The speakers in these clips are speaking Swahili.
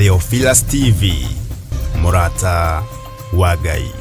Theophilus TV, Murata wa Ngai.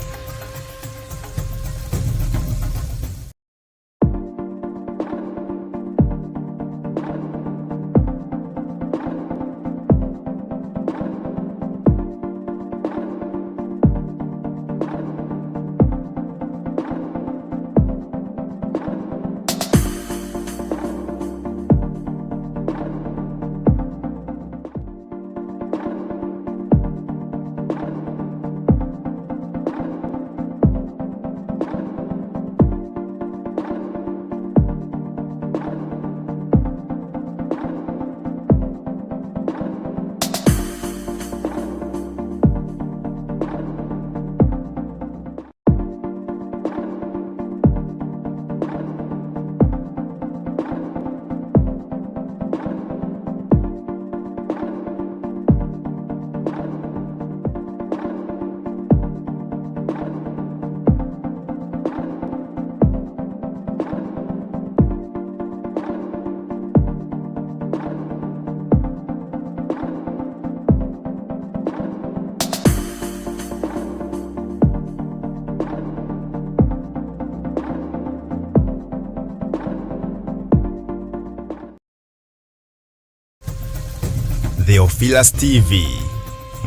Theophilus TV,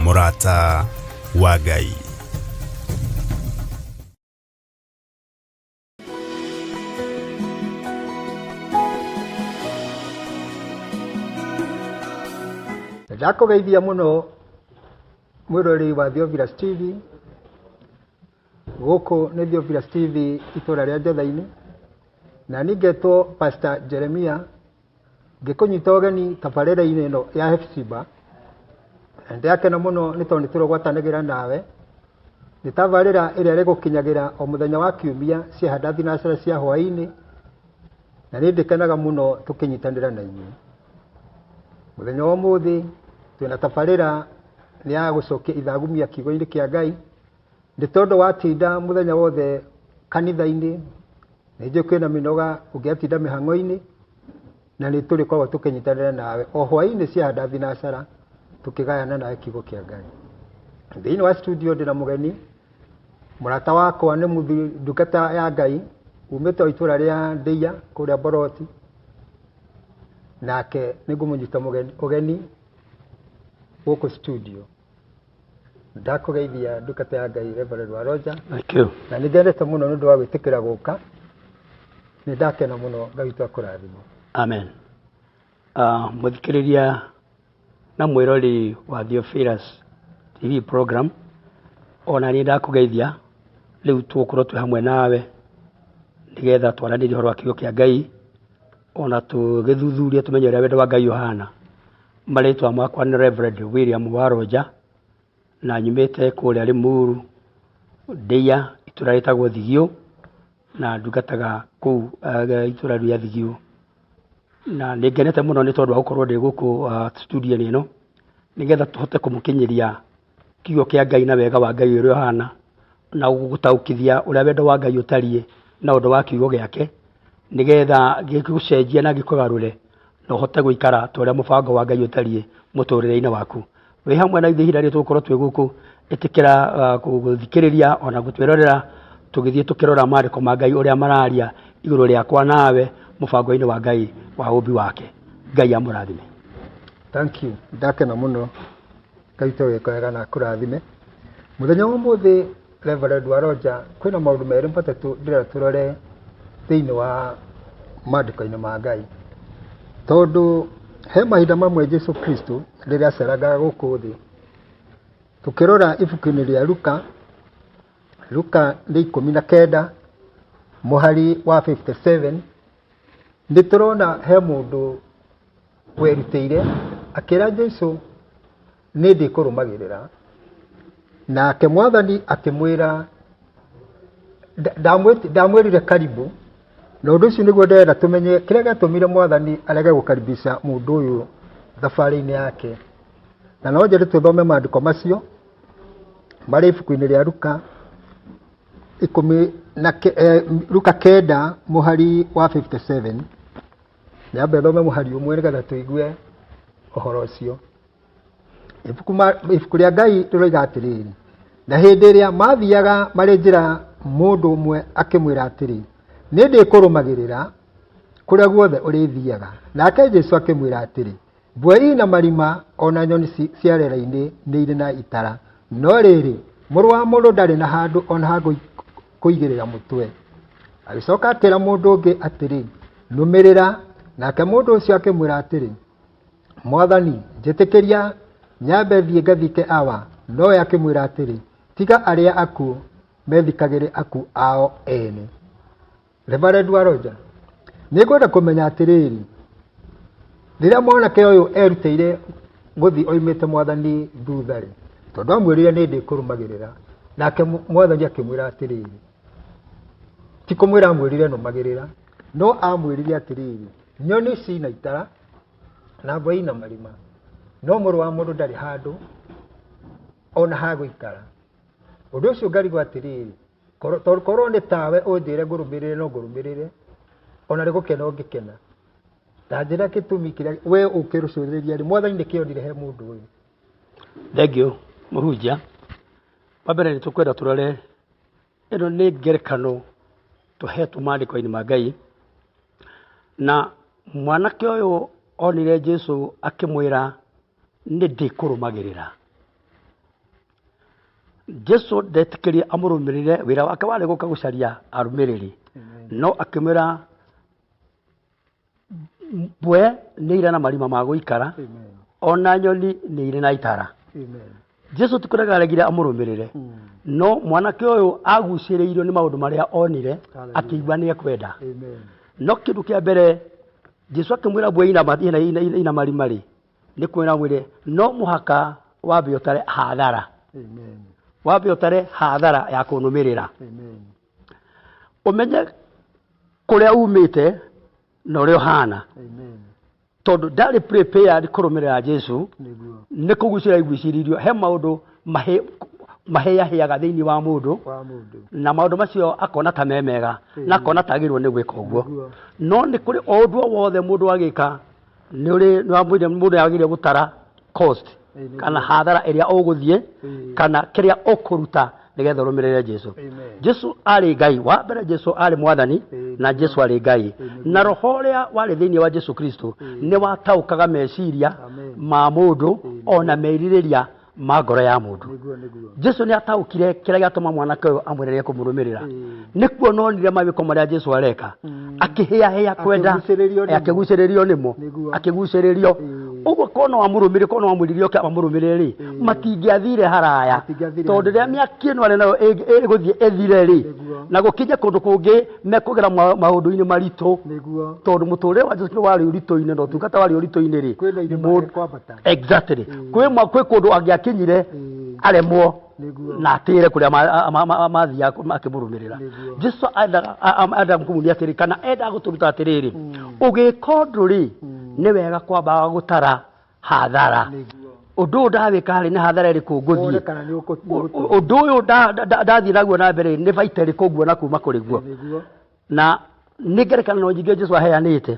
Murata wa Ngai. Ndakugeithia muno mwirori wa Theophilus TV. Goko ni Theophilus TV itora ria Njathaini, na ningetwo Pastor Jeremiah ngikunyita ugeni tabarĩra-inĩ ĩno ya Hepzibah. Ndakena muno nĩ tondũ nĩtũrogwatanagira nawe. Nĩ tabarĩra ĩrĩa ĩgũkinyagira o mũthenya wa Kiumia cia handathi na cera cia hwaĩ-inĩ, na nĩ ndĩkenaga muno tũkĩnyitanĩra na inyuĩ. Mũthenya wa ũmũthĩ twĩna tabarĩra nĩ ya gũcokia ithagumia kiugo-inĩ kĩa Ngai. Nĩ tondũ watinda mũthenya wothe kanitha-inĩ, nĩ njũĩ kwĩna mĩnoga ũngĩatinda mĩhang'o-inĩ, na nĩ tũrĩkoragwo tũkĩnyitanĩra nawe o hwaĩ-inĩ cia handathi na cera tũkĩgayana nawe kiugo kĩa Ngai. Thĩinĩ wa studio ndĩna mũgeni, mũrata wakwa nĩ ndungata ya Ngai umĩte o itũra rĩa Ndeiya kũrĩa Boroti, nake nĩ ngũmũnyita ũgeni gũkũ studio. Ndakũgeithia ndungata ya Ngai Reverend Waroja. Thank you. Na nĩ ngendete mũno nĩ ũndũ wa gwĩtĩkĩra gũka. Nĩ ndakena mũno, Ngai witũ akũrathime. Amen. Muthikiriria na mwirori wa Theophilus TV program, ona ni ndakugeithia riu tukorwo twi hamwe nawe nigetha twaranĩrie ũhoro wa kiugo kĩa Ngai, ona tũgĩthuthuria tumenye ũrĩa wendo wa Ngai ũhana. Marĩtwa makwa nĩ Reverend William Waroja, na nyumĩte kũrĩa Limuru Ndeiya, itũra rĩtagwo Thigio, na ndungataga kũu itũra rĩa Thigio. Na nĩngenete mũno nĩ tondũ wa gũkorwo ndĩ gũkũ studio ĩno nĩgetha tũhote kũmũkinyĩria kiugo kĩa Ngai na wega wa Ngai ũrĩa ũhana, na gũgũtaũkithia ũrĩa wendo wa Ngai ũtariĩ na ũndũ wa kiugo gĩake, nĩgetha gĩgũcenjie na gĩkũgarũre na ũhote gũikara ta ũrĩa mũbango wa Ngai ũtariĩ mũtũrĩre-inĩ waku. Wĩ hamwe na ithuĩ ihinda rĩrĩ tũgũkorwo twĩ gũkũ, ĩtĩkĩra gũthikĩrĩria ona gũtwĩrorera tũgĩthiĩ tũkĩrora maandĩko ma Ngai ũrĩa mararia igũrũ rĩakwa nawe mũbango-inĩ wa Ngai wa ũmbi wake. Ngai amũrathime. Thank you. Ndakena muno. Ngai tũgĩkwega na akũrathime. Mũthenya wa ũmũthĩ Reverend Waroja, kwĩna maũndũ merĩ matatũ ndĩrenda tũrore thĩinĩ wa maandĩko-inĩ ma Ngai. Tondũ he mahinda mamwe Jesũ Kristo rĩrĩa aceraga gũkũ thĩ, tũkĩrora ibuku-inĩ rĩa Luka 19 mũhari wa 57, nĩ tũrona he mũndũ werutĩire akĩra Jesũ nĩ ndĩkũrũmagĩrĩra, nake Mwathani akĩmwĩra ndamwĩrire karibu. Na ũndũ ũcio nĩguo ndĩrenda tũmenye kĩrĩa gĩatũmire Mwathani arege gũkaribisha mũndũ ũyũ thabarĩ-inĩ yake. Na no njĩre tũthome maandĩko macio marĩ ibuku-inĩ rĩa Luka 9 mũhari wa 57. Nyambe thome mũhari ũmwe nĩgetha tũigue ũhoro ũcio. ibuku rĩa Ngai rĩroiga atĩrĩrĩ, na hĩndĩ ĩrĩa mathiaga marĩ njĩra mũndũ ũmwe akĩmwĩra atĩrĩ, nĩ ndĩkũrũmagĩrĩra kũrĩa guothe ũrĩthiaga. Nake Jesũ akĩmwĩra atĩrĩ, mbwe na marima ona nyoni cia rĩera-inĩ nĩ irĩ na itara, no rĩrĩ mũrũ wa mũndũ ndarĩ na handũ ona ha kũigĩrĩra mũtwe. Agĩcoka akĩra mũndũ ũngĩ atĩrĩ, nũmĩrĩra. Nake mũndũ ũcio akĩmwĩra atĩrĩ, Mwathani, njĩtĩkĩria nyambe thiĩ ngathike awa. Nowe akĩmwĩra atĩrĩ, tiga arĩa akuũ methikagĩre akuũ ao ene. Reverend Waroja, nĩngwenda kũmenya atĩrĩrĩ, rĩrĩa mwanake ũyũ erutĩire gũthiĩ oimĩte Mwathani thutha-rĩ, tondũ amwĩrire nĩ ndĩkũrũmagĩrĩra, nake Mwathani akĩmwĩra atĩrĩrĩ, ti kũmwĩra amwĩrire nũmagĩrĩra, no amwĩrire atĩrĩrĩ, nyoni cina itara na mbwe ina marima, no mũrũ wa mũndũ ndarĩ handũ ona ha gũikara. Ũndũ ũcio ngarigwo atĩrĩrĩ, korwo nĩ tawe ũnjĩre ngũrũmĩrĩre no ngũrũmĩrĩre, ona rĩ gũkena ũngĩkena. Ta njĩra gĩtũmi kĩrĩa we ũkĩrũcũrĩria rĩ, Mwathani nĩkĩ onire he mũndũ ũyũ. Thengio mũhunjia. Wa mbere nĩ tũkwenda tũrore ĩno nĩ ngerekano tũhetwo maandĩko-inĩ ma Ngai, na mwanake ũyũ onire Jesũ akĩmwĩra nĩ ndĩkũrũmagĩrĩra. Jesũ ndetĩkĩrie amũrũmĩrĩre, wĩra wake warĩ gũka gũcaria arũmĩrĩri, no akĩmwĩra mbwe nĩ irĩ na marima ma gũikara, ona nyoni nĩ irĩ na itara. Jesũ ti kũregaregire amũrũmĩrĩre, no mwanake ũyũ agucĩrĩirio nĩ maũndũ marĩa onire, akĩigua nĩ ekwenda. No kĩndũ kĩa mbere Jesũ akĩmwĩra mbwe ina marima-rĩ, nĩ kwĩra mwĩre no mũhaka wambe ũtare hathara, wambe ũtare hathara ya kũnũmĩrĩra, ũmenye kũrĩa umĩte na ũrĩa ũhana. Tondũ ndarĩ prepared kũrũmĩrĩra Jesũ, nĩ kũgucĩra igucĩrĩirio he maũndũ mahĩahĩaga thĩinĩ wa mũndũ, na maũndũ macio akona ta me mega na akona tagĩrĩirwo nĩ gwĩka ũguo. No nĩ kũrĩ o ũndũ wothe mũndũ agĩka, nĩ mũndũ agĩrĩire gũtara cost kana hathara ĩrĩa ũgũthiĩ kana kĩrĩa ũkũruta nĩgetha ũrũmĩrĩre Jesũ. Jesũ arĩ Ngai, wa mbere Jesũ arĩ Mwathani na Jesũ arĩ Ngai, na roho ũrĩa warĩ thĩinĩ wa Jesũ Kristo nĩ wataũkaga meciria ma mũndũ ona merirĩria ma ngoro ya mũndũ. Jesũ nĩ ataũkire kĩrĩa gĩatũma mwanake ũyũ amwĩre nĩ kũmũrũmĩrĩra. Nĩkuo nonire mawĩko marĩa Jesũ areka, akĩhĩahĩa kwenda, akĩgucĩrĩrio nĩmo, akĩgucĩrĩrio. Ũguo kona wamũrũmĩrĩre, kona wamwĩrire oke amũrũmĩrĩre-rĩ, matingĩathire haraya, tondũ rĩrĩa mĩaki ĩno arĩ nayo ĩgũthiĩ ĩthire-rĩ, na gũkinye kũndũ kũngĩ mekũgera maũndũ-inĩ maritũ, tondũ mũtũrĩre wa Jesũ nĩ warĩ ũritũ-inĩ na ũtungata warĩ ũritũ-inĩ-rĩ, exactly, kwĩ kũndũ angĩakinyire aremwo na atĩre kũrĩa mathiaga akĩmũrũmĩrĩra. Jesũ endaga kũmuonia atĩrĩ, kana endaga gũtũruta atĩrĩrĩ, ũgĩka ũndũ-rĩ, nĩ wega kwambaga gũtara hathara. Ũndũ ũyũ ndawĩka harĩ nĩ hathara ĩrĩkũ ngũthiĩ, ũndũ ũyũ ndathiĩ naguo na mbere nĩ baita ĩrĩkũ nguona kuma kũrĩ guo. Na nĩ ngerekano nyingĩ Jesũ aheanĩte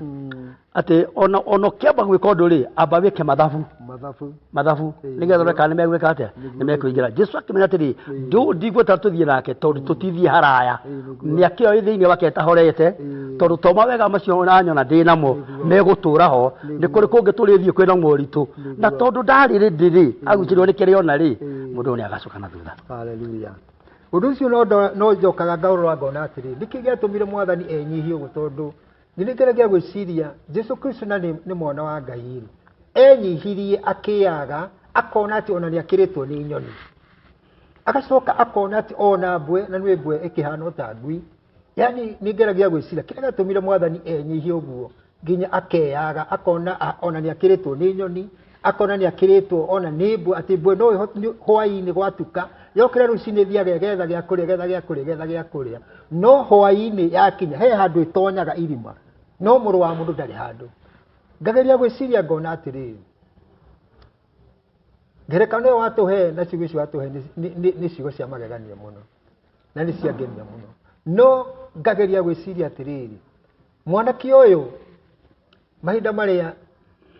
atĩ ona ũkĩamba gwĩka ũndũ-rĩ, amba wĩke mathabu nĩgetha ũrore kana nĩ megwĩka atĩa, nĩ mekwĩingĩra. Jesũ akĩmenya atĩrĩ, ndigwĩta tũthiĩ nake tondũ tũtithiĩ haraya, mĩaka ĩyo ĩ thĩinĩ wake ĩtahorete, tondũ to mawega macio nanyona ndĩ namo megũtũra ho, nĩ kũrĩ kũngĩ tũrĩthiĩ kwĩna moritũ, na tondũ ndarĩ rĩndĩ-rĩ, agucĩrĩrio nĩ kĩrĩa ona-rĩ, mũndũ ũyũ nĩ agacoka na thutha. Haleluya. Ũndũ ũcio no njokaga ngaũrora ngona atĩrĩ, nĩkĩ gĩatũmire Mwathani enyihie ũguo, tondũ nĩrĩngeragia gwĩciria Jesũ Kristo na nĩ mwana wa Ngai-rĩ, enyihirie akĩaga, akona atĩ ona nĩ akĩrĩtwo nĩ nyoni, agacoka akona atĩ ona mbwe, na nĩ mbwe ĩkĩhana ta ngui. Yani nĩngeragia gwĩciria kĩrĩa gĩatũmire Mwathani enyihie ũguo nginya akeaga, akona ona nĩ akĩrĩtwo nĩ nyoni, akona nĩ akĩrĩtwo ona nĩ mbwe, atĩ mbwe no hwaĩ-inĩ gwatuka yokĩra rũcinĩ thiaga getha gĩa kũrĩa, no hwaĩ-inĩ yakinya he handũ ĩtonyaga irima, no mũrũ wa mũndũ ndarĩ handũ. Ngageria gwĩciria ngona atĩrĩrĩ, ngerekano ĩyo watũhe na ciugo icio watũhe nĩ ciugo cia magegania mũno na nĩ ciangenia mũno, no ngageria gwĩciria atĩrĩrĩ, mwanake ũyũ mahinda marĩa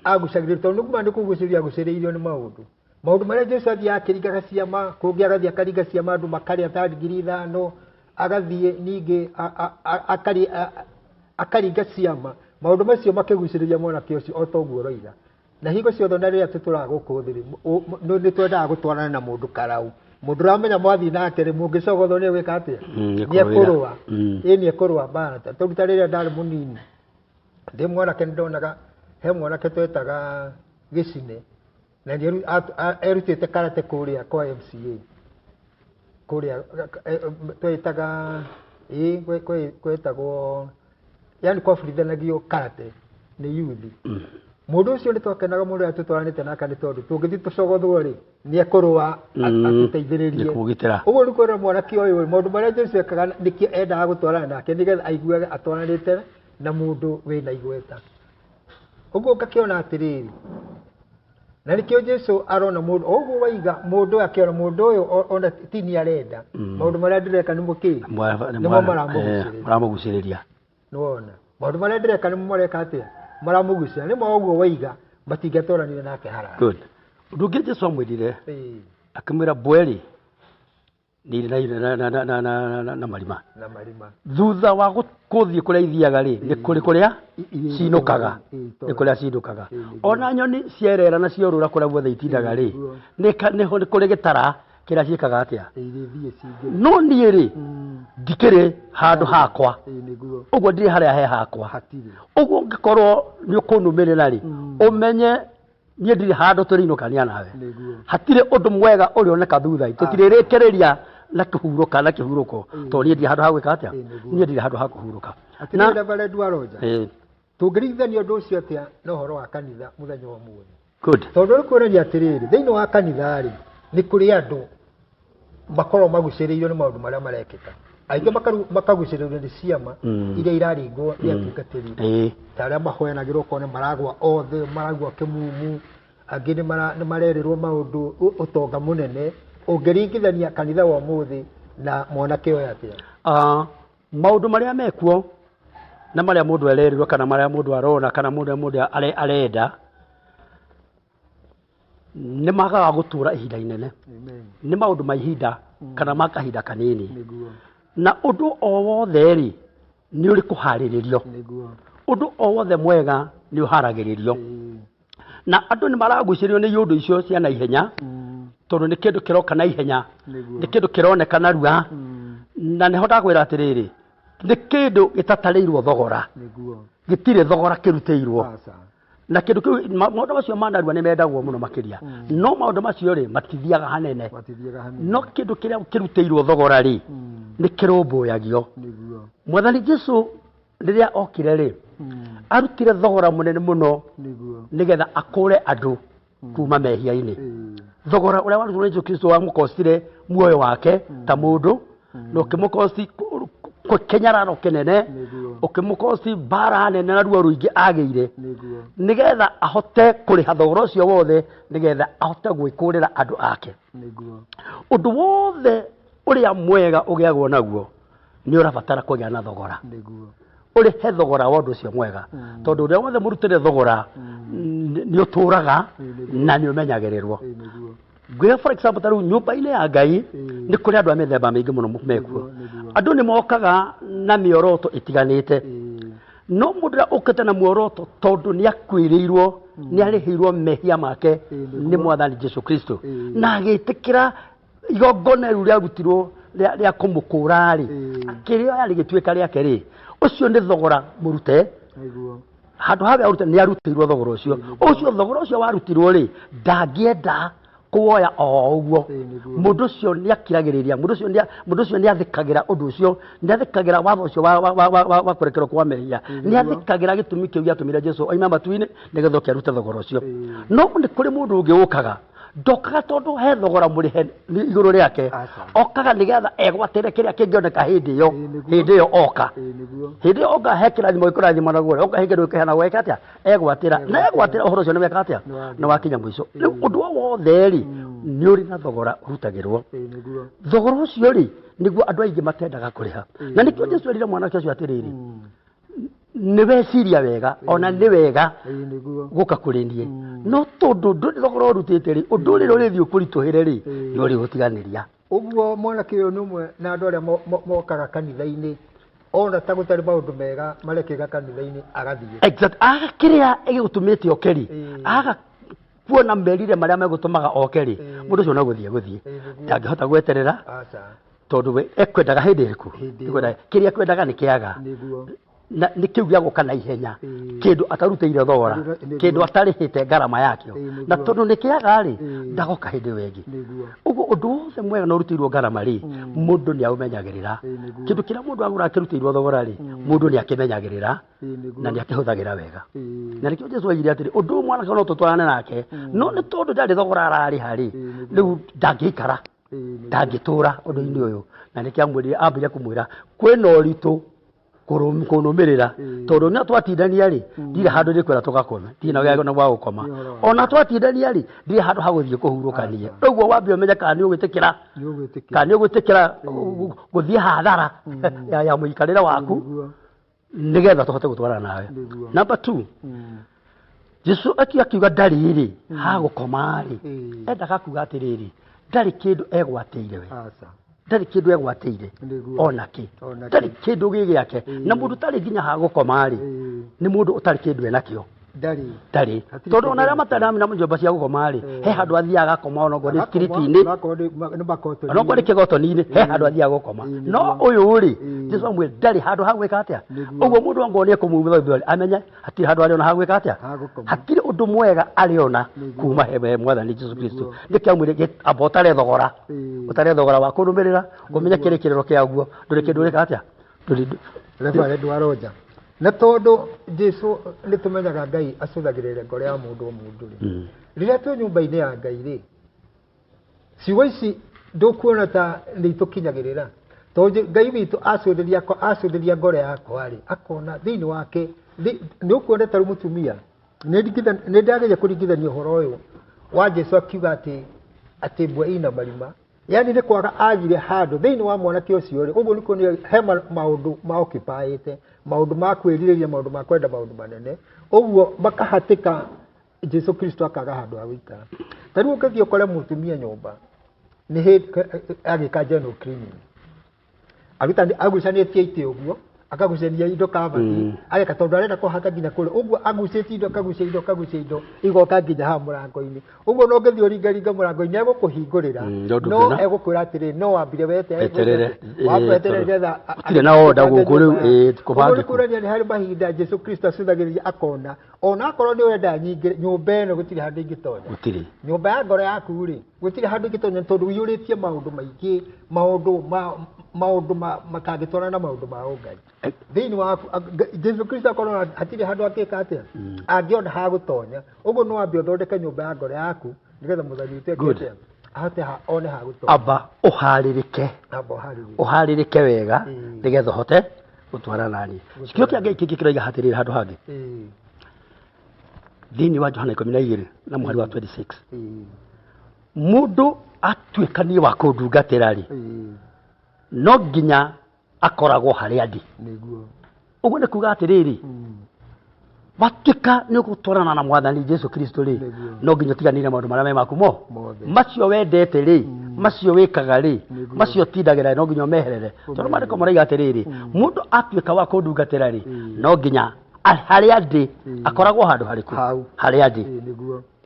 agucagĩrĩrio, tondũ nĩkuma nĩ kũgucĩrĩrio agucĩrĩirio nĩ maũndũ, maundu maria Jesu athia akiringaga ciama kungi agathia akaringa ciama andu makaria ta 5,000 agathie ningi akaringa ciama maundu macio makiguciriria mwanake ucio o toguo roiga na hingo ciothe na riria tuturaga guku thiri ni twendaga gutwarana na mundu karau mundu ramenya mwathi nake ri mungicogothwo ni gwika atia ni ekurua ni ekurua bana turuta riria ndari munini ndi mwanake ndonaga he mwanake twetaga Gicine na erutite karate kuria kwa MCA kuria twetaga kwetagwo yani kwa fridhanagio karate ni yuthi mundu ucio ni twakenaga mundu atutwaranite naka ni tondu tungithi tucogothwo ri ni ekurua atuteithiririe uguo ni kwera mwanake uyu mundu maria Jesu ekaga niki endaga gutwarana nake nigetha aiguage atwaranite na mundu wina igweta uguo ngakiona atiriri na nikio Jesu arona mundu uguo waiga mundu akiona mundu uyu ona tini arenda maundu maria ndireka ni muki ni maramuguciriria nona maundu maria ndireka ni mureka atia maramugucia ni mo uguo waiga batingatwaranire nake haraka good nduge Jesu amwirire akamwira bweri ni na marima thutha wa guthie kuria ithiaga ri ni kuria cinukaga ni kuria cinukaga ona nyoni cierera na ciorura kuria guothe itindaga ri ni kuri gitara kira ciikaga atia no nie ri ndikire handu hakwa uguo ndiri haria he hakwa uguo ngakorwo ni ukunumirira ri umenye nie ndiri handu turinukania nawe hatire undu mwega uri oneka thutha tutiririkireria na kihuruko to nie ndiri handu ha gwika atia nie ndiri handu ha kuhuruka na ndabale dwaroja tungirithania undu ucio atia no horo wa kanitha muthenya wa muoni good tondu rikwirania atiriri thiini wa kanitha ri ni kuri andu makorwo maguciriirio ni maundu maria marekika aingi makaguciriirio ni ciama iria iraringwo ni atungatiri ta aria mahoyanagirwo kone maragwa othe maragwa kimumu angi ni marerirwo maundu utonga munene ungiringithania kanitha wa muthi na mwanake uyu atia maundu maria mekuo na maria mundu ererirwo kana maria mundu arona kana mundu arenda ni magaga gutura ihinda inene ni maundu ma ihinda kana makahinda kanini na undu o wothe ri ni uri kuhariririo undu o wothe mwega ni uharagiririo na andu ni maragucirio ni yundu icio cia na ihenya tondu ni kindu kiroka na ihenya ni kindu kironeka narua na ni hotaga kwira atiriri ni kindu gitatarirwo thogora gitire thogora kiruteiirwo na kindu kiu maundu macio manarua ni mendagwo muno makiria no maundu macio ri matithiaga hanene no kindu kiria kiruteiirwo thogora ri ni kirumboyagio mwathani Jesu riria okire ri arutire thogora munene muno nigetha akure andu kuma mehia-ini thogora uria warutire Jesu Kristo wa mukostire muoyo wake ta mundu no kimukosti kenyararo kenene ukimukosti bara nene na ruo ruingi ageire nigetha ahote kuriha thogora ucio wothe nigetha ahote gwikurira andu ake undu wothe uria mwega ugiagwo naguo ni urabatara kugia na thogora uri he thogora wa undu ucio mwega tondu uria wothe murutire thogora ni uturaga na ni umenyagirirwo Gwe for example taru nyumba-ini ya Ngai ni kuri andu a mithemba mingi muno mekuo andu ni mokaga na mioroto itiganite no mundu ukete na muoroto tondu ni akwiriirwo ni arihiirwo mehia make ni mwathani Jesu Kristo na agitikira igongona riu riarutirwo ria kumukura ri akirio yari gituika riake ri ucio ni thogora murute handu hawe arute ni arutirwo thogora ucio thogora ucio warutirwo ri ndangienda kuoya oguo mundu ucio ni akiragiriria mundu ucio ni athikagira undu ucio ni athikagira watho ucio wa kurekerwo kwa mehia ni athikagira gitumi kiu giatumire Jesu oima matuini nigetha kiarute thogora ucio no ni kuri mundu ungi ukaga ndokaga tondu he thogora murihe iguru riake okaga nigetha egwatire kiria kingioneka hindi iyo oka he kirathimo ikurathimo naguo oka he kindu kihana gweka atia egwatira na egwatira uhoro ucio ni weka atia ni wakinya mwico undu wothe ri ni uri na thogora urutagirwo thogora ucio ri niguo andu aingi matendaga kuriha na nikio Jesu erire mwanake ucio atiriri nä weciria wega ona nä wega gå ka kå rä nie no tondå ndå rä thogora å rutä te rä å ndå rä rä å rä thiä å kå ritå hä re rä nä å rä gå tiganä ria å guo mwanake å yå nä å mwe na andå arä a mokaga kanitha-inä ona ta gå tarä maå ndå mega marekäga kanitha-inä agathiä kä rä a ä gå tå mä te okeri aga kuona merire marä a megå tå maga okeri må ndå å cio no gå thiä gå thiä ndangä hota gweterera tondå we ekwendaga hä ndä ä rä ku kä rä a kwendaga nä kä aga nä kä u gä a gå ka na ihenya kä ndå atarutä ire thogora kä ndå atarä hä te ngarama yakio na tondå nä kä aga rä ndagoka hä ndä ä yo ä ngä å guo å ndå wothe mwega no å rutä irwo ngarama rä må ndå nä aåmenyagä rä ra kä ndå kä rä a må ndå agå ra akä rutä irwo thogora rä må ndå nä akä menyagä rä ra na nä akä hå thagä ra wega na nä kä o jesu aigire atä rä å ndå mwanake no tå twarane nake no nä tondå ndarä thogora ararä ha rä rä u ndangä ikara ndangä tå ra å ndå-inä å yå na nä kä amwä rire ambä ria kå mwä ra kwä na å ritå kå nå mä rä ra tondå nä twatindania rä ndirä handå ndä kwenda tå gakome ndirä na gä gwa gå koma ona twatindania rä ndirä handå ha gå thiä kå hurå kania rä guo wambe å menye kana nä å gwä tä kä ra kana nä å gwä tä kä ra gå thiä hathara ya må ikarä re waku nä getha tå hote gå twarana nawe number 2 jesu akiuga ndarä rä ha gå koma rä endaga kuga atä rä rä ndarä kä ndå egwatä ire we ndarä kä ndå egwatä ire onakä ndarä kä ndå gä gä ake na må ndå tarä nginya ha gå koma rä nä må ndå å tarä kä ndå enakä o ndarä tondå ona arä a matarä na nyåmba cia gå koma rä he handå athiaga gakoma onongwo nä street-inä onongwo nä kä gotoni-inä he handå athiaga gå koma no å yå rä jesu amwä ndarä handå ha gwä ka atä a å guo må ndå angorwo nä ekå amenye hatirä handå arä ona ha gwä ka atä a hatirä å ndå mwega arä ona kuma he mwathani jesu kristo nä kä amwä rä amba å tare thogora å tare thogora wa kå rå mä rä ra å menye kä rä kä rä ro kä aguo ndå rä kä ndå rä ka atä a ndwaronja na tondå jesu nä tå menyaga ngai acåthagä rä re ngoro ya må ndå o må ndå rä rä rä a twä nyå mba-inä ya ngai rä ciugo ici ndå kuona ta nä itå kinyagä rä ra tondå ngai witå acåthä ria ngoro yakwa rä akona thä inä wake nä å kuona tarä må tumia nä ndageria kå ringithania å horo å yå wa jesu akiuga atä mbwe ina marima yani nä kwaga agire handå thä inä wa mwanake å cio rä å guo nä kuonia he maå ndå maokipaä te maå ndå ma kwä rirä ria maå ndå ma kwenda maå ndå manene å guo makahatä ka jesu kristo akaga handå ha gå ikara ta rä u å käthiä å kore må tumia nyå mba nä agä ka general cleaning agucanä tie itä å guo akagucania indo kabati ageka tondå arenda kå hata nginya kå rä å guo agucä tie indo akagucia indo igoka nginya ha må rango-inä å guo no ngä thiä å ringaringa må rango-inä egå kå hingå rä ra no egå kwä ra atä rä no wambire weterere getha atirä na onda gå kå rä u kå kuonania nä harä mahinda jesu kristo acåthagä rä ria akona ona akorwo nä wenda nyingä nyå mba ä no gå tirä handå ingä tonya nyå mba ya ngoro yaku rä gå tirä handå ingä tonya tondå wiyå rä tie maå ndå maingä maå ndå makangä twarana na maå ndå ma å ngai thä inä waku jesu kristo akorwo hatirä handå angä ka atä a angä ona ha gå tonya å guo no wambe å thondeke nyå mba ya ngoro yaku nä getha må thani å ahote one ha gå tonya amba å harä rä ke wega nä getha hote gå twarana nani kä o kä angä kä kä roiga hatä rä handå hangä thä inä wa Johana 12 na mwari wa 26 må ndå atuä kanie wa kå ndungatä ra rä no nginya akoragwo harä a ndi å guo nä kuga atä rä rä watuä ka nä gå twarana na mwathani jesu kristo rä no nginya å tiganä maå ndå marä a me maku macio wendete rä macio wä kaga rä macio tindagä ra no nginya å meherere tondå mandä ko maraiga atä rä rä må ndå atuä ka wa kå ndungatä ra rä no nginya harä a ndä akoragwo handå harä ku harä a ndä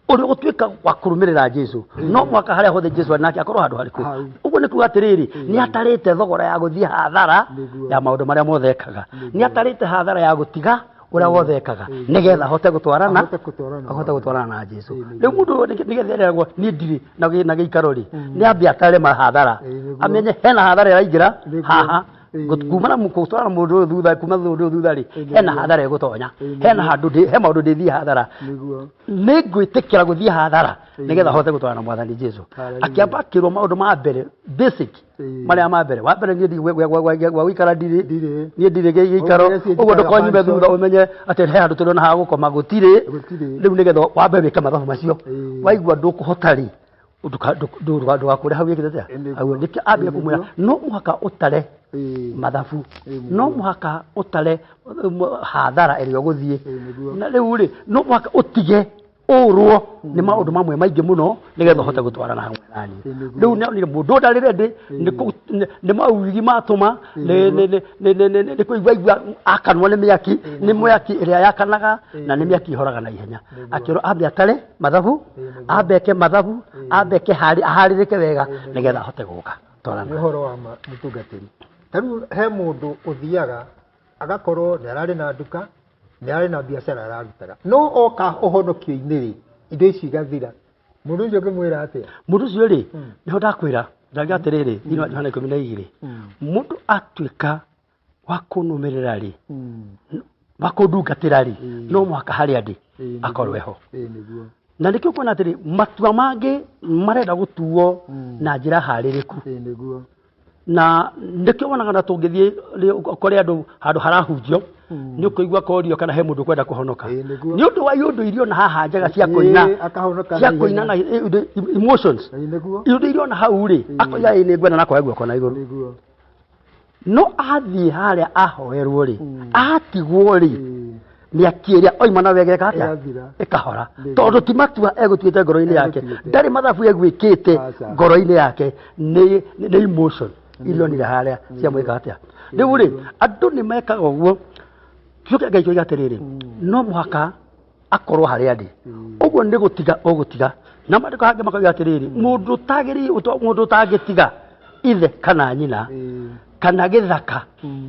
å rä gå tuä ka wa kå rå mä rä ra jesu no mwaka harä a hothe jesu nake akorwo handå harä ku å guo nä kuga atä rä rä nä atarä te thogora ya gå thiä hathara ya maå ndå marä a mothe ekaga nä atarä te hathara ya gå tiga å rä a wothe ekaga nä getha ahote gå twarana na jesu rä u må ndå nä getha ereragwo nä ndirä na gä ikaro rä nä ambe atare mahathara amenye hena hathara ä raingä ra haha kumana gå twarana må ndå å thutha kuma må ndå å thutha rä hena hathara ä gå tonya he maå ndå ndä thiä hathara nä ngwä tä kä ra gå thiä hathara nä getha hote gå twarana mwathani jesu akä amba akä rwo maå ndå ma mbere basic marä a ma mbere wa mbere gwa gå ikara ndirä niä ndirä gä ikaro å guo ndå konyume thutha å menye atä he handå tå rä ona ha gå koma gå tirä rä u nä getha wambe wä ke mathabu macio waigua ndå kå hota rä ndå gakå re hau gä kä te hau nä kä ambia kå mwä ra no må haka å tare mathabu no muhaka utare hathara ĩrĩa ũgũthiĩ na rĩu rĩ no muhaka ũtige ũrwo nĩ maũndũ mamwe maingĩ mũno nĩgetha ũhote gũtwarana hamwe nani rĩu nĩ mũndũ ndarĩ ready nĩ maugi matũma nĩ kũigua akanwa nĩ mĩaki nĩ mwaki ĩrĩa yakanaga na nĩ mĩaki ĩhoraga na ihenya akĩrwo ambe atare mathabu ambeke mathabu ambeke aharĩrĩke wega nĩgetha ahote gũka twarana ũhoro wa mũtungatĩri tarĩu he mũndũ ũthiaga agakorwo nĩ ararĩ na nduka nĩ arĩ na biacara ararutaga no oka ũhonokio-inĩ rĩ indo ici igathira mũndũ ũcio ũngĩmwĩra atĩa mũndũ ũcio rĩ nĩho ndakwĩra ndaga atĩrĩrĩ thĩinĩ wa Johana 12 mũndũ atuĩka wa kũnũmĩrĩra rĩ wa kũndungatĩra rĩ no mũhaka harĩa ndĩ akorwe ho na nĩkĩo kuona atĩrĩ matua mangĩ marenda gũtuo na njĩra harĩrĩku na nĩkĩo wonaga na tũngĩthiĩ kũrĩ andũ handũ harahunjio nĩ ũkũigua korio kana he mũndũ kwenda kũhonoka nĩ ũndũ wa indo irio na haha njega cia kũina na emotions indo irio na hau rĩ akoiga nĩ ngwenda na kwa guoko na igũrũ no athiĩ harĩa ahoerwo rĩ atigwo rĩ mĩaki ĩrĩa oima na wegeka atĩa ĩkahora tondũ ti matua egũtuĩte ngoro-inĩ yake ndarĩ mathabu egwĩkĩte ngoro-inĩ yake nĩ emotion ilionire harĩa cia mwĩka atĩa rĩu rĩ andũ nĩ mekaga ũguo kĩoke Ngai kĩoiga atĩrĩrĩ no mũhaka akorwo harĩa ndĩ ũguo nĩ gũtiga ũgũtiga na maandĩko hangĩ makoiga atĩrĩrĩ mũndũ ũtangĩtiga ithe kana nyina kana gĩthaka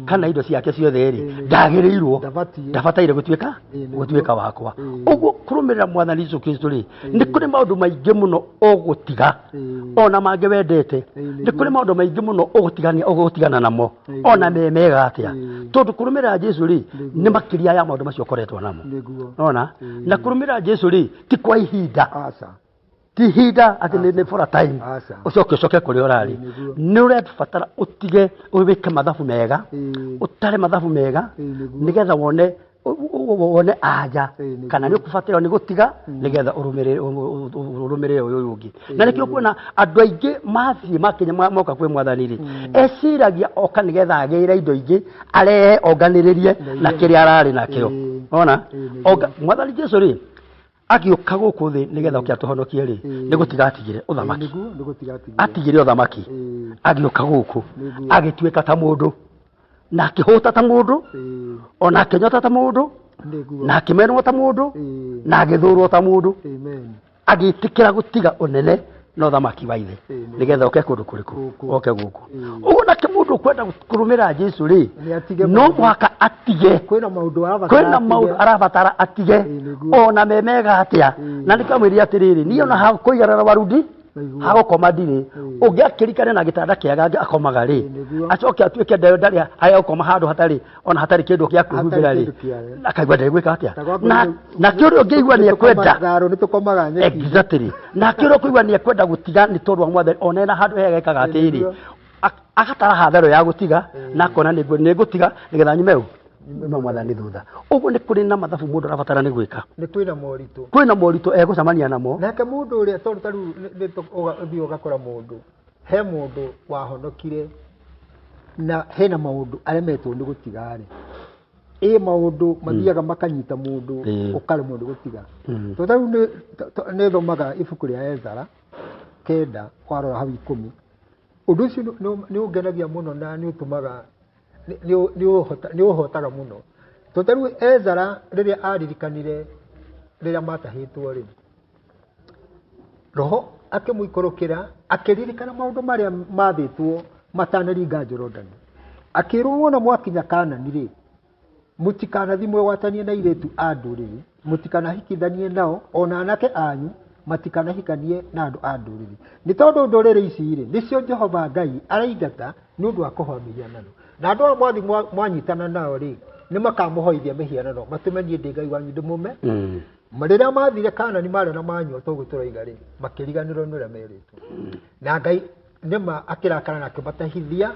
kana indo ciake ciothe rĩ ndagĩrĩirwo ndabataire gũtuĩka wakwa ũguo kũrũmĩrĩra Mwathani Jesũ Kristo rĩ nĩ kũrĩ maũndũ maingĩ mũno ũgũtiga ona mangĩ wendete nĩ kũrĩ maũndũ maingĩ mũno ũgũtigana namo ona mega atĩa tondũ kũrũmĩrĩra Jesũ rĩ nĩ makĩria ya maũndũ macio ũkoretwo namo ona na kũrũmĩrĩra Jesũ rĩ ti kwa ihinda tihinda atĩ nĩ for a time ucoke kũrĩa ũrarĩ nĩ ũretũbatara ũtige ũwĩke mathabu mega ũtare mathabu mega nĩgetha wone anja kana nĩ ũkũbatĩrwo nĩ gũtiga nĩgetha ũrũmĩrĩre ũyũ ũngĩ na nĩkĩo kuona andũ aingĩ mathiĩ makinya moka kwĩ Mwathani rĩ eciragia oka nĩgetha agĩire indo ingĩ arehe onganĩrĩrie na kĩrĩa ararĩ nakĩo ona Mwathani Jesũ rĩ agĩũka gũkũ thĩ nĩgetha oke atũhonokie rĩ nĩ gũtiga atigire ũthamaki atigire ũthamaki agĩũka gũkũ agĩtuĩka ta mũndũ na akĩhũta ta mũndũ ona akĩnyota ta mũndũ na akĩmenwo ta mũndũ na agĩthũrwo ta mũndũ agĩtĩkĩra gũtiga ũnene na ũthamaki wa ithe nĩgetha oke kũndũ kũrĩkũ oke gũkũ ũguo nake mũndũ kwenda kũrũmĩrĩra Jesũ rĩ no mũhaka atige kwĩna maũndũ arabatara atige ona mega atĩa na nĩkamwĩria atĩrĩrĩ niĩ ona hakũiganana warudi hagũkoma ndirĩ ũngĩakĩrikane na gĩtanda kĩega akomaga rĩ acoke atuĩke ndarĩ harĩa gũkoma handũ hatarĩ kĩndũ gĩa kwĩhumbĩra rĩ akaigua ndegwĩka atĩa na kĩũrĩa ũngĩigua nĩ ekwenda exactly na kĩũrĩa ũkũigua nĩ ekwenda gũtiga nĩ tondũ wa Mwathani ona ena handũ hega ekaga atĩrĩ agatara hatharũ ya gũtiga na akona nĩ ngũtiga nĩgetha nyume Mwathani thutha ũguo nĩ kũrĩ na mathabu mũndũ arabatara nĩ gwĩka nĩ kwĩna moritũ egũcemania namo nake mũndũ ũrĩa tondũ tarĩu ũthiĩ ũgakora mũndũ he mũndũ wahonokire na hena maũndũ aremetwo nĩ gũtiga rĩ maũndũ mathiaga makanyita mũndũ ũkaremwo nĩ gũtiga tondũ tarĩu nĩ thomaga ibuku rĩa Ezara 9 warora hau 10 ũndũ ũcio nĩ ũngenagia mũno na nĩ ũtũmaga nĩ ũhotaga mũno tondũ rĩu Ezara rĩrĩa aririkanire rĩrĩa matahĩtwo rĩ roho akĩmũikũrũkĩra akĩririkana maũndũ marĩa mathĩtwo matanaringa Jorodani akĩrwo wona mwakinya Kaanani rĩ mũtikanathi mwĩgwatanie na airĩtu a ndũrĩrĩ mũtikanahikithanie nao ona anake anyu matikanahikanie na andũ a ndũrĩrĩ nĩ tondũ ndũrĩrĩ ici rĩ nĩcio Jehova Ngai araingata nĩ ũndũ wa kũhoa mĩhianano na andũ mwathi mwanyitana nao rĩ nĩ makamũhoithia mĩhianano matũmenie ndĩ Ngai wanyu ndĩmũme rĩrĩa mathire Kaanani marĩ na manyua toguo tũroiga rĩ makĩriganĩrwo nĩ ũrĩa merĩtwo na Ngai nĩma akĩrakara na akĩmatahithia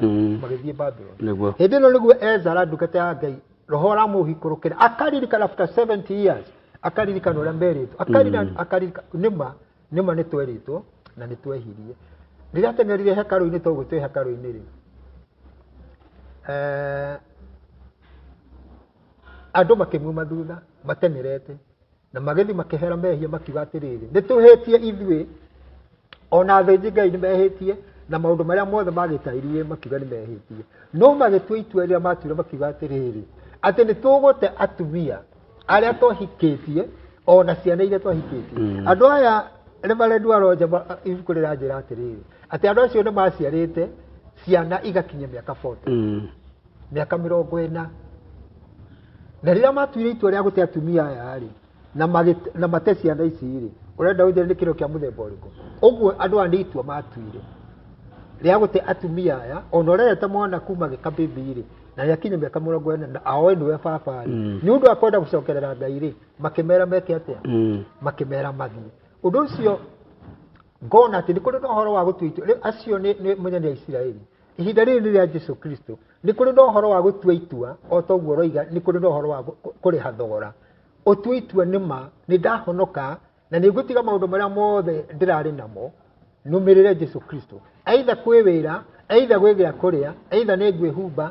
magĩthiĩ Babylon hĩndĩ ĩno nĩguo Ezara ndungata ya Ngai roho aramũhingũrũkĩra akaririkana after 70 years akaririkana ũrĩa merĩtwo akaririkana nĩma nĩ twerĩtwo na nĩ twehirie rĩrĩa atengerire hekarũ-inĩ toguo twĩ hekarũ-inĩ rĩ andũ makĩmuma thutha matenerete na magethi makĩhera mehia makiuga atĩrĩrĩ nĩtũhĩtie ithuĩ ona athĩnji Ngai nĩmehĩtie na maũndũ marĩa mothe magĩtairirie makiuga nĩmehĩtie no magĩtua itua rĩrĩa matuire makiuga atĩrĩrĩ atĩ nĩtũgũte atumia arĩa twahikĩtie ona ciana iria twahikĩtie andũ aya Reverend Waroja ibuku rĩranjĩra atĩrĩrĩ atĩ andũ acio nĩmaciarĩte ciana igakinya mĩaka 40 mĩaka 40 na rĩrĩa matuire itua rĩa gũte atumia aya rĩ na mate ciana ici rĩ ũrenda ũnjĩre nĩ kĩro kĩa mũthemba ũrĩkũ ũguo andũ aya nĩ itua matuire rĩa gũte atumia aya ona ũrerete mwana kuma gĩkambĩmbĩ rĩ na nĩakinya mĩaka 40 na aoe nĩwe baba rĩ nĩ ũndũ wa kwenda gũcokerera Ngai rĩ makĩmera meke atĩa makĩmera mathiĩ ũndũ ũcio ngona atĩ nĩ kũrĩ na ũhoro wa gũtua itua acio nĩ mũnene wa Isiraeli ihinda rĩrĩ rĩa Jesu Kristo nĩ kũrĩ na ũhoro wa gũtua itua o ta ũguo roiga nĩ kũrĩ na ũhoro wa kũrĩha thogora ũtua itua nĩma nĩ ndahonoka na nĩ ngũtiga maũndũ marĩa mothe ndĩrarĩ namo nũmĩrĩre Jesu Kristo aitha kwĩwĩra aitha gwĩgĩa kũrĩa aitha nĩ ngwĩhumba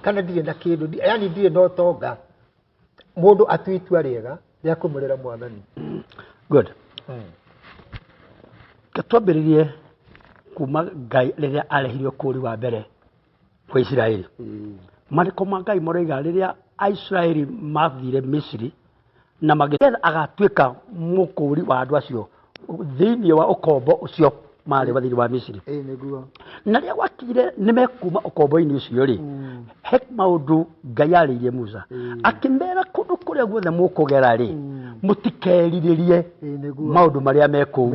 kana ndirĩ na kĩndũ yani ndirĩ na ũtonga mũndũ atua itua rĩega rĩa kũmũrĩra Mwathani. Good. Katwambĩrĩrie kuma Ngai rĩrĩa arehirio kũri wa mbere kwa Isiraeli. Marĩko ma Ngai moiga rĩrĩa Aisiraeli mathire Misiri na magĩetha agatuĩka mũkũri wa andũ acio thĩinĩ wa ũkombo ũcio marĩ wathiri wa Misiri. Na rĩrĩa gwakire nĩmekuma ũkombo-inĩ ũcio rĩ he maũndũ Ngai arĩirie Musa akĩmera kũndũ kũrĩa guothe mũkũgera rĩ mũtikerirĩrie maũndũ marĩa mekũu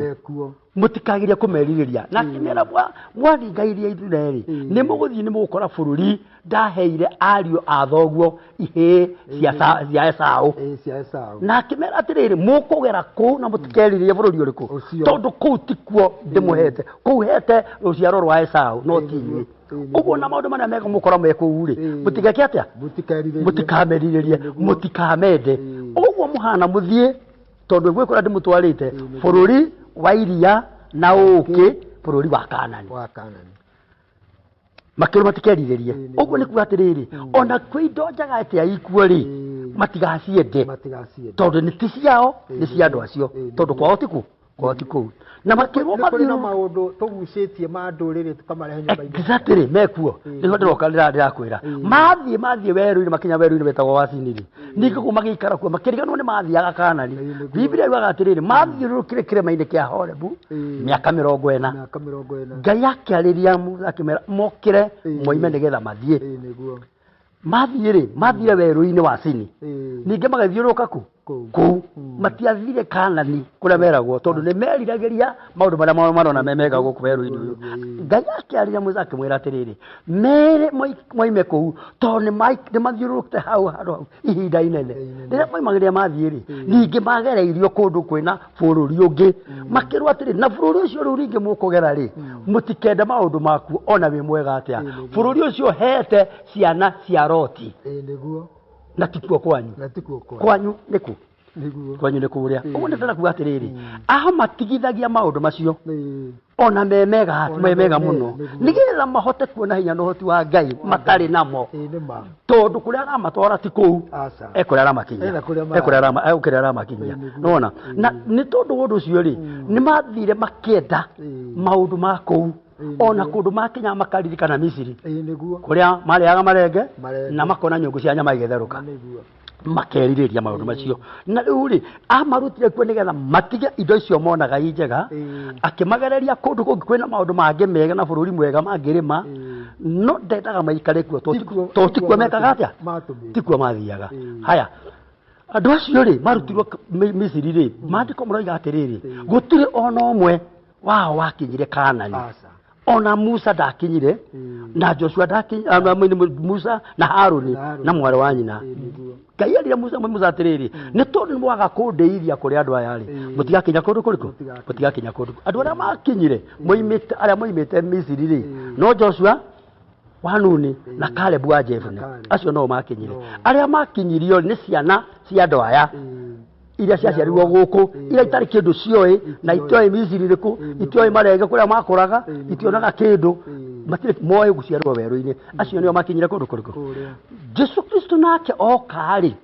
mũtikagirie kũmerirĩria na akĩmera mwathingairie Isiraeli nĩ mũgũthiĩ nĩ mũgũkora bũrũri ndaheire ariũ a thoguo ihĩĩ cia Esaũ na akĩmera atĩrĩrĩ mũkũgera kũu na mũtikerirĩrie bũrũri ũrĩkũ tondũ kũu tikuo ndĩmũhete kũu hete rũciaro rwa Esaũ no ti inyuĩ ũguo na maũndũ marĩa mega mũkora mekũu rĩ mũtigeke atĩa mũtikamerirĩrie mũtikamende ũguo mũhana mũthiĩ tondũ gwĩkora ndĩmũtwarĩte bũrũri wa iria na ũkĩ bũrũri wa Kaanani makĩrwo matikerirĩrie ũguo nĩ kuga atĩrĩrĩ ona kwĩ indo njaga atĩa ikuo rĩ matigaciende tondũ nĩ ti ciao nĩ cia andũ acio tondũ kwao ti kũu na makĩrwo mathiĩ maũndũ tũgucĩtie ma ndũrĩrĩ tukamarehe nyũmba-inĩ exactly mekuo nĩho ndĩroka ndĩrakwĩra mathiĩ werũ-inĩ makinya werũ-inĩ betagwo Wacini rĩ ningĩ kũu magĩikara kuo makĩriganwo nĩ mathiaga Kaanani Biblia yugaga atĩrĩrĩ mathiũrũrũkire kĩrĩma-inĩ kĩa Horebu mĩaka 40 Ngai akĩarĩria Musa akĩmera mokĩre moime nĩgetha mathiĩ mathire werũ-inĩ wa Sini ningĩ magathiũrũrũka kũu matiathire Kaanani kũrĩa meragwo tondũ nĩ meriragĩria maũndũ marĩa marona mega gũkũ werũ-inĩ ũyũ Ngai akĩarĩria Musa akĩmwĩra atĩrĩrĩ mere moime kũu tondũ nĩ mathiũrũrũkĩte hau ihinda inene rĩrĩa moimagĩrĩra mathiĩ rĩ ningĩ magereirio kũndũ kwĩna bũrũri ũngĩ makĩrwo atĩrĩrĩ na bũrũri ũcio rĩu rĩngĩ mũkũgera rĩ mũtikende maũndũ maku ona wĩ mwega atĩa bũrũri ũcio hete ciana cia Loti na tikuo kwanyu nĩkũ kwanyu nĩ kũrĩa ũguo nĩ tena kuga atĩrĩrĩ aho matigithagia maũndũ macio ona memega mũno nĩgetha mahote kuona hinya na ũhoti wa Ngai matarĩ namo tondũ kũrĩa aramatwara ti kũu kũrĩa aramakinyia nona na nĩ tondũ ũndũ ũcio rĩ nĩ mathire makĩenda maũndũ ma kũu ona kũndũ makinya makaririkana Misiri kũrĩa marĩaga marenge na makona nyũngũ cia nyama igĩtherũka makerirĩria maũndũ macio na rĩu rĩ amarutire kuo nĩgetha matige indo icio monaga i njega akĩmagereria kũndũ kũngĩ kwĩna maũndũ mangĩ mega na bũrũri mwega mangĩrĩma no ndendaga maikare kuo tondũ tikuo mekaga atĩa tikuo mathiaga haya andũ acio rĩ marutirwo Misiri rĩ maandĩko maroiga atĩrĩrĩ gũtirĩ ona ũmwe wao wakinyire Kaanani ona Musa ndakinyire na Joshua ndakinyire Musa na Haruni na mwarĩ wa nyina Ngai arĩria Musa atĩrĩrĩ nĩ tondũ nĩ mwaga kũndĩithia kũrĩ andũ aya rĩ mũtigakinya kũndũ kũrĩkũ mũtigakinya kũndũ andũ arĩa makinyire arĩa moimĩte Misiri rĩ no Joshua wa Nuni na Kalebu wa Jefune acio no makinyire arĩa makinyirio nĩ ciana cia andũ aya iria ciaciarirwo gũkũ iria itarĩ kĩndũ cioĩ na itioĩ Misiri rĩkũ itioĩ marenge kũrĩa makũraga itionaga kĩndũ matire moyo guciarwo werũ-inĩ acio nĩo makinyire kũndũ kũrĩkũ Jesu Kristo nake okari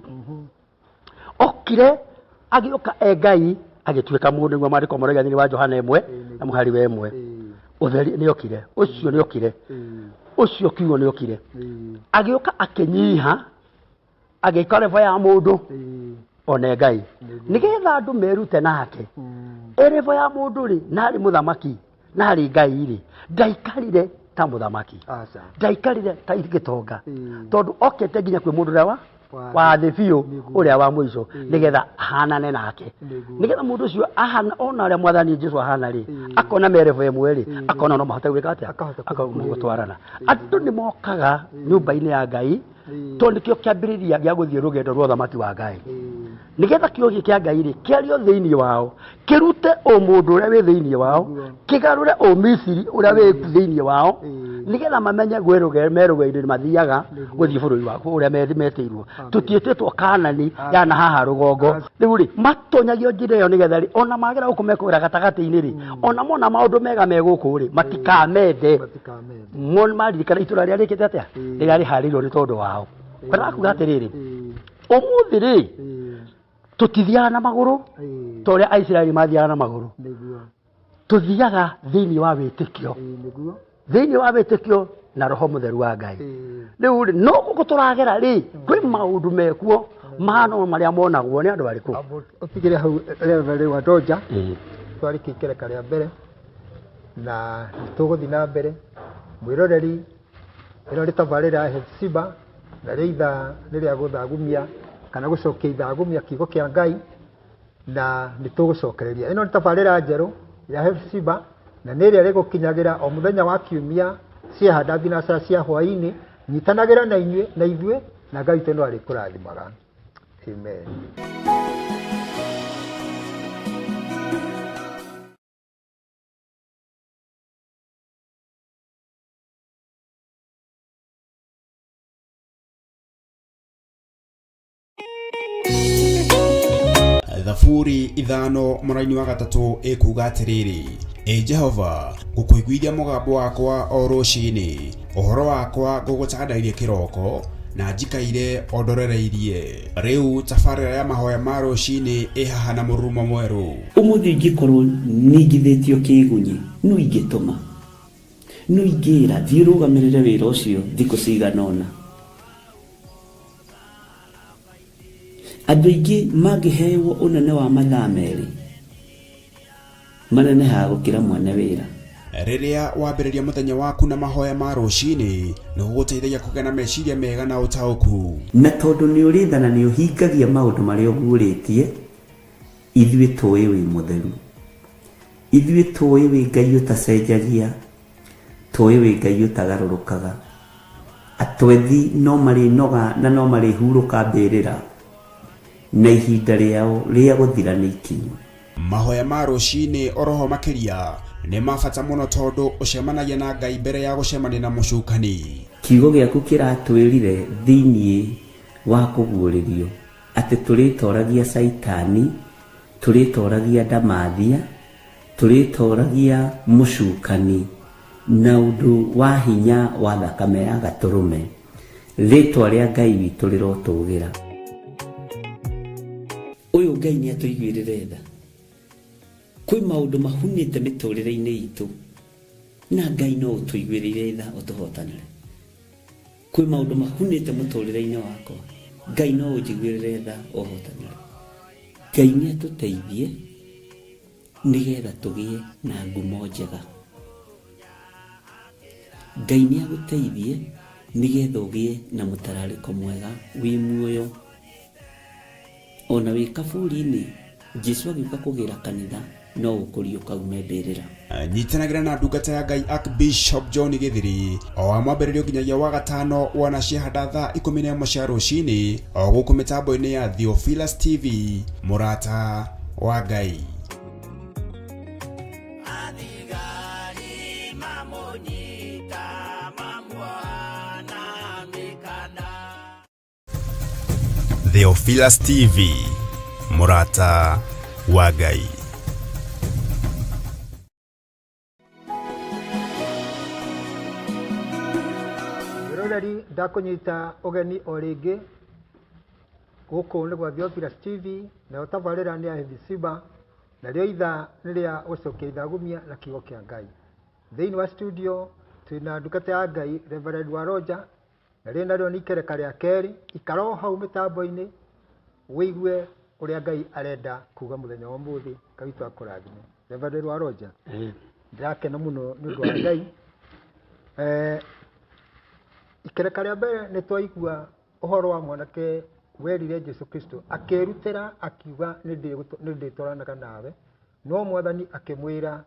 okire agĩũka Ngai agĩtuĩka mũndũ nĩguo maandĩko moraga thĩinĩ wa Johana 1 na mũhari wa 1 ũtheri nĩokire ũcio nĩokire ũcio kiugo nĩokire agĩũka akĩnyiha agĩika revo ya mũndũ ona Ngai nĩgetha andũ merute nake revo ya mũndũ rĩ narĩ mũthamaki narĩ Ngai rĩ ndaikarire ta mũthamaki ndaikarire ta gĩtonga tondũ okete nginya kwĩ mũndũ ũrĩa wa thĩ biũ ũrĩa wa mũico nĩgetha ahanane nake nĩgetha mũndũ ũcio ahana ona ũrĩa mwathani Jesũ ahana rĩ akona merevo ĩmwe rĩ akona no mahote gwĩka atĩa akagũtwarana andũ nĩ mokaga nyũmba-inĩ ya Ngai tondũ nĩkĩo kĩambĩrĩria gĩa gũthiĩ rũgendo rwa ũthamaki wa Ngai nĩgetha kĩogie kĩa Ngai rĩ kĩario thĩinĩ wao kĩrute mũndũ ũrĩa wĩ thĩinĩ wao kĩgarũre Misiri ũrĩa wĩ thĩinĩ wao nĩgetha mamenye merũgendo mathiaga gũthiĩ bũrũri wako ũrĩa metĩirwo tũtiĩtĩtwo Kanani yana haha rũgongo rĩu rĩ matonyagio njĩra ĩyo nĩgetha rĩ ona magera gũkũ mekũgera gatagatĩ-inĩ rĩ ona mona maũndũ mega megũkũ rĩ matikamende maririkana itũra rĩrĩa rĩkĩte atĩa rĩrĩa rĩharĩirio nĩ tondũ wao barakuga atĩrĩrĩ ũmũthĩ rĩ tũtithiaga na magũrũ ta ũrĩa Aisiraeli mathiaga na magũrũ tũthiaga thĩinĩ wa wĩtĩkio thĩinĩ wa wĩtĩkio na roho mũtheru wa Ngai rĩu rĩ no gũkũ tũragera rĩ kwĩ maũndũ mekuo mahana marĩa monagwo nĩ andũ arĩkũ ũtigire hau rĩu andonja twari kĩkereka rĩa mbere na tũgũthiĩ na mbere mwĩroreri ĩno rĩtabarĩra Hepsiba na rĩitha rĩrĩa gũthagumia kana gũcokia ithagumia kiugo kĩa Ngai na nĩtũgũcokereria ĩno rĩtabarĩra njerũ ya Hepsiba na nĩrĩa rĩgũkinyagĩra o mũthenya wa kiumia ciahanda thinacara cia hwaĩ-inĩ nyitanagĩra na ithuĩ na Ngai witũ no arĩkũrathimaga amen. Thaburi 5 mũraini wa 3 ĩkuuga atĩrĩrĩ Jehova ngũkũiguithia mũgambo wakwa o rũciinĩ ũhoro wakwa ngũgũcandairie kĩroko na njikaire ondorereirie rĩu tabarĩra ya mahoya ma rũciinĩ ĩhaha na mũrurumo mwerũ ũmũthĩ ingĩkorwo ningithĩtio kĩgunyi no ingĩtũma no ingĩra thiĩ rũgamĩrĩre wĩra ũcio thikũ cigana ũna andũ aingĩ mangĩheyo ũnene wa mathaa merĩ manenehaga gũkĩra mwene wĩra rĩrĩa wambĩrĩria mũthenya waku na mahoya ma rũciinĩ nĩgũgũteithagia kũgĩa na meciria mega na ũtaũku na tondũ nĩ ũrĩtha na nĩ ũhingagia maũndũ marĩa ũguũrĩtie ithuĩ tũĩ wĩ mũtheru ithuĩ tũĩ wĩ Ngai ũtacenjagia tũĩ wĩ Ngai ũtagarũrũkaga atwethi no marĩnoga na no marĩhurũka mbĩrĩra na ihinda rĩao rĩa gũthira nĩ ikinyu mahoya ma rũciinĩ oroho makĩria nĩ mabata mũno tondũ ũcemanagia na Ngai mbere ya gũcemania na mũcukani kiugo gĩaku kĩratwĩrire thĩinĩ wa kũguũrĩrio atĩ tũrĩtoragia Saitani tũrĩtoragia Ndamathia tũrĩtoragia mũcukani na ũndũ wa hinya wa thakame ya Gatũrũme rĩtwa rĩa Ngai witũ rĩrotũgĩra ũyũ Ngai nĩ atũiguĩrĩre tha kwĩ maũndũ mahunĩte mĩtũrĩre-inĩ itũ na Ngai no ũtũiguĩrĩre tha ũtũhotanĩre kwĩ maũndũ mahunĩte mũtũrĩre-inĩ wakwa Ngai no ũnjiguĩrĩre tha ũhotanĩre Ngai nĩ atũteithie nĩgetha tũgĩe na ngumo njega Ngai nĩ agũteithie nĩgetha ũgĩe na mũtararĩko mwega wĩ muoyo ona wĩ kaburi-inĩ Jesũ agĩũka kũgĩra kanitha no ũkũrio kaume mbĩrĩra nyitanagĩra na ndungata ya Ngai Archbishop John Gĩthiri o wa mwambĩrĩrio nginyagia wa gatano wona ciahanda thaa 11 cia rũciinĩ o gũkũ mĩtambo-inĩ ya Theophilus TV mũrata wa Ngai Theophilus TV mũrata wa Ngai ndakunyita ogeni origi guku ni gwa Theophilus TV na utabarira ni ahithisiba na rio itha niria ucokia ithagumia na kigo kia Ngai thiini wa studio twina ndukate ya Ngai Reverend Waroja na rio nario ni ikereka ria keri ikaro hau mitambo-ini wigue uria Ngai arenda kuga muthenya wa muthi kawitu akurathime Reverend Waroja ndakena muno ni undu wa Ngai ikereka ria mbere ni twaigua uhoro wa mwanake werire Jesu Kristo akerutira akiuga ni nditwaranaga nawe no mwathani akimwira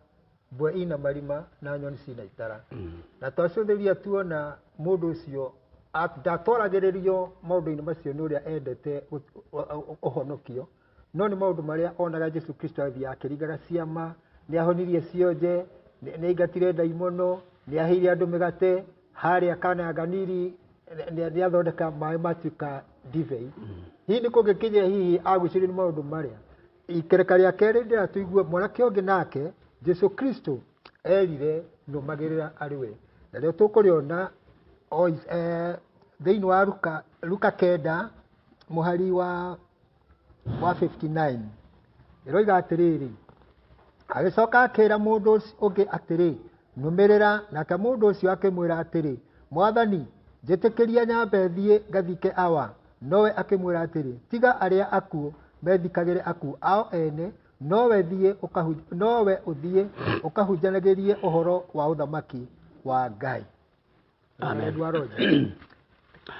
mbwe ina marima na nyoni cina itara na twacuthiria tuona mundu ucio ndatwaragiririo maundu-ini macio ni uria endete uhonokio no ni maundu maria onaga Jesu Kristo athia akirigaga ciama ni ahonirie cionje ni ingatire ndaimono ni aheire andu migate haria Kana ya Galili ni athondeka mai matuika divei hii ni kugikinya hihi aguciria ni maundu maria ikereka ria keri ndiratuigua mwanake ungi nake Jesu Kristo erire numagirira ariwe na rio tukuriona thiini wa Luka kenda muhari wa 59 iroiga atiriri agicoka akira mundu ungi atiri numirira nake mundu ucio akimwira atiri mwathani njitikiria nyambe thie ngathike awa nowe akimwira atiri tiga aria akuo methikagire akuo ao ene nowe uthie ukahunjanagirie uhoro wa uthamaki wa Ngai. Amen.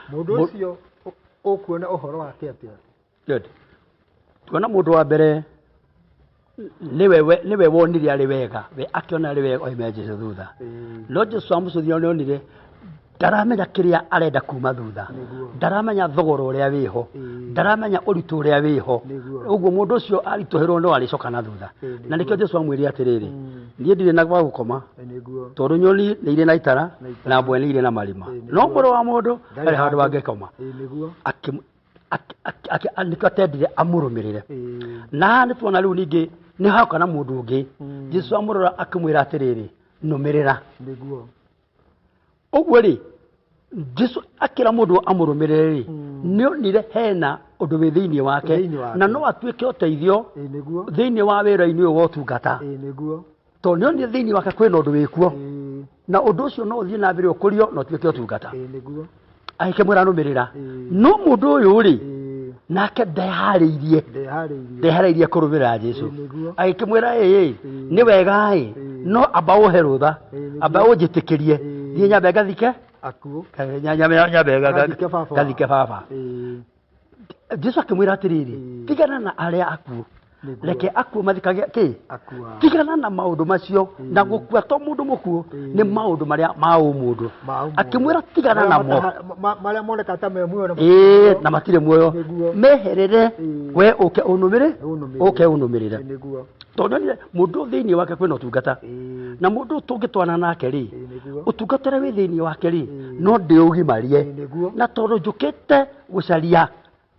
Mundu ucio ukuona uhoro wake atia? Good. Tuona mundu wa mbere niwe wonire ari wega we akiona ari wega oime Jesu thutha no Jesu amucuthia nionire ndaramenya kiria arenda kuma thutha ndaramenya thogora uria wiho ndaramenya uritu uria wiho uguo mundu ucio arituhirwo no aricoka na thutha na nikio Jesu amwirire atiriri nie ndire na gwa gukoma tondu nyoni ni ire na itara na mbwe ni ire na marima no muru wa mundu ari handu angekoma nikio atendire amurumirire na ni tuona riu ningi ni hauka na mundu ungi Jesu amurora akimwira atiriri numirira uguo ri Jesu akira mundu amurumirire ri nionire hena undu wi thiini wake na no atuike uteithio thiini wa wira-ini uyu wa utungata to nionire thiini wake kwina undu wikuo na undu ucio no uthie na mbere ukurio no tuike utungata akimwira numirira no mundu uyu ri nake ndehariirie kurumira Jesu agikimwira ni wega no amba uhe rutha amba unjitikirie thie nyambe ngathike akuo nyambe ngathike baba Jesu akimwira atiriri tigana na aria akuo reke akuo mathikage ki tigana na maundu macio na gukua to mundu mukuo ni maundu maria ma mundu akimwira tigana namo maria moneka ta me muoyo na matire muoyo meherere we uke unumirire tondu ni mundu thiini wake kwina utungata na mundu tungitwana nake ri utungatire wi thiini wake ri no ndiugimarie na tondu njukite gucaria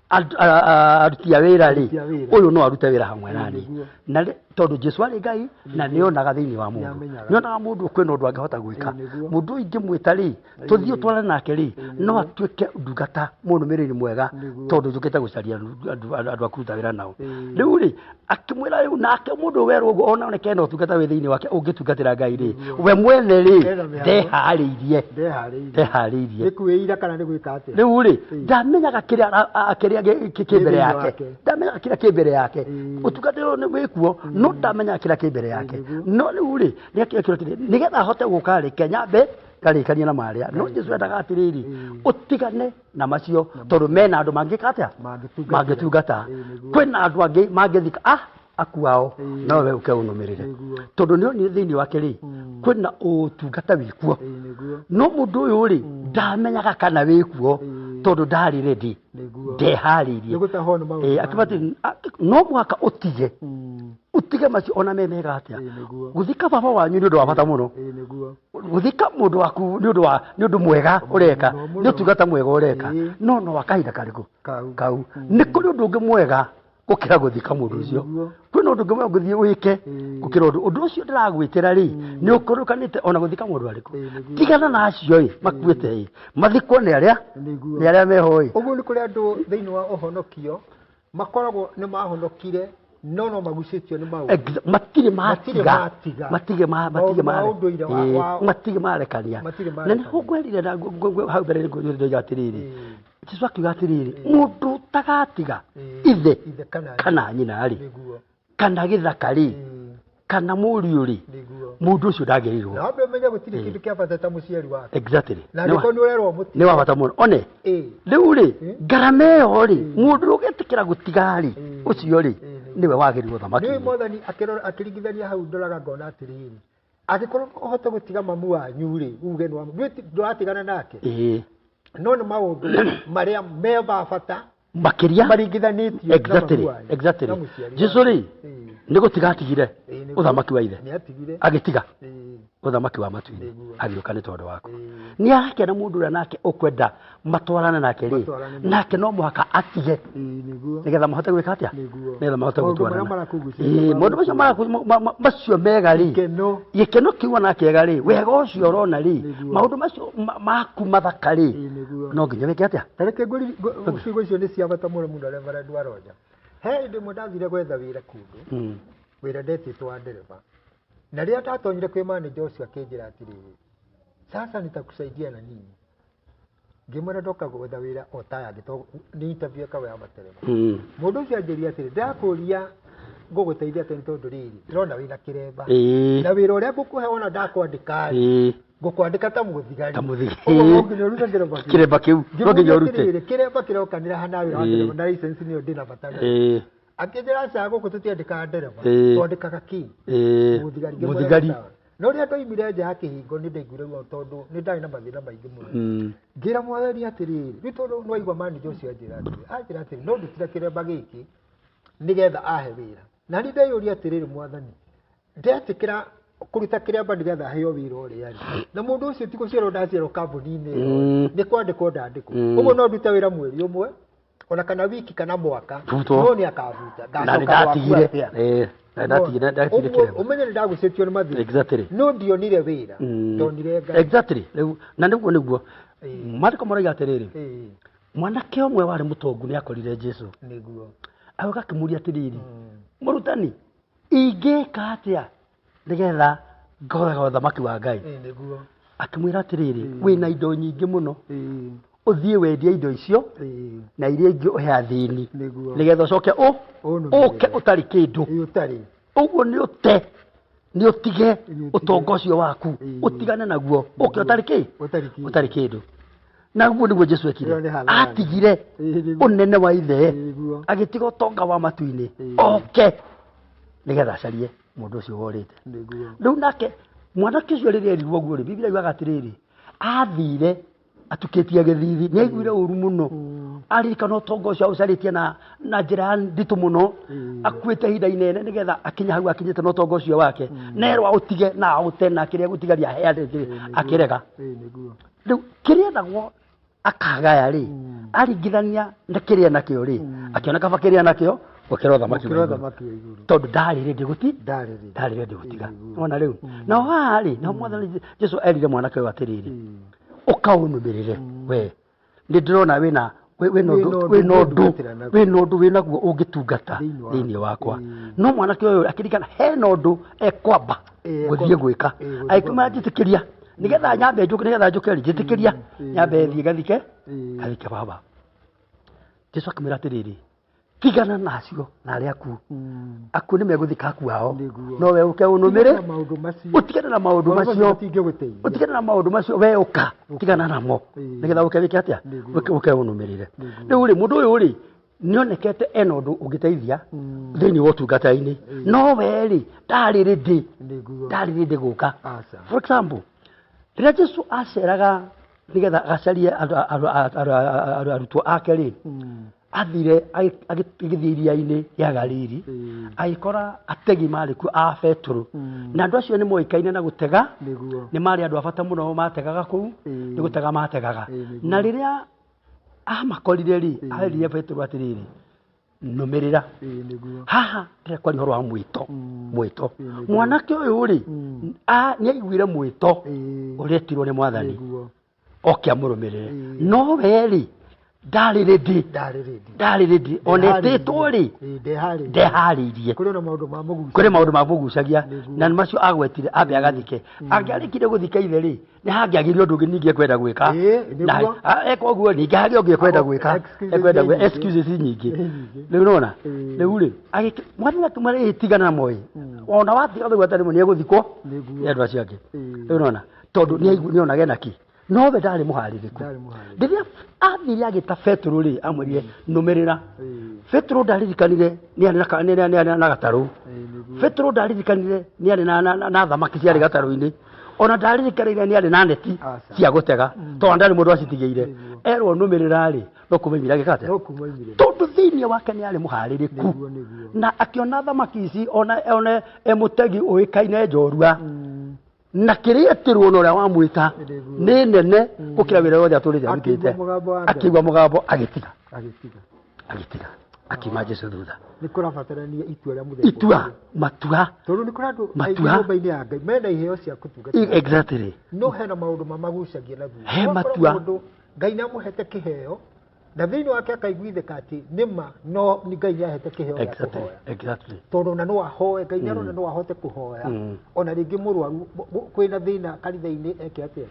aruti a wira ri uyu no arute wira hamwe nani na tondu Jesu ari Ngai na nionaga thiini wa mundu nionaga mundu kwina undu angihota gwika mundu ingimwita ri tuthio twara nake ri no atuike ndungata munumiriri mwega tondu njukite gucaria andu akuruta wira nao riu ri akimwira riu nake mundu weru uguo ona oneke no utungata wi thiini wake ungitungatira Ngai ri we mwene ri ndehariirie ikuira kana ni gwika ati riu ri ndamenyaga kiria kimbere yake ndamenyaga kiria kimbere yake utungatiro ni wikuo no ndamenya kiria kimbere yake no riu ri nigetha hote guka ri kenyambe karikania na maria no Jesu endaga atiriri utigane na macio tondu mena andu mangikata mangitungata kwina andu angi mangithika akuao no we uke unumirire tondu ni thiini wake ri kwina utungata wikuo no mundu uyu ri ndamenyaga kana wikuo tondu ndari ready ndehariirie akibati no mwaka utige macio ona memega atia guthika baba wanyu ni undu wa bata muno guthika mundu waku ni undu mwega ureka ni utungata mwega ureka no wakahinda kariku kau ni kuri undu ungi mwega gukira guthika mundu ucio kwina undu ngimwe nguthie wike gukira undu ucio ndiragwitira ri ni ukurukanite ona guthika mundu ariku tigana na acio makuite mathikwo ni aria meho uguo ni kuri andu thiini wa uhonokio makoragwo ni mahonokire no magucitio ni mau matige marekania na ni hugwerire na hau mbere ni ngwirire atiriri Jesu akiuga atiriri mundu tagatiga ithe kana nyina ri kana githakari kana muriuri mundu ucio ndagerirwo na ambe menye gutire kindu kia bata muciari wake exactly na ndiko ni urerwo muti ni wa bata muno one riu ri ngarameyo ri mundu ugetikira gutigari ucio ri niwe wagerirwo thamaki ni mothani akiringithania hau ndoraga ngona atiriri agikorwo uhote gutiga mamu wanyu ri uge no nduratigana nake no ni maundu maria meba bata makiria maringithanitio exactly Jesu ri ni gutiga atigire uthamaki wa ithe agitiga uthamaki wa matu-ini agioka ni tondu wako ni arakena mundu ria nake ukwenda matwarana nake ri nake no muhaka atige nigetha mahote gwika atia nigetha mahote gutwarana mundu macio mega ri gikeno kiuga nake ega ri wega ucio urona ri maundu macio maku mathaka ri no nginya wike atia tareke ciugo icio ni cia bata muno mundu Reverend Waroja he ndi mundathire gwetha wira kundu wira ndetitwo wa ndereba na ria tatonyire kwi manager ucio akinjira atiriri sasa nitakusaidia na nini ngimwira ndoka gwetha wira otaya ngito ni interview kawe ya matereba mundu ucio anjiria atiri ndakuria nguguteithia tani tondu riri ndirona wira kiremba na wira uria ngukuhe ona ndakwandika ngukwandika ta muthigari kiremba kiu no nginya urute kiremba kirokanira hana wira na license ni ndina batana akijira sago kututiandika ndereba twandikaga ki muthigari no ria ndoimire nja ya kihingo ni ndaiguire guo tondu ni ndari na mathina maingi muno ngira mwathani atiriri ni tondu no igwa manager ucio anjira atiri no ndutira kiremba giki nigetha ahe wira na ni ndeyuria atiriri mwathani ndetikira kuruta kiremba nigetha heo wira uria na mundu ucio tiko ciero ndaciero kambuni-ini ni kwandikwo ndandikwo uguo no ndute wira mweri umwe ona kana wiki kana mwaka no ni akavuta ndatigire ndatigire kiremba umenye ndagucetio ni mathi exactly no ndionire wira ndonire ngai exactly na niguo mariko moraga atiriri mwanake omwe wari mutongu ni akorire Jesu niguo agoka kimuria atiriri murutani ingika atia nigetha ngothaga uthamaki wa Ngai niguo akimwira atiriri wina indo nyingi muno uthie wendie indo icio na iria ingi uhe athini nigetha ucoke uke utari kindu uguo ni utige utongo ucio waku utigane naguo uke utari kindu naguo niguo Jesu ekire atigire unene wa ithe agitiga utonga wa matu-ini oke nigetha acarie mundu ucio worite riu nake mwanake ucio riria erigwo guo ri Biblia yugaga atiriri athire atukitie githithi ni aiguire uru muno aririkana utongo ucio ucaritie na njira nditu muno akuite hinda inene nigetha akinya hau akinyite na utongo ucio wake nerwa utige na utena kiria gutigaria heandete akirega riu kiria ndagwo akagaya ri aringithania na kiria nakio ri akiona kaba kiria nakio gukira uthamaki wa iguru tondu ndarire ndigutiga ona riu na wari na mwathani Jesu erire mwanake wa atiriri ukaunumirire we ndirona wina ndu winaguo ungitungata thiini wakwa no mwanake uyu akirikana he ndu ekwamba guthie gwika aikuma njitikiria nigetha nyambe njuke njitikiria nyambe thie gathike baba Jesu akamwira atiriri tigana nacio na aria aku ni meguthika akuao no we uke unumire utigane na maundu macio we uka tigana namo nigetha uke wike atia uke unumirire riu ri mundu uyu ri nionekete ena undu ungiteithia thiini wa utungata-ini no we ri ndari rindi guka for example riria Jesu aceraga nigetha agacarie arutwo ake ri athire agithie iria-ini ya Galili agikora ategi mari ku a Petro na andu acio ni moikaine na gutega ni mari andu abata muno mategaga kuu ni gutega mategaga na riria amakorire ri arire Petro atiriri numirira niguo haha ndĩrekwa rĩhoro wa mwĩto mwĩto mwanake ũyũ rĩ nĩ aiguire mwĩto ũretirwo nĩ mwathani oke amũrũmĩrĩre no we rĩ ndarĩ rĩndĩ onetĩtwo rĩ ndeharĩirie kũrĩ maũndũ ma mũgucagia na macio agwetire ambe agathike angĩarĩkire gũthika ithe rĩ nĩ hangĩagĩrire ũndũ ũngĩ ningĩ ekwenda gwĩka eka ũguo ningĩ hagĩ ũngĩ ekwenda gwĩka excuses nyingĩ rĩu nona rĩu rĩ mwathani akĩmarĩtigana na moĩ ona watiga thũgũ atarĩ mo nĩ egũthikwo nĩ andũ acio angĩ rĩu nona tondũ nĩonaga ena kĩ no we ndarĩ mũharĩrĩku rĩrĩa athire agĩta Petro rĩ amwĩrire nũmĩrĩra Petro ndaririkanire nĩ arĩ na gatarũ Petro ndaririkanire nĩ arĩ na thamaki ciarĩ gatarũ-inĩ ona ndaririkanire nĩ arĩ na neti cia gũtega tondũ ndarĩ mũndũ acitigĩire erwo nũmĩrĩra rĩ no kũmoimire agĩka atĩa tondũ thĩinĩ wake nĩ arĩ mũharĩrĩku na akĩona thamaki ici ona mũtegi ũĩkaine njorua na kĩrĩa etirwo na ũrĩa wamwĩta nĩ nene gũkĩra wĩra wothe atũrĩte arutĩte akĩigua mũgambo agĩtiga akiuma Jesu thutha nĩ kũrabatarania itua rĩa mũthemba itua matua tondũ nĩ kũrĩ andũ aingĩ nyũmba-inĩ ya Ngai mena iheo cia gũtungata exactly no hena maũndũ mamagucagia na thutha he matua Ngai nĩ amũhete kĩheo na thĩinĩ wake akaiguithĩka atĩ nĩma no nĩ Ngai nĩahete kĩheo gĩa kũhoya tondũ na no ahoe Ngai nĩ arona no ahote kũhoya ona rĩngĩ mũrwaru kwĩna thĩna kanitha-inĩ eke atĩa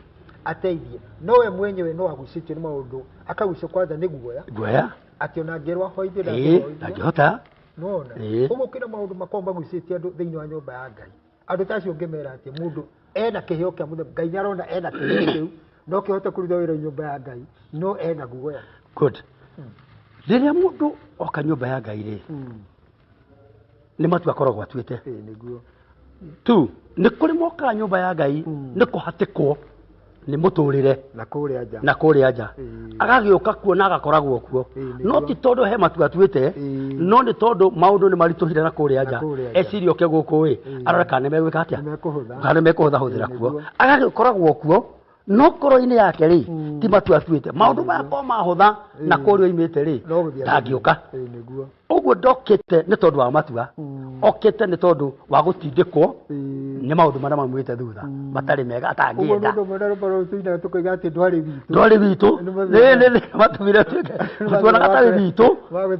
ateithie no we mwenyewe no agucĩtio nĩ maũndũ akagucio kwanza nĩ guoya atĩ ona angĩrwo ahoithie ndangĩhota nona ũguo kwĩna maũndũ makoragwo magucĩtie andũ thĩinĩ wa nyũmba ya Ngai andũ ta acio ũngĩmera atĩ mũndũ ena kĩheo kĩa mũthemba Ngai nĩ arona ena kĩheo kĩu no kĩhote kũruta wĩra nyũmba ya Ngai no ena guoya good rĩrĩa mũndũ oka nyũmba ya Ngai rĩ nĩ matua akoragwo atuĩte tu nĩ kũrĩ mokaga nyũmba ya Ngai nĩ kũhatĩkwo nĩ mũtũrĩre na kũrĩa nja agagĩũka kuo na agakoragwo kuo no ti tondũ he matua atuĩte no nĩ tondũ maũndũ nĩ maritũhire na kũrĩa nja eciria oke gũkũ ĩ arore kana nĩ megwĩka atĩa kana nĩ mekũhũthahũthĩra kuo agagĩkoragwo kuo no koro-inĩ yake rĩ ti matua atuĩte maũndũ maya korwo mahũtha na kũrĩa oimĩte rĩ ndangĩũka ũguo ndokĩte nĩ tondũ wa matua okĩte nĩ tondũ wa gũtindĩkwo nĩ maũndũ marĩa mamwĩte thutha matarĩ mega atangĩenda ndwarĩ witũ nĩ matũmire tuona gatarĩ witũ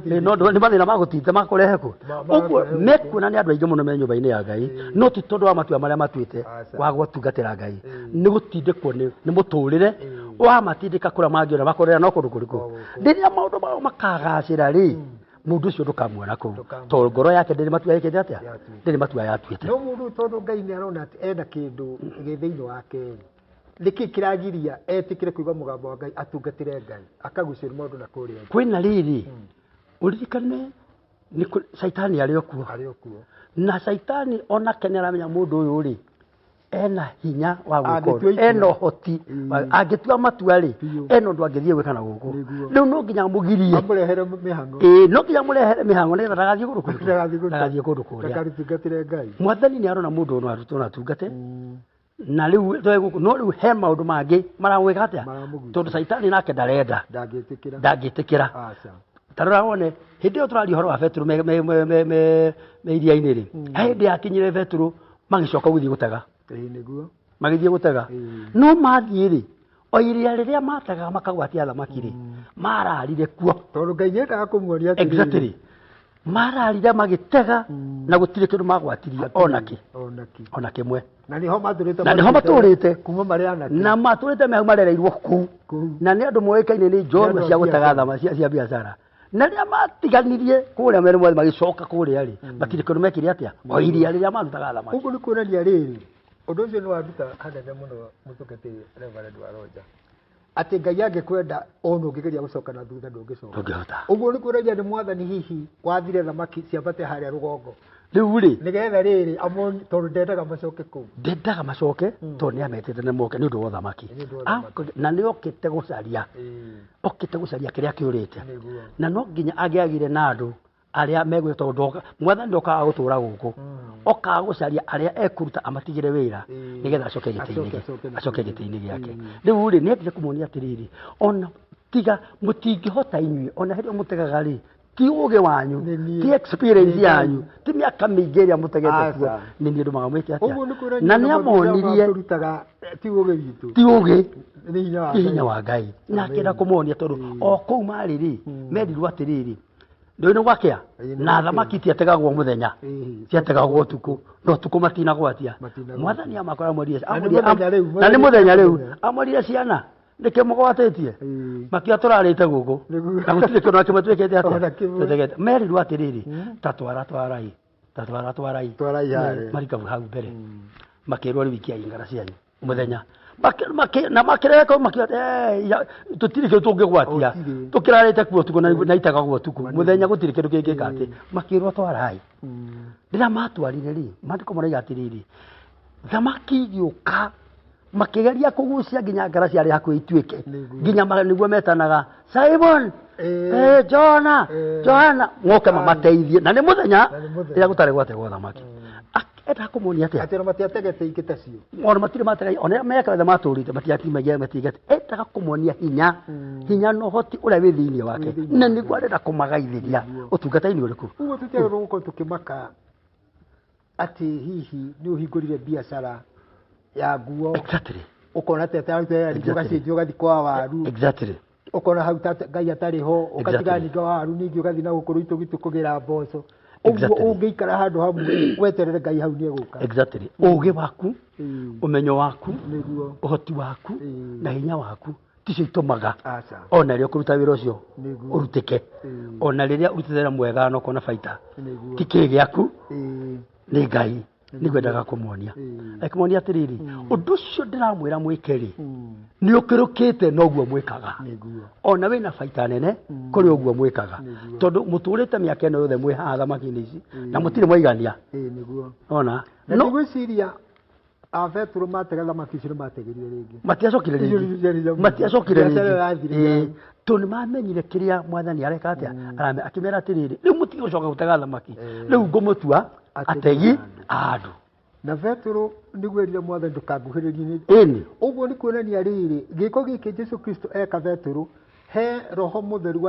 nĩ mathĩna ma gũtinda makũrehe kũ ũguo mekuona nĩ andũ aingĩ mũno me nyũmba-inĩ ya Ngai no ti tondũ wa matua marĩa matuĩte wa gũtungatĩra Ngai nĩ gũtindĩkwo nĩ mũtũrĩre wamatindĩka kũrĩa mangĩona makorera no kũndũ kũrĩkũ rĩrĩa maũndũ mao makagacĩra rĩ mũndũ ũcio ndũkamuona kũu tondũ ngoro yake ndĩrĩ matua yake atĩa ndĩrĩ matua yatuĩte no mũndũ tondũ Ngai nĩ arona atĩ ena kĩndũ gĩ thĩinĩ wake nĩkĩ kĩragiria etĩkĩre kũigua mũgambo wa Ngai atungatĩre Ngai akagucĩrwo maũndũ na kũrĩa kwĩna rĩrĩ ũririkane nĩ Saitani arĩ o kuo na Saitani onake nĩ aramenya mũndũ ũyũ rĩ ena hinya wa gwĩka ena ũhoti angĩtua matua rĩ ena ũndũ angĩthiĩ gwĩka na gũkũ rĩu no nginya mũgirie amũrehere mĩhang'o no nginya mũrehere mĩhang'o nĩgetha ndagathiĩ kũndũ kũrĩa mwathani nĩ arona mũndũ ũyũ no atungate na rĩu no rĩu he maũndũ mangĩ maragwĩka atĩa tondũ Saitani nake ndarenda ndangĩtĩkĩra tarora wone hĩndĩ ĩyo tũraria ũhoro wa Petro me iria-inĩ rĩ hĩndĩ yakinyire Petro magĩcoka gũthiĩ gũtega no mathiĩ rĩ o iria rĩrĩa matega makagwatia thamaki rĩ mararire kuo tondũ Ngai nĩendaga kũmuonia atĩrĩrĩ mararire magĩtega na gũtirĩ kĩndũ magwatirie ona kĩmwe na nĩho matũrĩte kuma marĩ anake na matũrĩte mehu marereirwo kũu na nĩ andũ moĩkaine nĩ njorua cia gũtega thamaki cia biacara na rĩrĩa matiganirie kũrĩa mere mothe magĩcoka kũrĩa rĩ matirĩ kĩndũ mekire atĩa o iria rĩrĩa marutaga thamaki ũguo nĩ kuonania rĩrĩ ũndũ ũcio nĩ waruta hanene mũno mũtungatĩri Reverend Waroja atĩ Ngai angĩkwenda ona ũngĩgeria gũcoka na thutha ndũngĩcoka ũguo nĩ kuonania nĩ mwathani hihi wathire thamaki ciambate harĩa rũgongo rĩu rĩ nĩgetha rĩrĩ tondũ ndendaga macoke kũu ndendaga macoke tondũ nĩ ametĩte nĩ moke nĩ ũndũ wa thamaki na nĩ okĩte gũcaria kĩrĩa kĩũrĩte na no nginya angĩagire na andũ arĩa megwĩka tondũ mwathani ndokaga gũtũũra gũkũ okaga gũcaria arĩa ekũruta amatigĩre wĩra nĩgetha acoke gĩtĩ-inĩ gĩake rĩu rĩ nĩ endire kũmuonia atĩrĩrĩ ona tiga mũtingĩhota inyuĩ ona hĩndĩ mũtegaga rĩ ti uge wanyu ti experience yanyu ti miaka mĩingĩ ĩrĩa mũtegete kuo nĩ niĩ ndũmaga mwĩke atĩa na nĩ amonirie ti uge witũ ti uge ti hinya wa Ngai na akĩenda kũmonia tondũ o kũu marĩ rĩ merirwo atĩrĩrĩ ndũĩ gwakĩa na thamaki tiategagwo mũthenya tiategagwo ũtukũ no ũtukũ matinagwatia mwathani amakora amorire na nĩ mũthenya rĩu amorire ciana nĩkĩ mũgwatĩtie makĩa tũrarĩte gũkũ na gũtirĩ kĩndũ kĩmatwĩkĩte atĩa merirwo atĩrĩrĩ ta twarai marikabu hau mbere makĩrwo rĩu ikia ingara cianyu mũthenya na makĩreka makĩoya tũtirĩ kĩndũ tũngĩgwatia tũkĩrarĩte kuo ũtukũ na itegagwo ũtukũ mũthenya gũtirĩ kĩndũ kĩngĩka atĩ makĩrwo twarai rĩrĩa matwarire rĩ maandĩko marauga atĩrĩrĩ thamaki igĩũka makĩgeria kũgucia nginya ngara ciarĩ hakuhĩ ituĩke nginya nĩguo metanaga Simon Johana moke mamateithie na nĩ mũthenya rĩrĩa gũtarĩ gwategwo thamaki enda kũmonia atĩa atĩ matiategete ikĩte cio ona matirĩ matega ona meka wethe matũrĩte matiakimagia matigete endaga kũmonia hinya no hoti ũrĩa wĩ thĩinĩ wake na nĩguo arenda kũmagaithĩria ũtungata-inĩ ũrĩkũ ũguo tũtiagĩrĩirwo gũkorwo tũkĩmaka atĩ hihi nĩ ũhingũrire biacara ya nguo exactly ukona tete ugacenjia ugathi kwa waru exactly ukona hau Ngai atari ho ukatiganinga waru ningi ugathi na gukuru itu gitu kugira mboco uguo ungiikara handu hamwe weterere Ngai hau ni eguka exactly uge waku umenyo waku uhoti waku na hinya waku ticio itumaga ona rĩo kũruta wĩra ũcio ũrutĩke ona rĩrĩa ũrutĩra mwega no kona baita ti kĩ gĩaku nĩ Ngai nĩgwendaga kũmonia akĩmonia atĩrĩrĩ ũndũ ũcio ndĩramwĩra mwĩke rĩ nĩ ũkĩrũkĩte noguo mwĩkaga ona wĩna baita nene kũrĩ ũguo mwĩkaga tondũ mũtũrĩte mĩaka ĩno yothe mwĩ haha thamaki-inĩ ici na mũtirĩ mwaigania ona no gwĩciria Petro matega thamaki icio nĩmategirire rĩngĩ matiacokire rĩngĩ tondũ nĩmamenyire kĩrĩa mwathani areka atĩa akĩmera atĩrĩrĩ rĩu mũtige gũcoka gũtega thamaki rĩu ngũmũtua ategi andũ na Petro nĩgwĩrire mwathani ndũkanguhĩrĩrie ĩni ũguo nĩ kuonania rĩrĩ gĩko gĩkĩ Jesũ Kristo eka Petro he roho mũtheru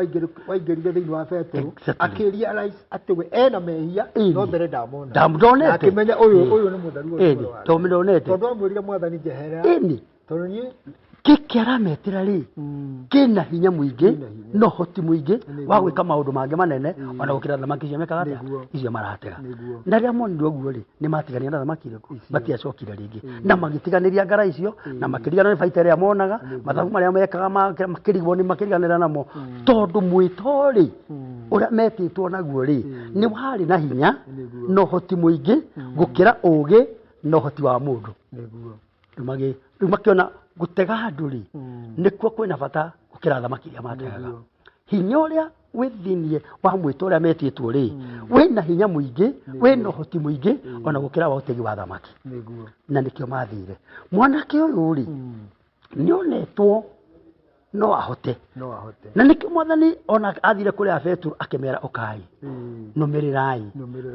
waingĩrire thĩinĩ wa Petro akĩrealize atĩ we ena mehia no mbere ndamona akĩmenya ũyũ nĩ mũtheru tondũ amwĩrire mwathani njehera tondũ niĩ gĩkĩ arametĩra rĩ kĩna hinya mũingĩ no hoti mũingĩ wa gwĩka maũndũ mangĩ manene ona gũkĩra thamaki icio mekaga atĩa icio maratega na rĩrĩa monire ũguo rĩ nĩ matigania na thamaki irĩkũ matiacokire rĩngĩ na magĩtiganĩria ngara icio na makĩriganĩra nĩ baita ĩrĩa monaga mathabu marĩa mekaga makĩrigwo nĩ makĩriganĩra namo tondũ mwĩto rĩ ũrĩa metĩtwo naguo rĩ nĩ warĩ na hinya no hoti mũingĩ gũkĩra ũgĩ no hoti wa mũndũ rĩu makĩona gũtega andũ rĩ nĩkuo kwĩna bata gũkĩra thamaki iria mategaga hinya ũrĩa wĩ thĩinĩ wa mwĩto ũrĩa metĩtwo rĩ wĩna hinya mũingĩ wĩna ũhoti mũingĩ ona gũkĩra wa ũtegi wa thamaki na nĩkĩo mathire mwanake ũyũ rĩ nĩonetwo no ahote na nĩkĩo mwathani ona athire kũrĩa Petro akĩmera ũkai nũmĩrĩrai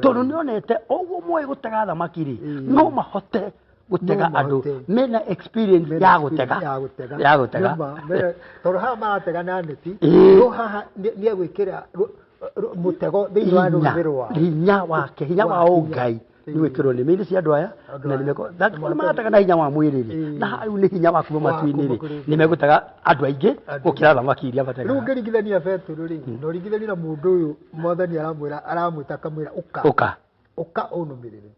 tondũ nĩonete ũguo mũĩ gũtega thamaki rĩ no mahote gũtega andũ mena experience ya gũtega tondũ haha maratega na neti no haha nĩ egwĩkĩra mũtego thĩinĩ wa rũrĩrĩ rwao hinya wake hinya wa ũngai nĩ gwĩkĩrwo nĩmĩ-inĩ cia andũ aya na nĩmaratega na hinya wa mwĩrĩ rĩ na hau nĩ hinya wa kuma matu-inĩ rĩ nĩ megũtega andũ aingĩ gũkĩra thamaki iria mategaga rĩu ũngĩringithania Petro rĩ na ũringithania na mũndũ ũyũ mwathani aramwĩta akamwĩra ũka ũnũmĩrĩre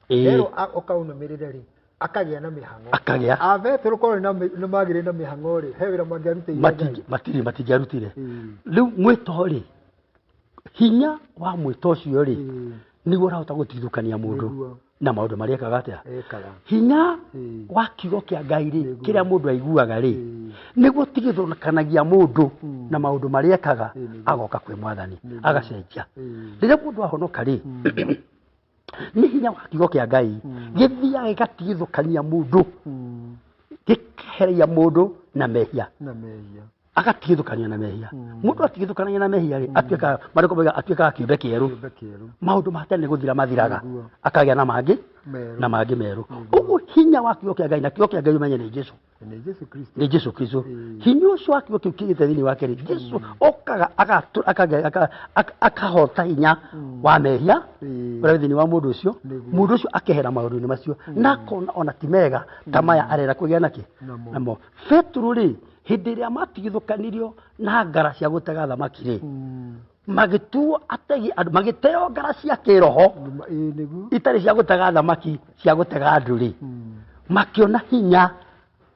Pero ukaunũmĩrĩre rĩ akagĩa na mĩhang'o Petro korwo nĩ magĩrĩire na mĩhang'o rĩ he wĩra mangĩarutĩire matingĩarutire rĩu mwĩto rĩ hinya wa mwĩto ũcio rĩ nĩguo ũrahota gũtigithũkania mũndũ na maũndũ marĩa ekaga atĩa hinya wa kiugo kĩa Ngai rĩ kĩrĩa mũndũ aiguaga rĩ nĩguo ũtigithũkanagia mũndũ na maũndũ marĩa ekaga agoka kwĩ mwathani agacenjia rĩrĩa mũndũ ahonoka rĩ nĩ hinya wa kiugo kĩa Ngai gĩthiaga gĩgatigithũkania mũndũ gĩkeheria mũndũ na mehia agatigithũkania na mehia mũndũ atigithũkanagia na mehia rĩ atuĩkaga kĩũmbe kĩerũ maũndũ ma tene gũthira mathiraga akagĩa na mangĩ na mangĩ merũ ũguo hinya wa kiugo kĩa Ngai na kiugo kĩa Ngai ũmenye nĩ Jesũ nĩ Jesũ Kristo hinya ũcio wa kiugo kĩu kĩgĩte thĩinĩ wake rĩ Jesũ okaga akahota hinya wa mehia ũrĩa thĩinĩ wa mũndũ ũcio akehera maũndũ-inĩ macio na akona ona ti mega ta maya arenda kũgĩa nakĩ namo Petro rĩ hĩndĩ ĩrĩa matigithũkanirio na ngara cia gũtega thamaki rĩ magĩtuo ategi andũ magĩteo ngara cia kĩroho itarĩ cia gũtega thamaki cia gũtega andũ rĩ makĩona hinya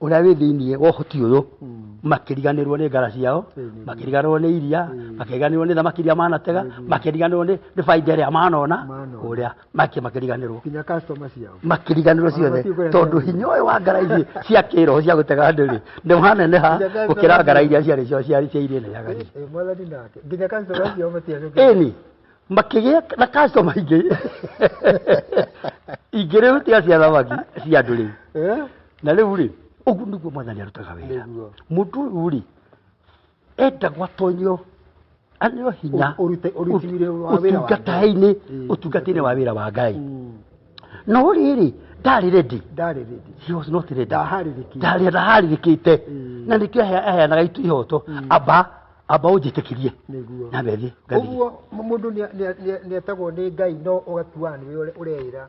ũrĩa wĩ thĩinĩ wa ũhoti ũyũ makĩriganĩrwo nĩ ngara ciao makĩriganĩrwo nĩ iria makĩriganĩrwo nĩ thamaki iria manatega makĩriganĩrwo nĩ baida ĩrĩa manona ũrĩa makĩriganĩrwo ciothe tondũ hinya ũyũ wa ngara ici cia kĩroho cia gũtega andũ rĩ nĩ waneneha gũkĩra ngara iria ciarĩ cia iria nene ya Ngai ĩni makĩgĩa na customer ingĩ rĩu tia cia thamaki cia andũ rĩ na rĩu rĩ ũguo nĩguo Mwathani arutaga wĩra mũndũ ũyũ rĩ enda gwatonyio aneo hinya ũtungata-inĩ wa wĩra wa Ngai no rĩrĩ ndarĩ ready he was not ready ndaharĩrĩkĩte na nĩkĩo aheanaga ihoto amba ũnjĩtĩkĩrie na methi ũguo mũndũ nĩetagwo nĩ Ngai no ũgatuaga nĩwe ũreĩra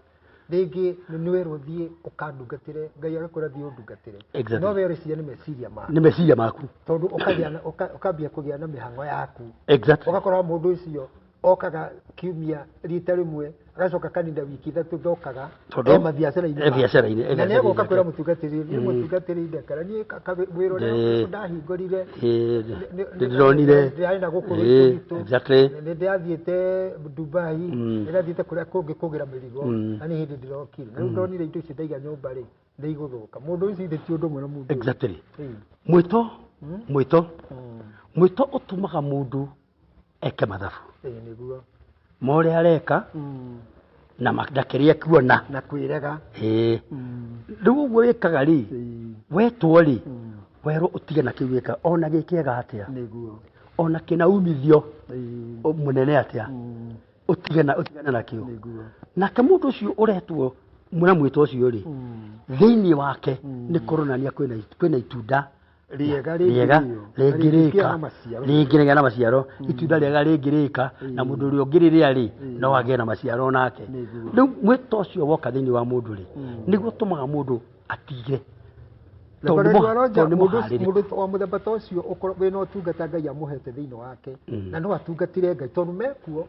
rĩngĩ nĩwerwo thiĩ ũkandungatĩre Ngai agakwĩra thiĩ ũndungatĩre no we ũreciria nĩ meciria maku tondũ ũkambia kũgĩa na mĩhang'o yaku ũgakora mũndũ ũcio okaga kiumia rita rĩmwe agacoka kaninda wiki ithatũ ndokaga biacara-inĩ na nĩagoka kwĩra mũtungatĩri ndekara niĩ wĩra ũrĩa ndahingũrire ndĩronire ndĩrarĩ na gũkũ rũitũ nĩndĩrathiĩte Dubai nĩndathiĩte kũrĩa kũngĩ kũgĩra mĩrigo na nĩ hĩndĩ ndĩrokire na rĩu ndonire indo icio ndaiga nyũmba rĩ nĩigũthũka mũndũ ũcio ithe ti ũndũ ũmwe na mũndũ mwĩto ũtũmaga mũndũ eke mathabu morĩa areka na makĩrĩa kuona na kwĩrega rĩu ũguo wĩkaga rĩ wetwo rĩ werwo ũtige na kĩu wĩka ona gĩkĩega atĩa ona kĩna umithio mũnene atĩa utigana nakio nake mũndũ ũcio ũretwo muna mwĩto ũcio rĩ thĩinĩ wake nĩ kũronania kwĩna itunda rĩega rĩngĩrĩka na maciaro itunda rĩega rĩngĩrĩka na mũndũ ũrĩa ũngĩrĩrĩa rĩ no agĩe na maciaro nake rĩu mwĩto ũcio woka thĩinĩ wa mũndũ rĩ nĩguo ũtũmaga mũndũ atige mũndũ wa mũthemba ta ũcio wĩna ũtungata Ngai amũhete thĩinĩ wake na no atungatire Ngai tondũ mekuo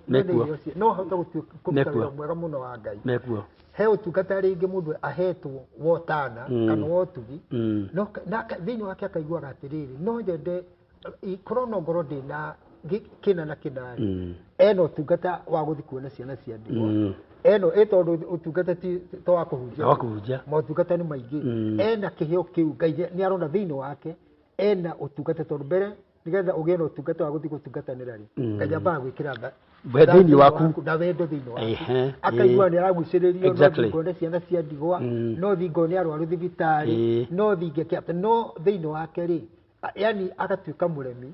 no ahote kũruta wĩra mwega mũno wa Ngai he ũtungata rĩngĩ mũndũ ahetwo wotana kana wotugi thĩinĩ wake akaiguaga atĩrĩrĩ no nyende korwo no ngorwo ndĩna kĩna na kĩna ena ũtungata wa gũthiĩ kuona ciana cia ndigwa tondũ ũtungata ti wa kũhunjia maũtungata nĩ maingĩ ena kĩheo kĩu Ngai nĩ arona thĩinĩ wake ena ũtungata tondũ mbere nĩgetha ũgĩe na ũtungata wa gũthiĩ gũtungatanĩra rĩ Ngai ambaga gwĩkĩra thĩinĩ waku na wendo thĩinĩ waku akaigua nĩ aragucĩrĩrio no thingone ciana cia ndigwa no thingone arwaru thibitarĩ no thingĩke no thĩinĩ wake rĩ yani agatuĩka mũremi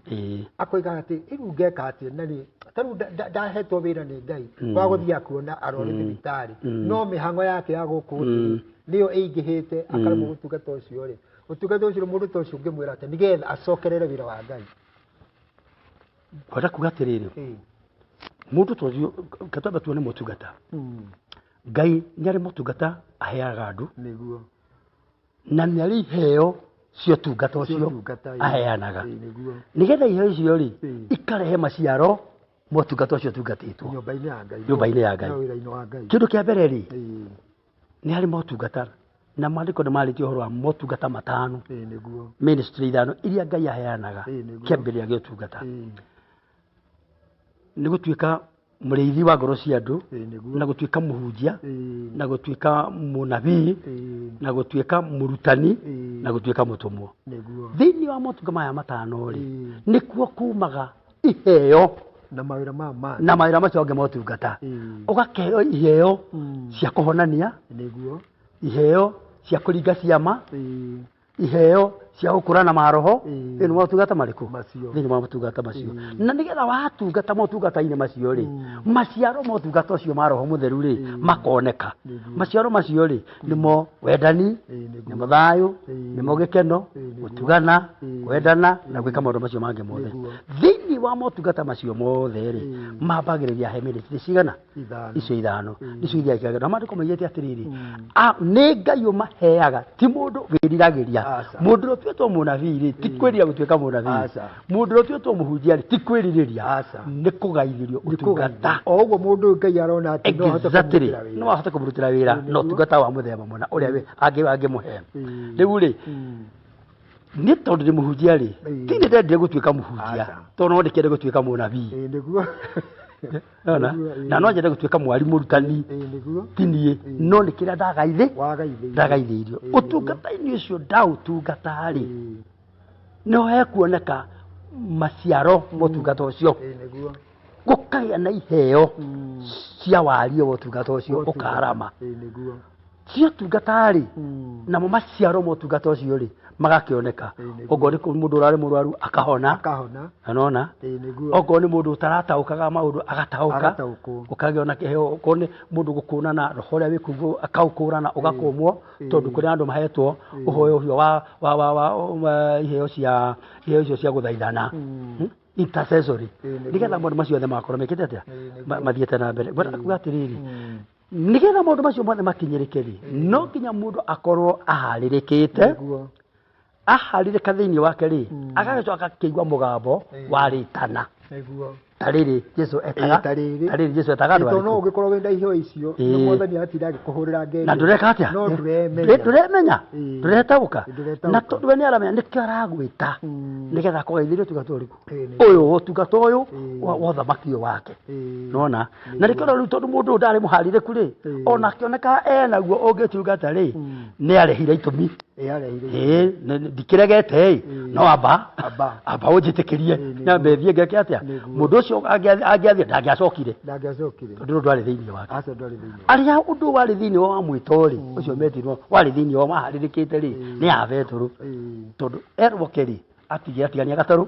akoiga atĩ rĩu ngeka atĩ na rĩ tarĩu ndahetwo wĩra nĩ Ngai wa gũthiĩ kuona arwaru thibitarĩ no mĩhang'o yake ya gũkũ thĩ nĩyo ĩingĩhĩte akaremwo gũtungata ũcio rĩ ũtungata ũcio mũndũ ta ũcio ũngĩmwĩra atĩ nĩgetha acokerere wĩra wa Ngai kwenda kuga atĩrĩrĩ mũndũ ta ũcio katamba tuone mũtungata Ngai nĩ arĩ mũtungata aheaga andũ na nĩ arĩ iheo cio tungata ũcio aheanaga nĩgetha iheo icio rĩ ikarehe maciaro mũtungata ũcio tungatĩtwo nyũmba-inĩ ya Ngai kĩndũ kĩa mbere rĩ nĩ harĩ motungata na maandĩko nĩ marĩtie ũhoro wa motungata matano ministry ithano iria Ngai aheanaga kĩambĩrĩria gĩa ũtungata nĩ gũtuĩka mũrĩithi wa ngoro cia andũ na gũtuĩka mũhunjia na gũtuĩka mũnabii na gũtuĩka mũrutani na gũtuĩka mũtũmwo thĩinĩ wa motungata maya matano rĩ nĩkuo kumaga iheo na mawĩra macio angĩ motungata ũgakeo iheo cia kũhonania iheo cia kũringa ciama iheo cia gukurana maroho ni motungata mariku Macio. ni motungata macio na nigetha watungata motungata-ini macio ri maciaro motungata ucio maroho mutheru ri makoneka maciaro macio ri nimo wendani nimo thayu nimo gikeno gutugana wendana na gwika maundu macio mangi mothe thiini wa motungata macio mothe ri mambagiriria hemiri cigana icio ithano nicio ithiaga na mandiko maigite atiriri ni Ngai umaheaga ti mundu wiriragiria mundu tuetwo munabii ri ti kwiriria gutuika munabii mundu tuetwo muhunjia ri ti kwiririria ni kugaithirio utungata oguo mundu Ngai arona ati no ahote kumurutira wira no tungata wa muthemba mona uria we angi muhe riu ri ni tondu ni muhunjia ri ti ni ndendire gutuika muhunjia tondu no ndikende gutuika munabii niguo na no njende gutuika mwarimu rutani tinie no ni kira ndagaithirio utungata-ini ucio ndautungata ri no hekuoneka maciaro motungata ucio gukagia na iheo cia wario motungata ucio ukarama cia tungata ri namo maciaro motungata ucio ri magakioneka ogo ni mundu urari murwaru akahona anona ogo ni mundu utarataũkaga maundu agatauka ukagiona kiheo ogo ni mundu gukunana roho ria wikugo akaukũrana ugakumwo tondu kuri andu mahetwo uhoyo ucio wa iheo cia guthaithana intercessory nigetha maundu macio othe makorwo mekite atia mathiete na mbere gwenda kuga atiriri nigetha maundu macio mothe makinyirike ri no nginya mundu akorwo aharirikite aharirika thiini wake ri agacoka akaigua mugambo wa ritana tariri Jesu etaga tariri Jesu etaga andu no ugikorwo wenda iheo icio no mwathani atira agikuhurira ngenge na ndureka atia no nduremenya nduretaguka na tondu we ni aramenya nikio aragwita nigetha kugeithirio tungata uriku uyu utungata uyu wa thamaki wake nona na nikio riu tondu mundu ndari muhaririku ri ona kioneka enaguo ungitungata ri ni arehire itumi ndikiregete no aba unjitikirie nyambe thie ngeke atia mundu ucio angiathie ndangiacokire tondu ndwari thiini wake aria undu wari thiini wa mwitori ucio metirwo wari thiini wa maharirikite ri ni aveturu tondu erwokeri atigania gataru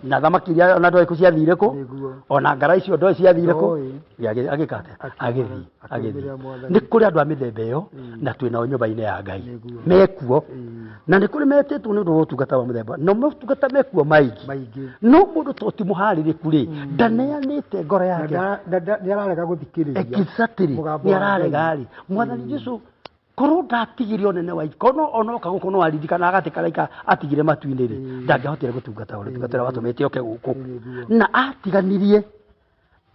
na thamaki iria ona ndoi kuciathire ku ona ngara icio ndoi ciathire ku agikate agithi ni kuri andu a mithemba iyo na twina nyumba-ini ya Ngai mekuo na ni kuri metitwo ni undu wa utungata wa muthemba no mutungata mekuo maingi no mundu toti muhaririku ri ndaneanite ngoro yake ni ararega guthikiriria exactly ni ararega ri mwathani Jesu korwo ndatigirio nene wa ikono onoka guko no aririkana agatikaraika atigire matu-ini ri ndangihotire gutungata uri tungatira watumite oke guku na atiganirie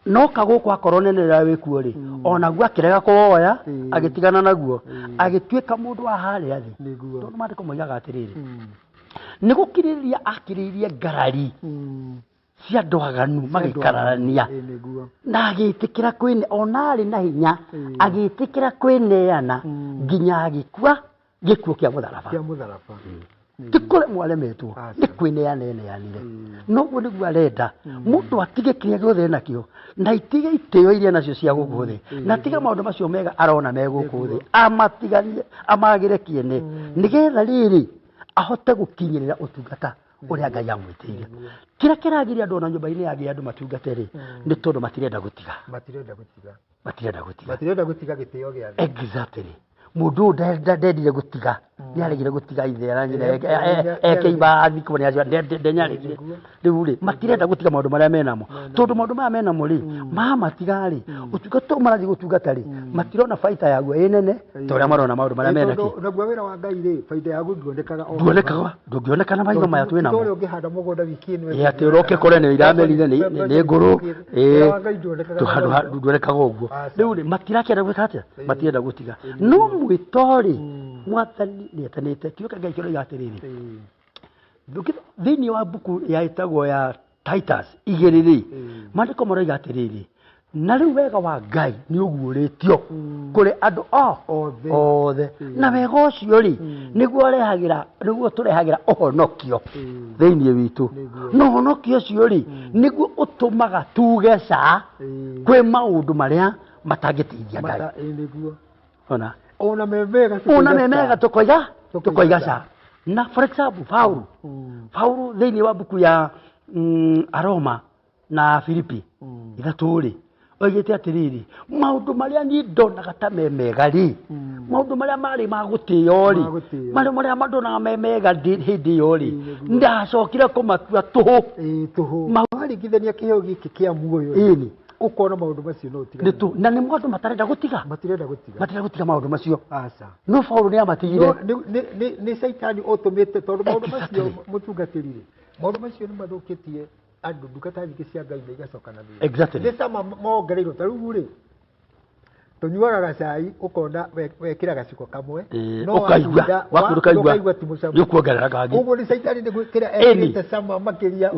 no kaguko akorwo nene ra wikuo ri ona gwa kirega kuoya agitigana naguo agituika mundu wa haria thi tondu mandiko moigaga atiriri ni gukiriria akiririe ngarari cia ndwaganu magikararania na agitikira kwine onari na hinya agitikira kwineana nginya agikua gikuo kia mutharaba tikore mwalemetwo ni kwineaneanire noguo niguo arenda mundu atige kiria giothe nakio na itige itio iria nacio cia guku thi na tiga maundu macio mega arona me guku thi amatiganie amagire kiene nigetha riri ahote gukinyirira utungata uria Ngai amwitiire kira kiragiria andu ona nyumba-ini yake andu matungateri ni tondu matirenda gutiga gitio giathe exactly mundu ndendire gutiga ni aregire gutiga ithera nyina ekeiba athikwo ni acio ndenyarire riu ri matirenda gutiga maundu maria menamo tondu maundu maya menamo ri matiga ri utungata marathi gutungata ri matirona baita yaguo nene toria marona maundu maria menaki naguo wira wa Ngai ri baita yaguo nduonekaga ndungionekana maitho maya twinamo tori ungihanda mugunda wiki ino ati uroke kore ni iramerire ni nguru nduonekaga uguo riu ri matirakenda gwika atia matirenda gutiga no mwitori mwathani ni etanite kiuka Ngai kiro igatiriri thiini wa buku ya itagwo ya Titus igiriri mandiko maroiga atiriri na riu wega wa Ngai ni uguuritio kuri andu othe na wega ucio ri niguo turehagira uhonokio thiini witu no honokio ucio ri niguo utumaga tuge kwi maundu maria matangitithia Ngai ona memega tukoiga na for example Paulo thĩinĩ wa buku ya Aroma na Filipi ithatũ-rĩ oigĩte atĩrĩrĩ maũndũ marĩa niĩ ndonaga ta me mega rĩ maũndũ marĩa marĩ ma gũtĩo rĩ marĩa mandonaga me mega hĩndĩ ĩyo rĩ ndacokire kũmatua tũhũ maringithania kĩheo gĩkĩ kĩa muoyo ukona maundu macio no tiga na nĩ maũndũ matarenda gũtiga maũndũ macio no Paulo nĩ amatigire nĩ Saitani ũtũmĩte tondũ maũndũ macio mũtungatĩri maũndũ macio nĩ mathũkĩtie andũ ndungata nyingĩ cia Ngai na igacoka na thutha nĩ sama mongereirwo ta rĩu rĩ tunyuaga gacai ukona wekĩra gaciko kamwe no ukaigua wakurukaigua nĩ kuongerera kangĩ ũguo nĩ Saitani nĩ gwĩkĩra ekĩrĩte sama makĩria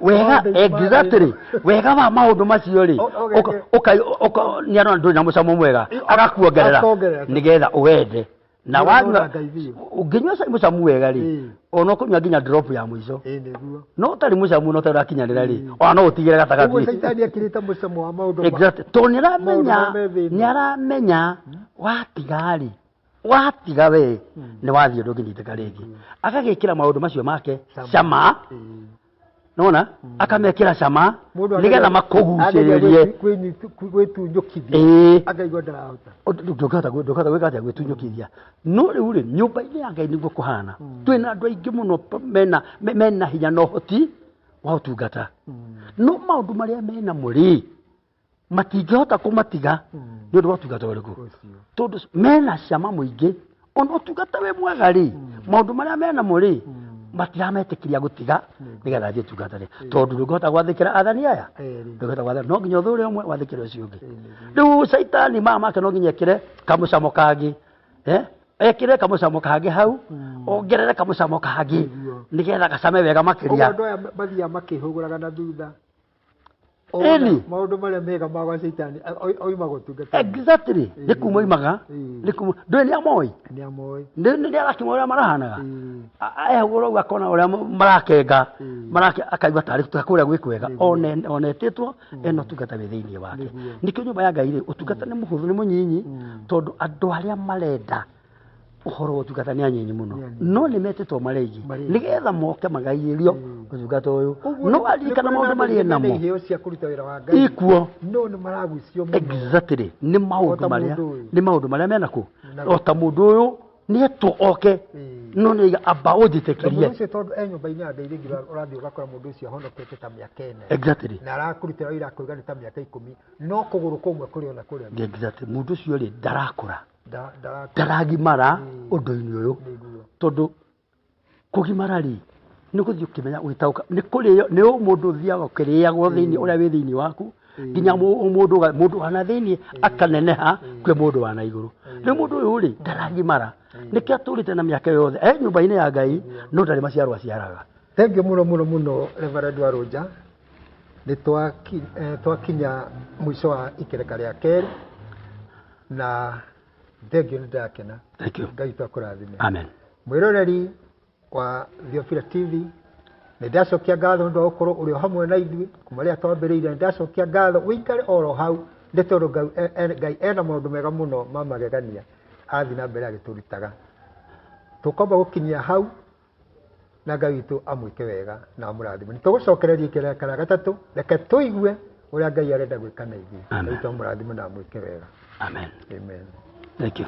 wega exactly wega wa maũndũ macio rĩ nĩ arona ndũrĩ na mũcamo mwega agakuongerera nĩgetha ũwende na wanyua ũngĩnyua cai mũcamu wega rĩ ona ũkũnyua nginya drop ya mũico no ũtarĩ mũcamu no ũtarakinyanĩra rĩ ona no ũtigĩre gatagatĩ ũguo Saitani akĩrĩte mũcamo wa maũndũ exactly to nĩ aramenya watiga we nĩ wathiĩ ndũngĩnyitĩka rĩngĩ agagĩkĩra maũndũ macio make cama nona akamekĩra cama nĩgetha makũgucĩrĩrie gwĩtunyũkithia akaigua ndarahota ndũkahota gwĩka atĩa gwĩtunyũkithia no rĩu rĩ nyũmba-inĩ ya Ngai nĩguo kũhana twĩna andũ aingĩ mũno mena hinya na ũhoti wa ũtungata no maũndũ marĩa mena mũrĩ matingĩhota kũmatiga nĩ ũndũ wa ũtungata ũrĩkũ tondũ mena cama mũingĩ ona ũtungata wĩ mwega rĩ maũndũ marĩa mena mũrĩ matirametĩkĩria gũtiga nĩgetha athiĩ tungatane tondũ ndũngĩhota gwathĩkĩra athani aya ndũngĩhota gwathĩkĩra no nginya ũthũre ũmwe wathĩkĩre ũcio ũngĩ rĩu Saitani make no nginya ekĩre kamũcamo kangĩ ekĩre kamũcamo kangĩ hau ongerere kamũcamo kangĩ nĩgetha gacame wega makĩria andũ aya mathiaga makĩhũgũraga na thutha maũndũ marĩa mega ma Saitani oima gũtungata exactly nĩ kuma oimaga ndũĩ nĩ amoi nĩ arakĩma ũrĩa marahanaga ehũgũra ũguo akona ũrĩa marakenga akaigua tarĩ kũrĩa gwĩ kwega onetĩtwo ena ũtungata wĩ thĩinĩ wake nĩkĩo nyũmba ya Ngai rĩ ũtungata nĩ mũhũthũ nĩ mũnyinyi tondũ andũ arĩa marenda ũhoro wa ũtungata nĩ anyinyi mũno no nĩ metĩtwo marĩ aingĩ nĩgetha moke magaiyĩrio ũtungata ũyũ no aririkana maũndũ marĩ namo iheo cia kũruta wĩra wa Ngai ikuo no nĩ maragucio mũno exactly nĩ maũndũ marĩa mena kũ o ta mũndũ ũyũ nĩ etwo oke no nĩ amba ũnjĩtĩkĩrie ũcio tondũ nyũmba-inĩ ya Ngai rĩngĩ ũrathiĩ ũgakora mũndũ ũcio ahonokete ta mĩaka 4 exactly na arakũrutĩra wĩra kũiga nĩ ta mĩaka 10 no kũgũrũ kũmwe kũrĩ ona kũrĩa exactly mũndũ ũcio rĩ ndarakũra ndaragimara ũndũ-inĩ ũyũ tondũ kũgimara rĩ nĩ gũthiĩ ũkĩmenya gwĩtaũka nĩ mũndũ ũthiaga ũkĩrĩagwo thĩinĩ ũrĩa wĩ thĩinĩ waku nginya mũndũ wana thĩinĩ akaneneha kwĩ mũndũ wana igũrũ rĩu mũndũ ũyũ rĩ ndaragimara nĩkĩo atũrĩte na mĩaka yothe nyũmba-inĩ ya Ngai no ndarĩ maciaro aciaraga thengiũ mũno Reverend Warũnja nĩ twakinya mũico wa ikereka rĩa kerĩ na thengiũ nĩ ndakena Ngai twakũrathime amen mwĩroreri wa Theophila TV nĩ ndacokia ngatho nĩ gũkorwo ũrĩ hamwe na ithuĩ kuma rĩrĩa twambĩrĩirie nĩ ndacokia ngatho ũikare oro hau nĩ tondũ Ngai ena maũndũ mega mũno ma magegania athiĩ na mbere agĩtũrutaga tũkomba gũkinyia hau na Ngai witũ amwĩke wega na amũrathime nĩ tũgũcokereria ikereka rĩa gatatũ reke tũigue ũrĩa Ngai arenda gwĩka na ithuĩ Ngai amũrathime na amwĩke wega amen amen thank you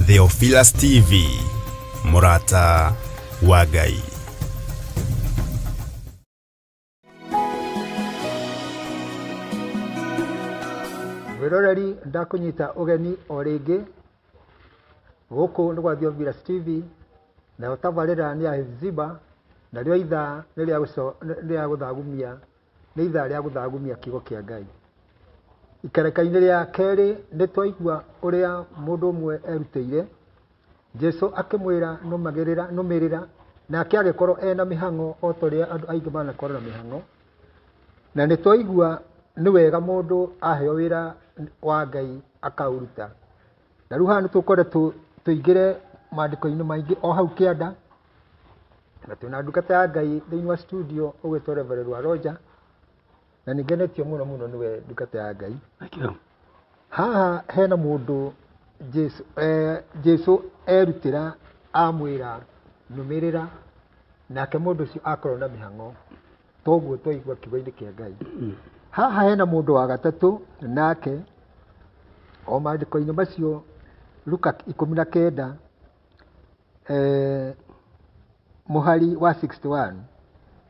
Theophilus TV, Murata wa Ngai. Wiroreri ndakunyita ugeni o ringi guku ni gwa Theophilus TV na utabarira ni Hepzibah na rĩo ithaa nĩ rĩa gũthagumia nĩ ithaa rĩa gũthagumia kiugo kĩa Ngai. Ikereka-inĩ rĩa kerĩ nĩ twaigua ũrĩa mũndũ ũmwe erutĩire Jesu akĩmwĩra nũmĩrĩra nake agĩkorwo ena mĩhang'o o torĩa andũ aingĩ manakorwo na mĩhang'o, na nĩ twaigua nĩ wega mũndũ aheo wĩra wa Ngai akaũruta. Na rĩu haha nĩ tũkwenda tũingĩre maandĩko-inĩ maingĩ o hau kĩanda, na twĩna ndungata ya Ngai thĩinĩ wa studio ũgwĩtwo Reverend Roger, na nĩngenetio mũno mũno nĩwe ndungata ya Ngai. Haha hena mũndũ Jesu erutĩra amwĩra nũmĩrĩra, nake mũndũ ũcio akorwo na mĩhang'o, toguo twaigua kiugo-inĩ kĩa Ngai. Haha hena mũndũ wa gatatũ, nake o maandĩko-inĩ macio Luka 19 mũhari wa 61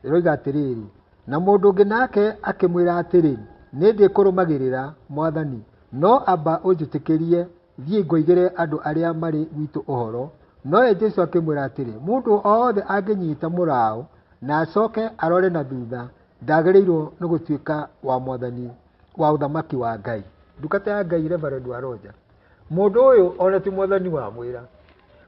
ĩroiga atĩrĩrĩ, na mũndũ ũngĩ nake akĩmwĩra atĩrĩ, nĩ ndĩkũrũmagĩrĩra Mwathani, no amba ũnjĩtĩkĩrie thiĩ ngoigĩre andũ arĩa marĩ gwitũ ũhoro. Nowe Jesu akĩmwĩra atĩrĩ, mũndũ o wothe angĩnyita mũraũ na acoke arore na thutha, ndagĩrĩirwo nĩ gũtuĩka wa Mwathani wa ũthamaki wa Ngai. Ndungata ya Ngai Reverend Roger, mũndũ ũyũ ona ti Mwathani wa mwĩra,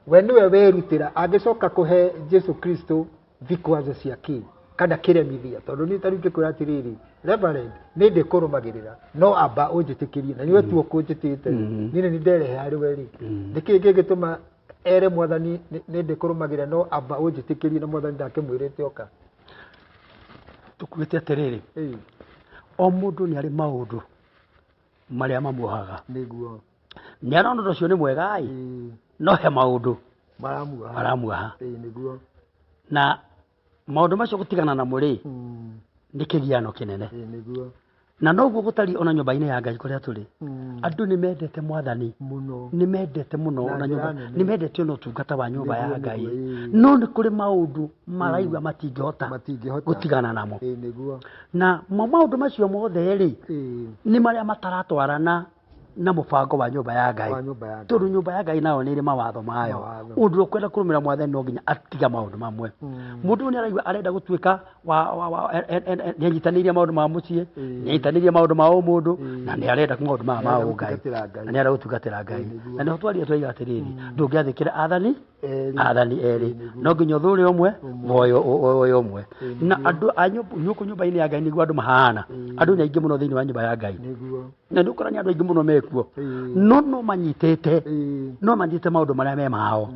we nĩwe werutĩra angĩcoka kũhe Jesu Kristo vikwazo ciake kana kĩremithia, tondũ nĩ tarĩu ngĩkwĩra atĩrĩrĩ, Reverend nĩ ndĩkũrũmagĩrĩra no amba ũnjĩtĩkĩrie, na nĩwe tu ũkũnjĩtĩte niĩ nĩ nderehe harĩ we rĩ, nĩkĩĩ gĩgĩtũma ere Mwathani nĩ ndĩkũrũmagĩrĩra no amba ũnjĩtĩkĩrie na Mwathani ndakĩmwĩrĩte oka? Tukwĩte atĩrĩrĩ, o mũndũ nĩ arĩ maũndũ marĩa mamuohaga. Nĩguo Nĩ arona ũndũ ũcio nĩ mwega no he maũndũ maramuoha. Nĩguo Na maũndũ macio gũtigana na mũrĩ nĩ kĩgiano kĩnene. Nĩguo Na noguo gũtari ona nyũmba-inĩ ya Ngai kũrĩa tũrĩ, andũ nĩ mendete Mwathani mũno, nĩ mendete mũno na nyũmba, nĩ mendete ona ũtungata wa nyũmba ya Ngai, no nĩ kũrĩ maũndũ maraigua matingĩhota gũtigana namo. Nĩguo Na maũndũ macio mothe rĩ nĩ marĩa mataratwarana na mũbango wa nyũmba ya Ngai, tondũ nyũmba ya Ngai nayo nĩ ĩrĩ mawatho mayo. Ũndũ ũkwenda kũrũmĩra Mwathani no nginya atiga maũndũ mamwe. Mũndũ nĩ araigua arenda gũtuĩka nĩ anyitanĩirie maũndũ ma mũciĩ, nĩ anyitanĩirie maũndũ ma ũmũndũ, na nĩ arenda maũndũ maya ma ũngai, na nĩ arenda gũtungatĩra Ngai. Na nĩho twaria twoiga atĩrĩrĩ, ndũngĩathĩkĩra athani erĩ, no nginya ũthũre ũmwe woyo ũmwe. Na andũ a nyũkũ nyũmba-inĩ ya Ngai nĩguo andũ mahana, andũ nĩ aingĩ mũno thĩinĩ wa nyũmba ya Ngai, na nĩ ũkorania andũ aingĩ mũno mekuo, no manyitĩte maũndũ marĩa me mao,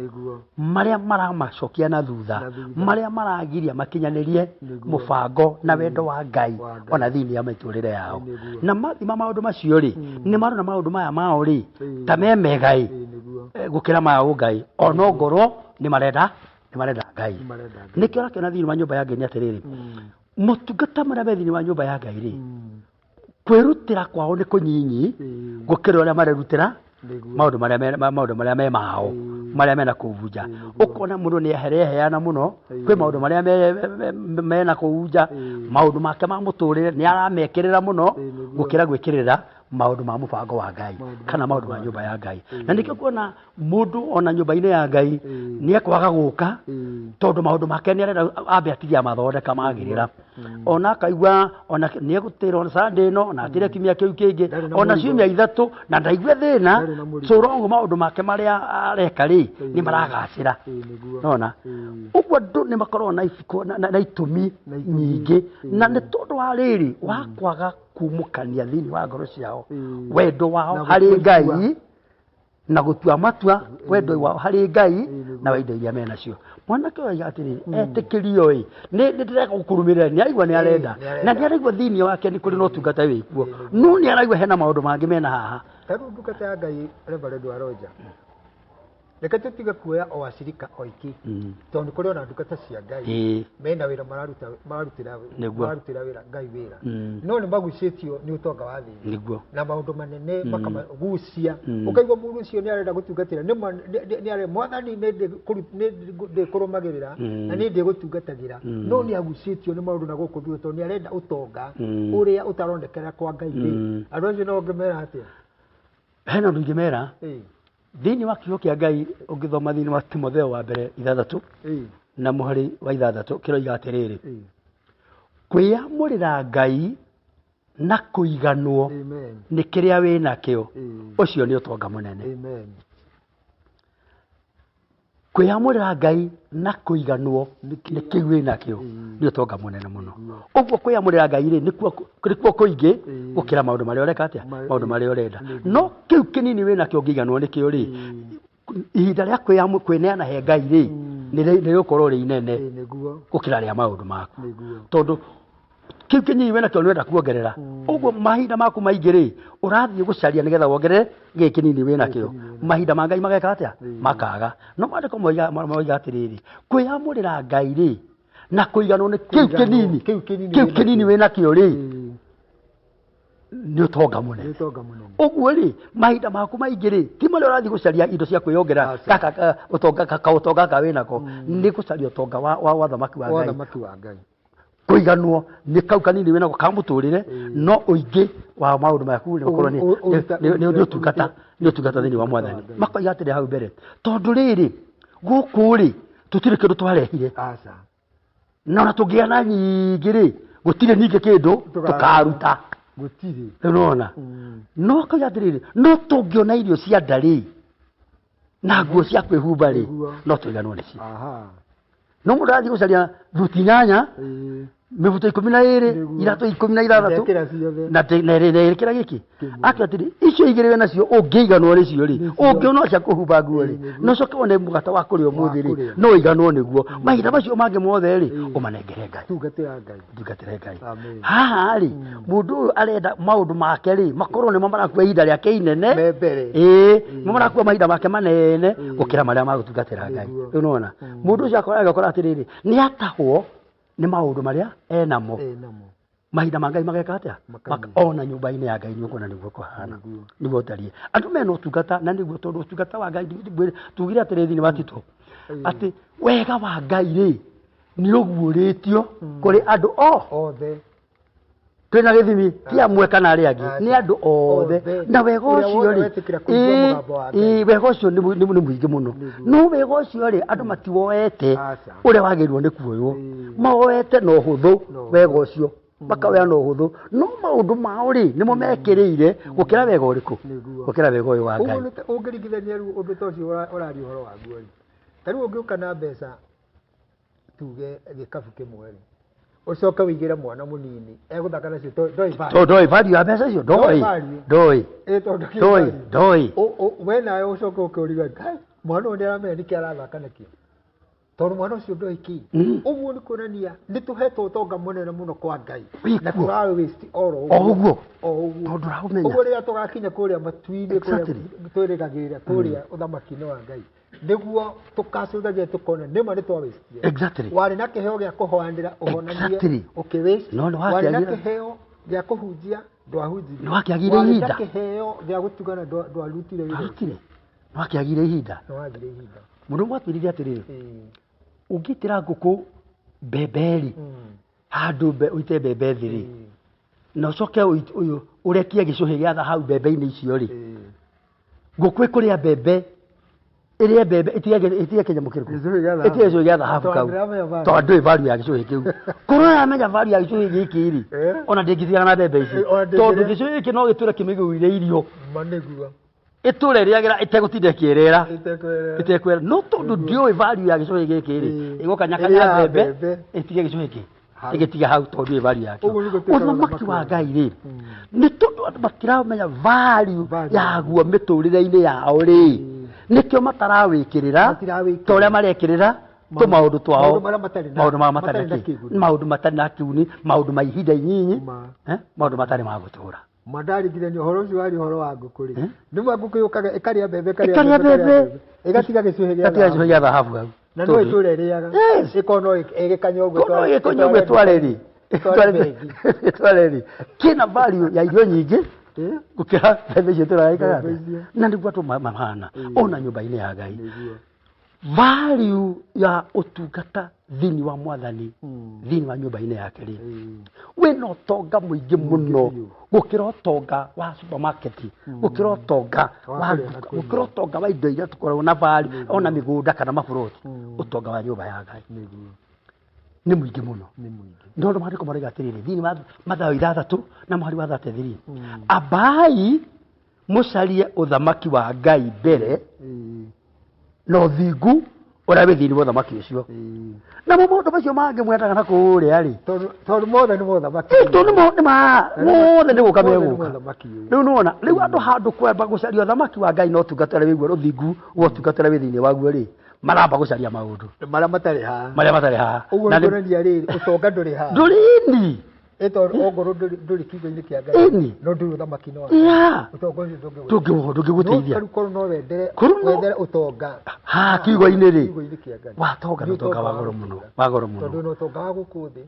marĩa maramacokia na thutha, marĩa maragiria makinyanĩrie mũbango na wendo wa Ngai ona thĩinĩ ya mĩtũrĩre yao. Na mathima maũndũ macio rĩ, nĩ marona maũndũ maya mao rĩ ta me mega gũkĩra maya ũngai, ona ngorwo nĩ marenda Ngai. Nĩkĩo ũrakĩona thĩinĩ wa nyũmba ya Ngai nĩ atĩrĩrĩ, motungata marĩa me thĩinĩ wa nyũmba ya Ngai rĩ, kwĩrutĩra kwao nĩ kũnyinyi gũkĩra ũrĩa marerutĩra maũndũ marĩa me mao marĩa mena kũunja. Ũkona mũndũ nĩ ahereheana mũno kwĩ maũndũ marĩa mena kũunja, maũndũ make ma mũtũrĩre nĩ aramekĩrĩra mũno gũkĩra gwĩkĩrĩra maũndũ ma mũbango wa Ngai kana maũndũ ma nyũmba ya Ngai. Na nĩkĩo kuona mũndũ ona nyũmba-inĩ ya Ngai nĩ ekwaga gũka tondũ maũndũ make nĩ arenda ambe atigia mathondeka magĩrĩra, ona akaigua ona nĩ egũtĩra ona Sunday ĩno ona atĩre kiumia kĩu kĩngĩ ona ciumia ithatũ na ndaigue thĩna, so wrong maũndũ make marĩa areka rĩ nĩ maragacĩra. Nona ũguo andũ nĩ makoragwo na itũmi nyingĩ, na nĩ tondũ wa rĩrĩ wa kwaga kumũkania thĩinĩ wa ngoro ciao wendo wao harĩ Ngai na gũtua matua wendo wao harĩ Ngai na wendo iria menacio. Mwanake oiga atĩrĩrĩ, etĩkĩrio nĩ ndĩreka gũkũrũmĩrĩra, nĩ araigua nĩ arenda na nĩ araigua thĩinĩ wake nĩ kũrĩ na ũtungata wĩkuo, no nĩ araigua hena maũndũ mangĩ mena haha. Tarĩu ndungata ya Ngai Reverend Roger, reke tutiga kuoya o acirika oiki tondu kuri ona ndungata cia Ngai mena wira mararutira wira Ngai wira no ni magucitio ni utonga wa thĩ na maundu manene makamagucia ukaigwa mundu ucio ni arenda gutungatira ni are mwathani ni kurumagirira na ni ndi gutungatagira no ni agucitio ni maundu na guku thĩ tondu ni arenda utonga uria utarondekera kwa Ngai andu acio no ngemera atia hena ndu ngemera thini wa kiugo kia Ngai ungithoma thini wa Timotheo wa mbere 6 na muhari wa 6 kiroiga atiriri kwiyamurira Ngai na kuiganwo ni kiria wina kio ucio ni utonga munene kwiyamurira Ngai na kuiganwo ni kiu wina kio ni utonga munene muno uguo kwiyamurira Ngai ri nikuo kuingi gukira maundu maria ureka atia maundu maria urenda no kiu kinini wina kio ngiganwo ni kio ri ihinda ria kwineana he Ngai ri ni gukorwo ri inene gukira ria maundu maku tondu kiu kinini wina kio urenda kuongerera uguo mahinda maku maingi ri urathie gucaria nigetha wongerere giki kinini wina kio mahinda ma Ngai mageka atia makaga no mandiko moiga atiriri kwiyamurira Ngai ri na kuiganwo ni kiu kinini wina kio ri ni utonga munene uguo ri mahinda maku maingi ri ti maria urathie gucaria indo cia kwiyongera kaka utonga ka winako ni gucaria utonga wa thamaki wa Ngai kuiganwo ni kau kanini wina ko kamuturire no uingi wa maundu maku ni ukorwo ni utungata thini wa mwathani makoiga atiri hau mbere tondu riri guku ri tutire kindu twarehire na tungia na nyingi ri gutire ningi kindu tukaruta gutire unaona no koiga atiri no tungiona irio cia ndari na nguo cia kwihumba ri no tuiganwo ni cio no murathi gucaria thuti nyanya mivuto 12 irato 16 na nerekera giki akatiri icio igire nacio ungiiganwo ri cio ri ungiona cia kuhumba nguo ri no coke one mugata wa kuri umuthi ri no iganwo niguo mahinda macio mangi mothe ri umanengere Ngai tungatire Ngai haha ri mundu arenda maundu make ri makorwo ni mamarakua ihinda riake inene mamarakua mahinda make manene gukira maria magutungatira Ngai unaona mundu ucio akora atiriri ni atahwo ni maundu maria enamo mahinda ma Ngai mageka atia ona nyumba-ini ya Ngai ni ukona niguo kuhana niguo tarie andu mena utungata na niguo tondu utungata wa Ngai tugire atiriri thini wa Tito ati wega wa Ngai ri ni uguuritio kuri andu othe twina githimi ti amwe kana ari angi ni andu othe na wega ucio ri wega ucio ni muingi muno no wega ucio ri andu matiwoete uria wagirwo ni kuoywo mawoete no huthu wega ucio makawea no huthu no maundu mao ri nimo mekirire gukira wega uriku gukira wega uyu wa Ngai ungiringithania ru undu tocio urari uhoro wa guo ri tariu ungiuka na mbeca tuge gikabu kimwe ri ucoka wigira mwana munini eguthaka nacio ndoi value ya mbeca icio ndoi we nawe ucoka ukuriga Ngai mwana uyu niaramenya niki arathaka nakio tondu mwana ucio ndoi ki uguo ni kuonania ni tuhetwo utonga munene muno kwa Ngai na turawe waste uguo tondu raumenya uguo riria tugakinya kuria matuini kuria twirigagirira kuria uthamaki-ini wa Ngai niguo tukacuthagia tukona nima ni twawaste wari na kiheo gia kuhoanira uhonanie ukiwaste wari na kiheo gia kuhunjia ndwahunjirie wakiagire ihinda wari na kiheo gia gutugana ndwarutire wakiagire ihinda mundu mwatwirire atiriri ungitira nguku mbemberi handu uite mbembe thiri na ucoke uyu urekie gicuhi gia hau mbembe-ini icio ri nguku ikuria mbembe iria mbembe itige kinyamukirku itige gicuhi gia thahabu kau tondu value ya gicuhi kiu kurora menya value ya gicuhi giki ri ona ndingithiaga na mbembe ici tondu gicuhi giki no giture kimiguire irio manegua iture riagira itegutinda kierera itekwera no tondu ndioi value ya gicuhi giki ri igukanyakanya mbembe itige gicuhi giki igitiga hau tondu value yake uthamaki wa Ngai ri ni tondu andu matiramenya value yaguo miturire-ini yao ri nikio matarawikirira toria marekirira tu maundu twao maundu matari na kiuni maundu ma ihinda inyinyi maundu matari ma gutura Mandari gire ni horo ucio wari horo wa ngukuri ni ngũkũ yukaga ikaria bebe igatiga gicuhe gĩa thahabu hau na no iture riaga ikono igikanyo gwe twareri kina value ya irio nyingĩ gũkĩra bebe icio tũrarekaga na nĩguo andũ mahana ona nyũmba-inĩ ya Ngai value ya ũtungata thĩinĩ wa Mwathani thĩinĩ wa nyũmba-inĩ yake rĩ wĩna ũtonga mũingĩ mũno gũkĩra ũtonga wa supermarket gũkĩra ũtonga wa gũkĩra ũtonga wa indo iria tũkoragwo na value ona mĩgũnda kana maburoti ũtonga wa nyũmba ya Ngai nĩ mũingĩ mũno nĩ ũndũ maandĩko marauga atĩrĩrĩ thĩinĩ wa Mathayo 6 na mũhari wa 33 ambai mũcarie ũthamaki wa Ngai mbere na ũthingu ũrĩa wĩ thĩinĩ wa ũthamaki ũcio na maũndũ macio mangĩ mwendaga na kũrĩa rĩ tondũ mothe nĩ mũthamaki mothe nĩ gũka megũka rĩu nĩwona rĩu andũ handũ kwamba gũcaria ũthamaki wa Ngai na ũtungata ũrĩa wĩguo ũthingu wa ũtungata ũrĩa wĩ thĩinĩ waguo rĩ maramba gũcaria maũndũ marĩa matarĩ haha ũguo ndũrenia rĩrĩ ũtonga ndũrĩ haha ndũrini ongorwo ndũrĩ kiugo-inĩ kĩa Ngai no ndũrĩ ũthamaki no ũtonga ũcio ndũngĩgũteithia korwo no wendere ũtonga kiugo-inĩ rĩ watonga nĩ ũtonga wa goro mũno tondũ nĩ ũtonga wa gũkũ thĩ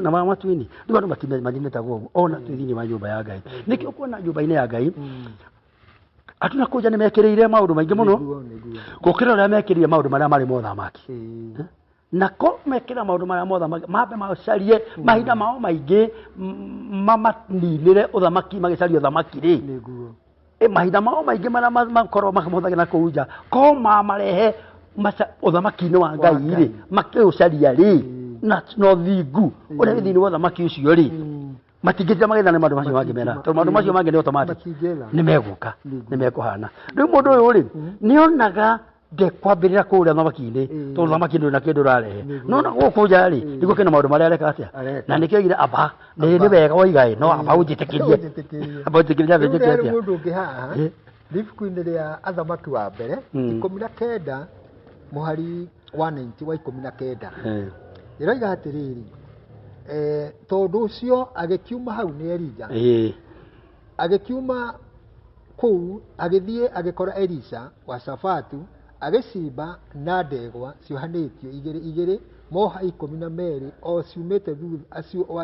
na wa matu-inĩ rĩu andũ matinĩtagwo ũguo ona twĩ thĩinĩ wa nyũmba ya Ngai nĩkĩo kuona nyũmba-inĩ ya Ngai andũ na kũnja nĩ mekĩrĩire maũndũ maingĩ mũno gũkĩra ũrĩa mekĩrĩire maũndũ marĩa marĩ mothamaki na ko mekĩra maũndũ marĩa mothamaki mambe macarie mahinda mao maingĩ mamaninĩre ũthamaki magĩcaria ũthamaki rĩ mahinda mao maingĩ marĩa makorwo makĩmũhũthagĩra kũu nja ko mamarehe ũthamaki-inĩ wa Ngai rĩ makĩũcaria rĩ na ũthingu ũrĩa wĩ thĩinĩ wa ũthamaki ũcio rĩ matingĩtira magethana maũndũ macio mangĩ mena tondũ maũndũ macio mangĩ nĩ automatic nĩ megũka nĩ mekũhana rĩu mũndũ ũyũ rĩ nĩonaga ndekwambĩrĩra kũrĩa ũthamaki-inĩ tondũ ũthamaki ndũrĩ na kĩndũ ũrarehe nona gũkũ nja rĩ nĩguo kĩna maũndũ marĩa areka atĩa na nĩkĩo oigire amba nĩ wega woiga no amba ũnjĩtĩkĩrie atĩa mũndũ ũngĩ haha ibuku-inĩ rĩa Athamaki wa mbere 19 mũhari wa 90 wa 19 ĩroiga atĩrĩrĩ tondũ ũcio agĩkiuma hau nĩ Elija agĩkiuma kũu agĩthiĩ agĩkora Elisha wa Shafatu agĩcimba na ndegwa ciohanĩtio igĩrĩ moha 12 o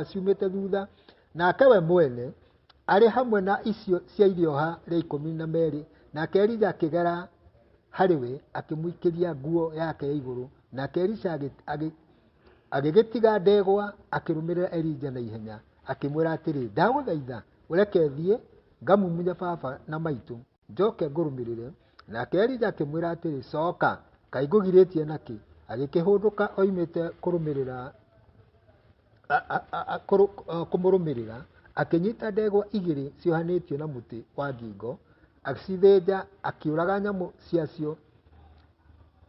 ciumĩte thutha nake we mwene arĩ hamwe na icio cia irioha rĩa 12 nake Elija akĩgera harĩ we akĩmũikĩria nguo yake ya igũrũ nake Elisha agĩgĩtiga ndegwa akĩrũmĩrĩra Elija na ihenya akĩmwĩra atĩrĩ ndagũthaitha ũreke thiĩ ngamumunya baba na maitũ njoke ngũrũmĩrĩre nake Elija akĩmwĩra atĩrĩ coka kaĩ ngũgirĩtie nakĩ agĩkĩhũndũka oimĩte kũmũrũmĩrĩra akĩnyita ndegwa igĩrĩ ciohanĩtio na mũtĩ wa ngingo agĩcithĩnja akĩũraga nyamũ ciacio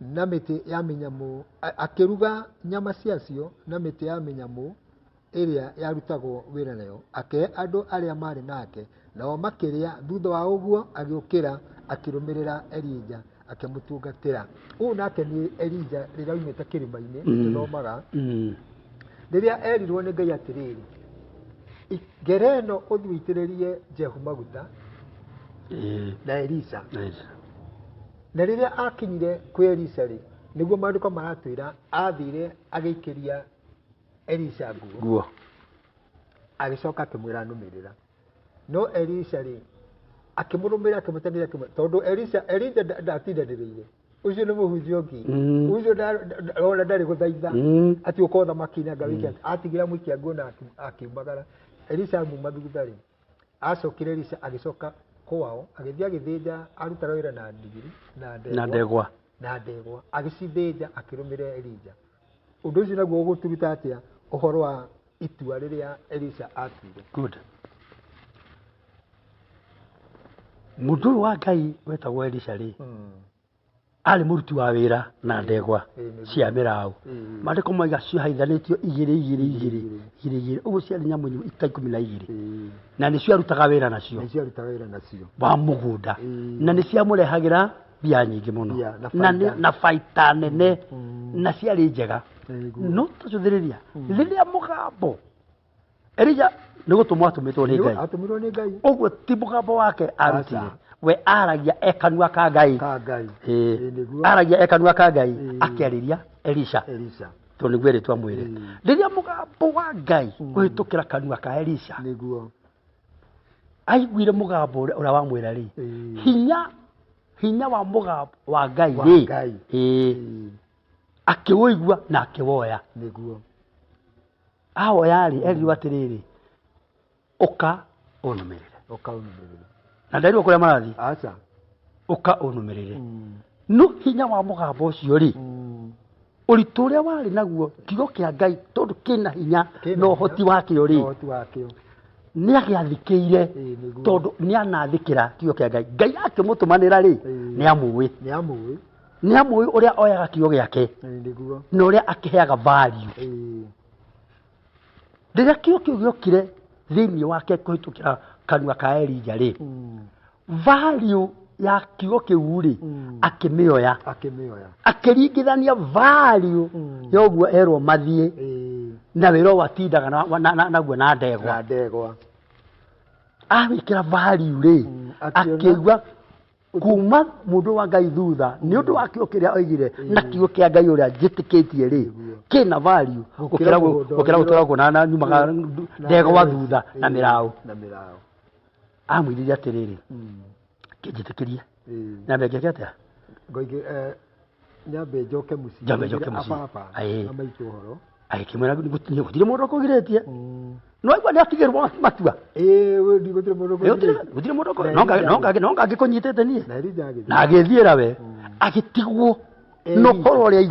na mĩtĩ ya mĩnyamũ akĩruga nyama ciacio na mĩtĩ ya mĩnyamũ ĩrĩa yarutagwo wĩra nayo akĩhe andũ arĩa marĩ nake nao makĩrĩa thutha wa ũguo agĩũkĩra akĩrũmĩrĩra Elija akĩmũtungatĩra ũũ nake nĩ Elija rĩrĩa oimĩte kĩrĩma-inĩ tũnomaga rĩrĩa erirwo nĩ Ngai atĩrĩrĩ ngero ĩno ũthiĩ ũitĩrĩrie Jehu maguta na Elisha na rĩrĩa akinyire kwĩ Elisha rĩ nĩguo maandĩko maratwĩra athire agĩikĩria Elisha nguo agĩcoka akĩmwĩra nũmĩrĩra no Elisha rĩ akĩmũrũmĩrĩra akĩmũtanĩra tondũ Elija ndatindanĩrĩire ucio nĩ mũhunjia ũngĩ ucio ona ndarĩ gũthaitha atĩ ũkorwo thamaki-inĩ anga wĩke atigĩra mũikia nguo na akiumagara Elisha muma thutha rĩ acokire Elisha agĩcoka kwao agĩthiĩ agĩthĩnja arutaga wĩra na ndigiri na ndegwa agĩcithĩnja akĩrũmĩrĩra Elija ũndũ ũcio naguo ũgũturuta atĩa ũhoro wa itua rĩrĩa Elisha atuire good mũndũ wa Ngai wetagwo Elisha rĩ arĩ mũruti wa wĩra na ndegwa cia mĩraũ maandĩko moiga ciohaithanĩtio igĩrĩ ũguo ciarĩ nyamũ 12 na nĩcio arutaga wĩra nacio wa mũgũnda na nĩ ciamũrehagĩra mbia nyingĩ mũno na baita nene na ciarĩ njega no tũcũthĩrĩria rĩrĩa mũgambo Elija nä gå tå mwo atå nä ngai atũmirwo nĩ Ngai å guo ti må gambo wake arutire we aragia ekanua ka ngai aragia ekanua ka ngai akäarĩria Elisha tondũ nĩguo ĩrĩtwa mwĩrĩ rĩrĩa mũgambo wa ngai kũhĩtũkĩra kanua ka Elisha aiguire mũgambo ũrĩa wamwĩra rĩ hinya wa mũgambo wa ngai rĩ akĩwĩigua na akĩwoya ahoya rĩ erirwo atĩrĩrĩ ũka ũnũmĩrĩre na ndairwo kũrĩa marathiĩ ũka ũnũmĩrĩre no hinya wa mũgambo ũcio rĩ ũritũ ũrĩa warĩ naguo kiugo kĩa ngai tondũ kĩna hinya na ũhoti wakĩo rĩ nĩ agĩathikĩire tondũ nĩ anathĩkĩra kiugo kĩa ngai ngai akĩmũtũmanĩra rĩ nĩ amũĩ ũrĩa oyaga kiugo gĩake na ũrĩa akĩheaga value rĩrĩa kiugo kĩu gĩokire thĩinĩ wake kũhĩtũkĩra kanua ka Elija rĩ value ya kiugo kĩu rĩ akĩmĩoya akĩringithania value ya ũguo erwo mathiĩ na wĩra watindaga naguo na ndegwa awĩkĩra value rĩ akĩigua kuma mũndũ wa ngai thutha nĩ ũndũ wa kiugo kĩrĩa oigire na kiugo kĩa ngai ũrĩa njĩtĩkĩtie rĩ kĩna value gũkĩra gũtũra kuona nyumaga ndegwa thutha na mĩraũ amwĩrire atĩrĩrĩ kĩnjĩtĩkĩrie nyambe ngĩke atĩa nyambe njoke mũciĩ amaitũ ũhoro agĩkĩmwĩra gũtirĩ mũndũ ũkũgirĩtie no aigua nĩ atigĩrwo matua gũtirĩ mũndũ no ngangĩkũnyitĩte niĩ na agĩthiĩra we agĩtigwo no ũhoro ũrĩa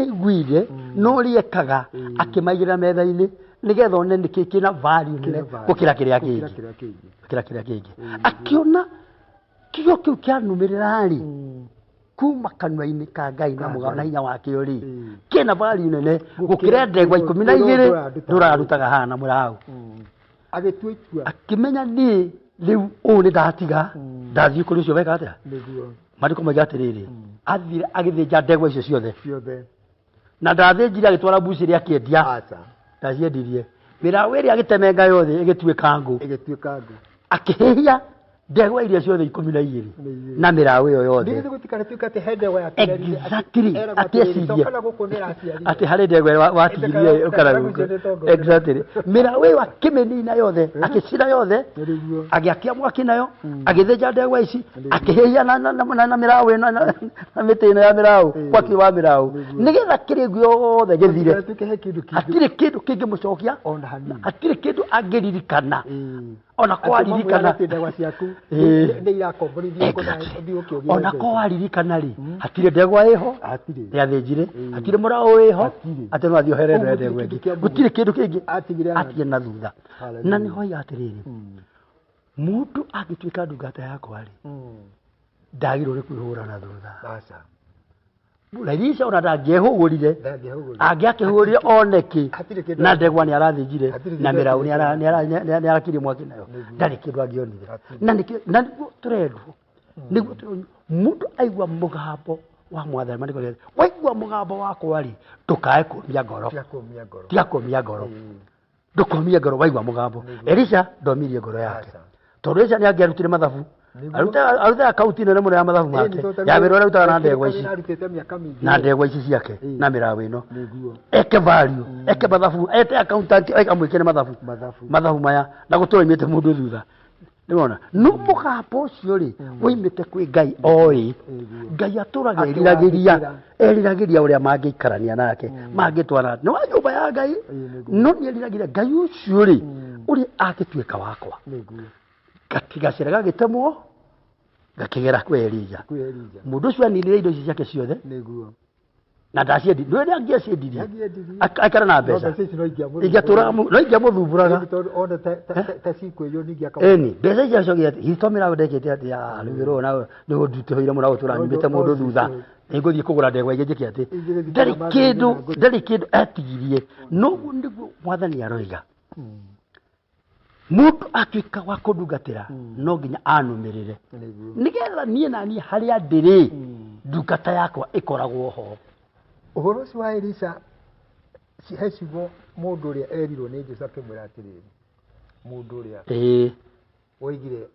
aiguire no ũrĩa ekaga akĩmaigĩrĩra metha-inĩ nĩgetha one nĩkĩ kĩna value nene gũkĩra kĩrĩa kĩngĩ akĩona kiugo kĩu kĩanũmĩrĩra rĩ kuma kanua-inĩ ka ngai na hinya wakĩo rĩ kĩna value nene gũkĩra ndegwa 12 ndũrarutaga hana mũraũ akĩmenya niĩ rĩu ũũ nĩ ndatiga ndathiĩ kũrĩ ũcio weka atĩa maandĩko moiga atĩrĩrĩ athire agĩthĩnja ndegwa icio ciothe na ndathĩnjire agĩtwara mbucĩrĩ akĩendia ndaciendirie mĩraũ ĩrĩa agĩtemenga yothe ĩgĩtuĩka ngũ akĩhĩhia ndegwa iria ciothe 12 na mĩraũ ĩyo yothe exactly atĩecirie atĩ harĩ ndegwa watigirie exactly mĩraũ ĩyo akĩmĩnina yothe agĩcina yothe agĩakia mwaki nayo agĩthĩnja ndegwa ici akĩhĩhia na mĩraũ ĩno na mĩtĩ ĩno ya mĩraũ mwaki wa mĩraũ nĩgetha kĩrĩ gĩothe gĩthire hatirĩ kĩndũ kĩngĩmũcokia hatirĩ kĩndũ angĩririkana ona kwaririkana ona kwaririkana rĩ hatirĩ ndegwa ĩho nĩathĩnjire hatirĩ mũraũ ĩho atĩ no athiĩ ohere ndegwa ĩngĩ gũtirĩ kĩndũ kĩngĩ atige na thutha na nĩho oiga atĩrĩrĩ mũndũ angĩtuĩka ndungata yakwa rĩ ndagĩrĩirwo nĩ kwĩhũgũra na thutha Elisha ona ndangĩehũgũrire angĩakĩhũgũrire oneki na ndegwa nĩ arathĩnjire na mĩraũ nĩ arakirie mwaki nayo ndarĩ kĩndũ angĩonire na nĩguo tũrendwo nĩguo mũndũ aigua mũgambo wa mwathani maandĩko waigua mũgambo wakwa rĩ ndũkae kũmia ngoro tiga kũmia ngoro ndũkũmie ngoro waigua mũgambo Elisha ndomirie ngoro yake tondũ Elisha nĩ angĩarutire mathabu arutaga akaunti nene mũno ya mathabu make ya wĩra ũrĩa arutaga na ndegwa ici ciake na mĩraũ ĩno eke value eke mathabu ete accountant amwĩkĩre mathabu maya na gũtũra imĩte mũndũ thutha nĩwona no mũgambo ũcio rĩ woimĩte kwĩ ngai oĩ ngai atũraga eriragĩria ũrĩa mangĩikarania nake mangĩtwarana nĩ wa nyũmba ya ngai no nĩ eriragĩria ngai ũcio rĩ ũrĩa angĩtuĩka wakwa gacĩra gagĩtemwo gakĩgera kwĩ Elija mũndũ ũcio aninire indo ici ciake ciothe na ndaciendirie nĩ ũrĩa angĩaciendirie aikara na mbeca ingĩatũraga no ingĩamũthumbũraga ĩni mbeca icio acogire hitũmĩra ndekĩte atĩ rĩu wĩra ũyũ nĩ ũndutĩhĩire mũno gũtũra nyumĩte mũndũ thutha nĩngũthiĩ kũgũra ndegwa ingĩ njĩke atĩ ndarĩ kĩndũ etigirie noguo nĩguo mwathani aroiga mũndũ atuĩka wa kũndungatĩra no nginya anũmĩrĩre nĩgetha niĩ na niĩ harĩa ndĩrĩ ndungata yakwa ĩkoragwo ho ũhoro ũcio wa Elisha hecibo mundu uria erirwo ni Jesu akimwira atiriri mundu uria oigire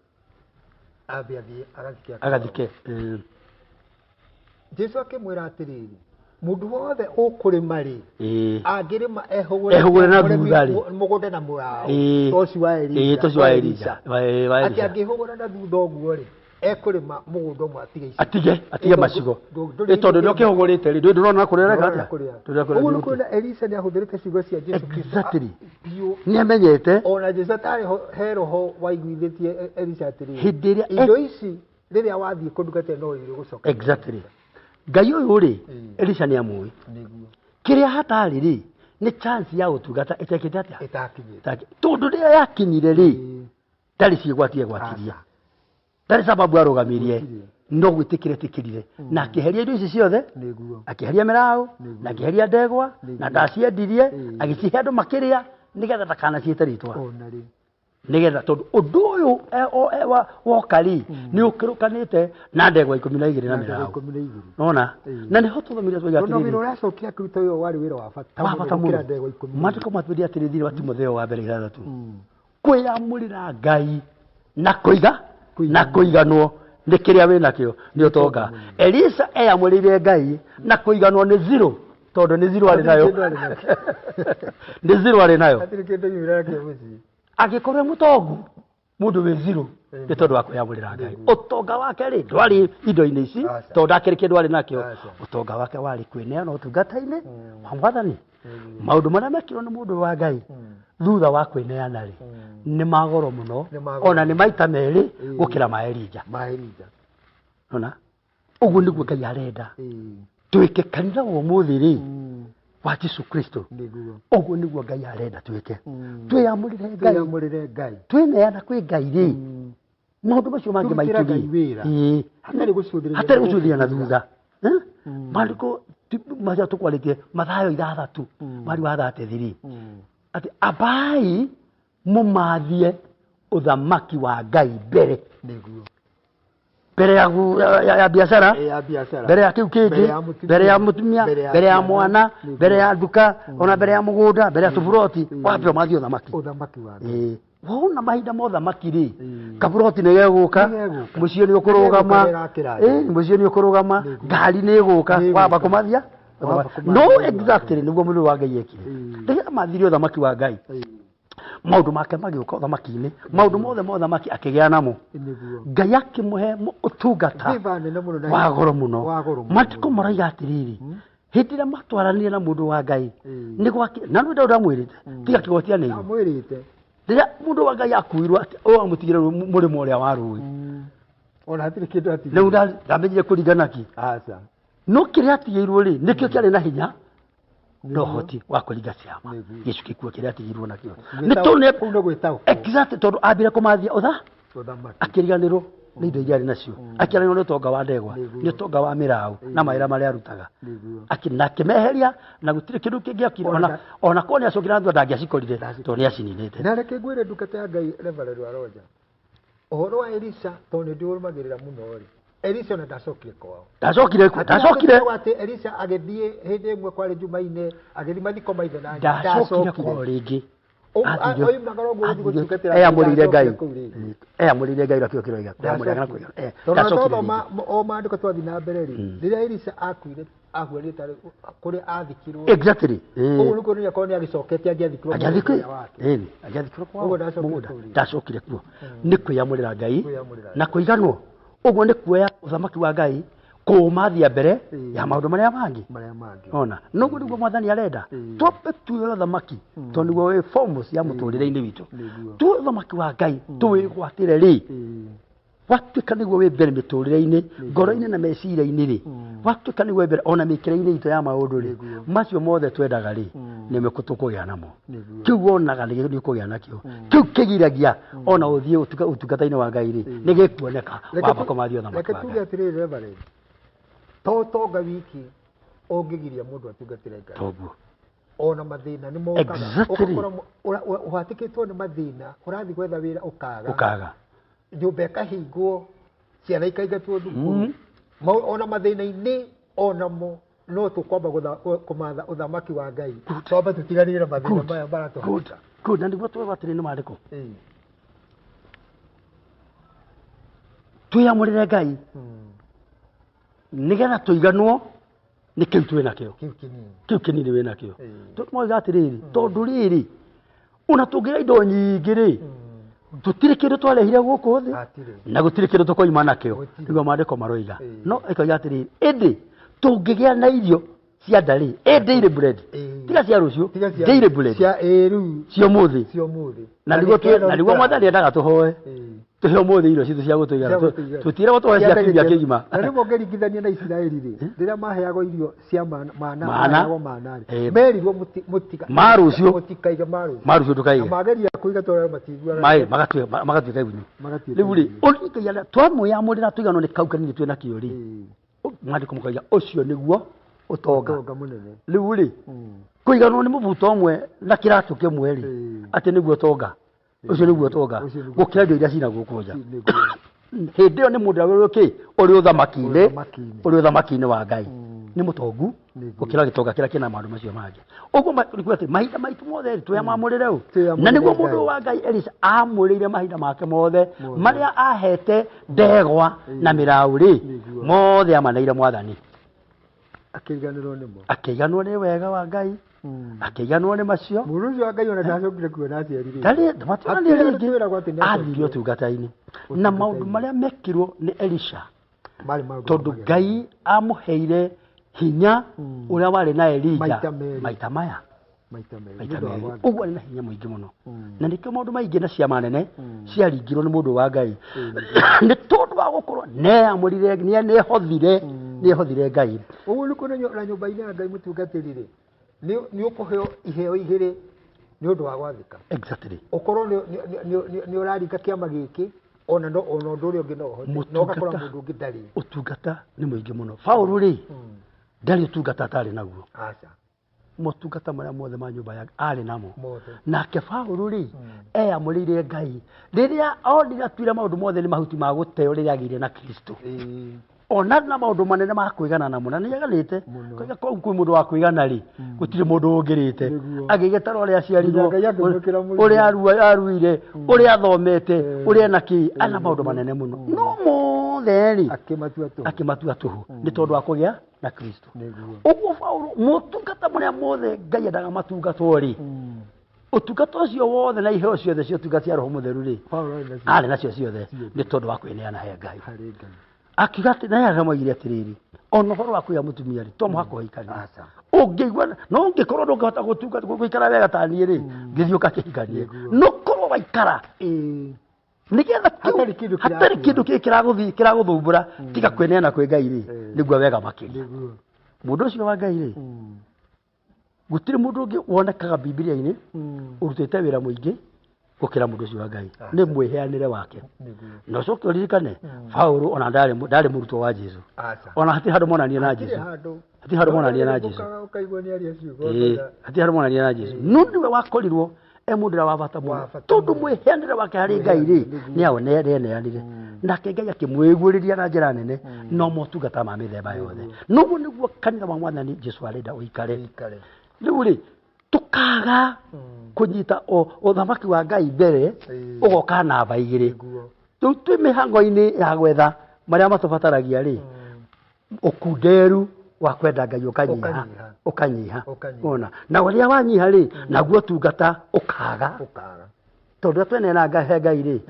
athie agathike Jesu akimwira atiriri mundu wothe ukurima ri angirima ehugure na thutha ri mugunda na murao toci wa Elija ati angihugura na thutha uguo ri ekurima mugunda umwe atige macigo tondu ni ukihugurite ri ndurona kurira gata uguo kuna Elisa ni ahuthirite cigo cia Jesu exactly ni amenyete ona Jesu atari he roho waiguithitie Elisa atiri hindi iria indo ici riria wathie kundugate no iri gucoka exactly Ngai uyu ri Elisa ni amui kiria hatari ri ni chance ya utugata itekete atia itakinyite tondu ria yakinyire ri ndari ciigwatie gwatiria ndari sababu arugamirie no gwitikire tikirire na akiheria indo ici ciothe akiheria mirao na akiheria ndegwa na ndaciendirie agicihe andu makiria nigetha ndakana ciite ritwa nigetha tondu undu uyu wokari ni ukirukanite na ndegwa 12 na mirao nona na ni hotuthomire twa atiri no wira uracokia kuruta uyu wari wira wa bata muno ndegwa 12 matiko matwiria atiri thiri wa Timotheo wa mbere 6 kwiyamurira Ngai na kuiganwo ni kiria wina kio ni utonga Elisa eyamurire Ngai na kuiganwo ni zero tondu ni zero ari nayo ni zero ari nayo atiri kindu yura kio muci agikorwo mutongu mundu we zero ni tondu wa kwiyamurira Ngai utonga wake ri ndwari indo-ini ici tondu akiri kindu ari nakio utonga wake wari kwineana utungata-ini wa Mwathani maundu maria mekirwo ni mundu wa Ngai thutha wa kwineana ri ni magoro muno ona ni maita meri gukira ma Elija nona uguo niguo Ngai arenda twike kanitha wa umuthi ri wa Jesu Kristo uguo niguo Ngai arenda twike twiyamurire Ngai twineana kwi Ngai ri maundu macio mangi maitu ri hatari gucuthiria na thutha maandiko macio tukwaritie Mathayo 6 mwari wa 33 ati abai mumathie uthamaki wa Ngai mbere mbere ya biashara mbere ya kiu kingi mbere ya mutumia mbere ya mwana mbere ya nduka ona mbere ya mugunda mbere ya tuburoti wapi mathie uthamaki wa Ngai wona mahinda mothe makiri kaburoti ni geguka mucio ni ukurugama mucio ni ukurugama ngari ni guka wamba kumathia no exactly niguo mundu wa Ngai ekire ndiga mathirio thamaki wa Ngai maundu make magiuka thamaki-ini maundu mothe thamaki akigea namo Ngai akimuhe utungata wa goro muno matiko maraiga atiriri hindi ria matwaranire na mundu wa Ngai ni gwaki na ndu ndamwirite tiga kigotia ni amwirite ndiga mundu wa Ngai akuirwo ati o amutigire murimo uria wa rui ona hatiri kindu atigire riu ndamenyire kuringana ki aca no kiria atigirwo ri nikio kiari na hinya no hoti wa kuringa ciama Yesu kikuo kiria atigirwo nakio ni tone kuno gwitao exactly tondu ambire kumathia akiriganirwo ni indo iria ari nacio akiriganirwo ni utonga wa ndegwa ni utonga wa mirau na maira maria arutaga akimeheria na gutire kindu kingiakira ona ko ni acokira ndu ndangiacikorire tondu ni acininite na reke ngwire ndukate ya Ngai Reverend wa Roja uhoro wa Elisa tondu ndiurumagirira muno ri Elisa na ndacokire kwao ndacokire ati Elisa agithie hindi imwe kwari Jumaine agithie mathiko maithe na ndacokire kwao ringi oyi magaro ngo ndi gutukatira amurire Ngai rakio kiroiga amurire na kuiga ndacokire o mandiko twathi na mbere ri rira Elisa akuire ahuari tare kuri athikirwo exactly uguo nuko ni akoni agicokete agiathikirwo agiathikirwo kwao ndacokire kuo ni kwiyamurira Ngai na kuiganwo uguo ni kuoya uthamaki wa Ngai kumathia mbere ya maundu maria mangi ona nuguo niguo Mwathani arenda twape tuoye uthamaki tondu niguo wi foremost ya muturire-ini witu tuoye uthamaki wa Ngai tuwigwatire ri watuika niguo wi mbere miturire-ini ngoro-ini na meciria-ini ri watuika niguo wi mbere ona mikire-ini itu ya maundu ri macio mothe twendaga ri ni me tukugia namo kiu wonaga ni kugia nakio kiu kigiragia ona uthie utungata-ini wa Ngai ri ni gikuoneka wamba kumathia uthamaki wa Ngai totonga wiki ongigiria mundu atungatire Ngai toguo ona mathina ni mokaga uhatikitwo ni mathina urathi gwetha wira ukaga nyumba ikahingwo ciana ikaigatwo thukuru ona mathina-ini onamo no tukwamba kumatha uthamaki wa Ngai twamba tutiganire na mathina maya baratuhota good na ndigwo twega atiri ni mariko tuyamurire Ngai nigetha tuiganwo ni kiu twi nakio kiu kinini we nakio tumoiga atiriri tondu riri una tungira indo nyingi ri tutire kindu twarehire guku thi na gutire kindu tukoima nakio niguo maandiko maroiga no ikoiga atiriri indi tungigia na irio cia ndari daily bread tiga cia rucio daily bread cia eru cio muthi na niguo mwathani endaga tuhoe tuhe muthi irio citu cia gutuigana tutire gutuhe cia kibia kigima na niguo ngeringithania na Isiraeli ri riria maheagwo irio cia mana merirwo mutiga marucio marucio ndukaiga mageria kuiga tore matigua mai magatuika ibunyu riu ri unikaiga twamuyamurira tuiganwo ni kau kanini twina kio ri mwandiko mukoiga ucio niguo utonga munene riu ri kuiganwo ni mubuto umwe na kiratu kimwe ri ati niguo tonga ucio niguo tonga gukira indo iria cina gukuja hindi yo ni mundu awe ki uri uthamaki-ini wa Ngai ni mutongu gukira gitonga kira kina maundu macio mangi uguo nikuo ati mahinda maitu mothe tuyamamurire u na niguo mundu wa Ngai Elisha amurire mahinda make mothe maria ahete ndegwa na mirauri mothe amanaire mwathani akeiganwo ni wega wa Ngai akeiganwo ni macio muruzi wa Ngai ona ndacokire kuona aciari tari matwani ringi athirio tungata-ini na maundu maria mekirwo ni Elisha tondu Ngai amuheire hinya uria wari na Elija maita maya uguo na hinya muingi muno na nikio maundu maingi na ciama nene ciaringirwo ni mundu wa Ngai ni tondu wa gukorwo neamurire nehothire Ngai uguo ni kuna nyumba-ini ya Ngai mutungatirire ni ukuheo iheo igiri ni undu wa gwathika exactly ukorwo ni uraringa kiama giki ona undu uri ungi no gakora mundu ungi ndari utungata ni muingi muno Paulo ri ndari utungata atari naguo aca motungata maria mothe ma nyumba ya ari namo nake Paulo ri amurire Ngai riria onire atwira maundu mothe ni mahuti ma guteo riria agire na Kristo ona na maundu manene ma kuigana namo na niaganite koiga kwi mundu wa kuigana ri gutire mundu ungirite agigetara uria aciarirwo uria aruire uria athomete uria naki ana maundu manene muno no mothe ri akimatua tuhu ni tondu wa kugia na Kristo uguo Paulo mutungata muria mothe Ngai endaga matungatwo ri utungata ucio wothe na iheo ciothe cio tungatia Roho Mutheru ri ari nacio ciothe ni tondu wa kwineana he Ngai akigati na yara moigire atiriri ono horo wa kuya mutumia ri to muhako hikania ungigwa no ngikorwo ndungahota gutunga guikara wega tani ri ngithioka kihikanie no korwo waikara nigetha hatari kindu kiraguthumbura tiga kweneana kwi Ngai ri niguo wega makiri mundu ucio wa Ngai ri gutire mundu ungi wonekaga Biblia-ini urutite wira muingi gukira mundu ucio wa Ngai ni mwiheanire wake no coke uririkane Paulo ona ndari murutwo wa Jesu ona hati handu monania na Jesu hati handu monania na Jesu hati handu monania na Jesu no niwe wakorirwo mundu wa bata muno tondu mwiheanire wake hari Ngai ri ni aoneanire nake Ngai akimwiguriria na njira nene no motungata ma mithemba yothe nuguo niguo kanitha wa Mwathani Jesu arenda uikare riu ri tukaga kunyita uthamaki wa Ngai mbere ugoka namba igiri twi mihango-ini ya gwetha maria matubataragia ri ukunderu wa kwenda Ngai ukanyiha ona na waria wanyiha ri naguo tungata ukaga tondu twenena Ngai ri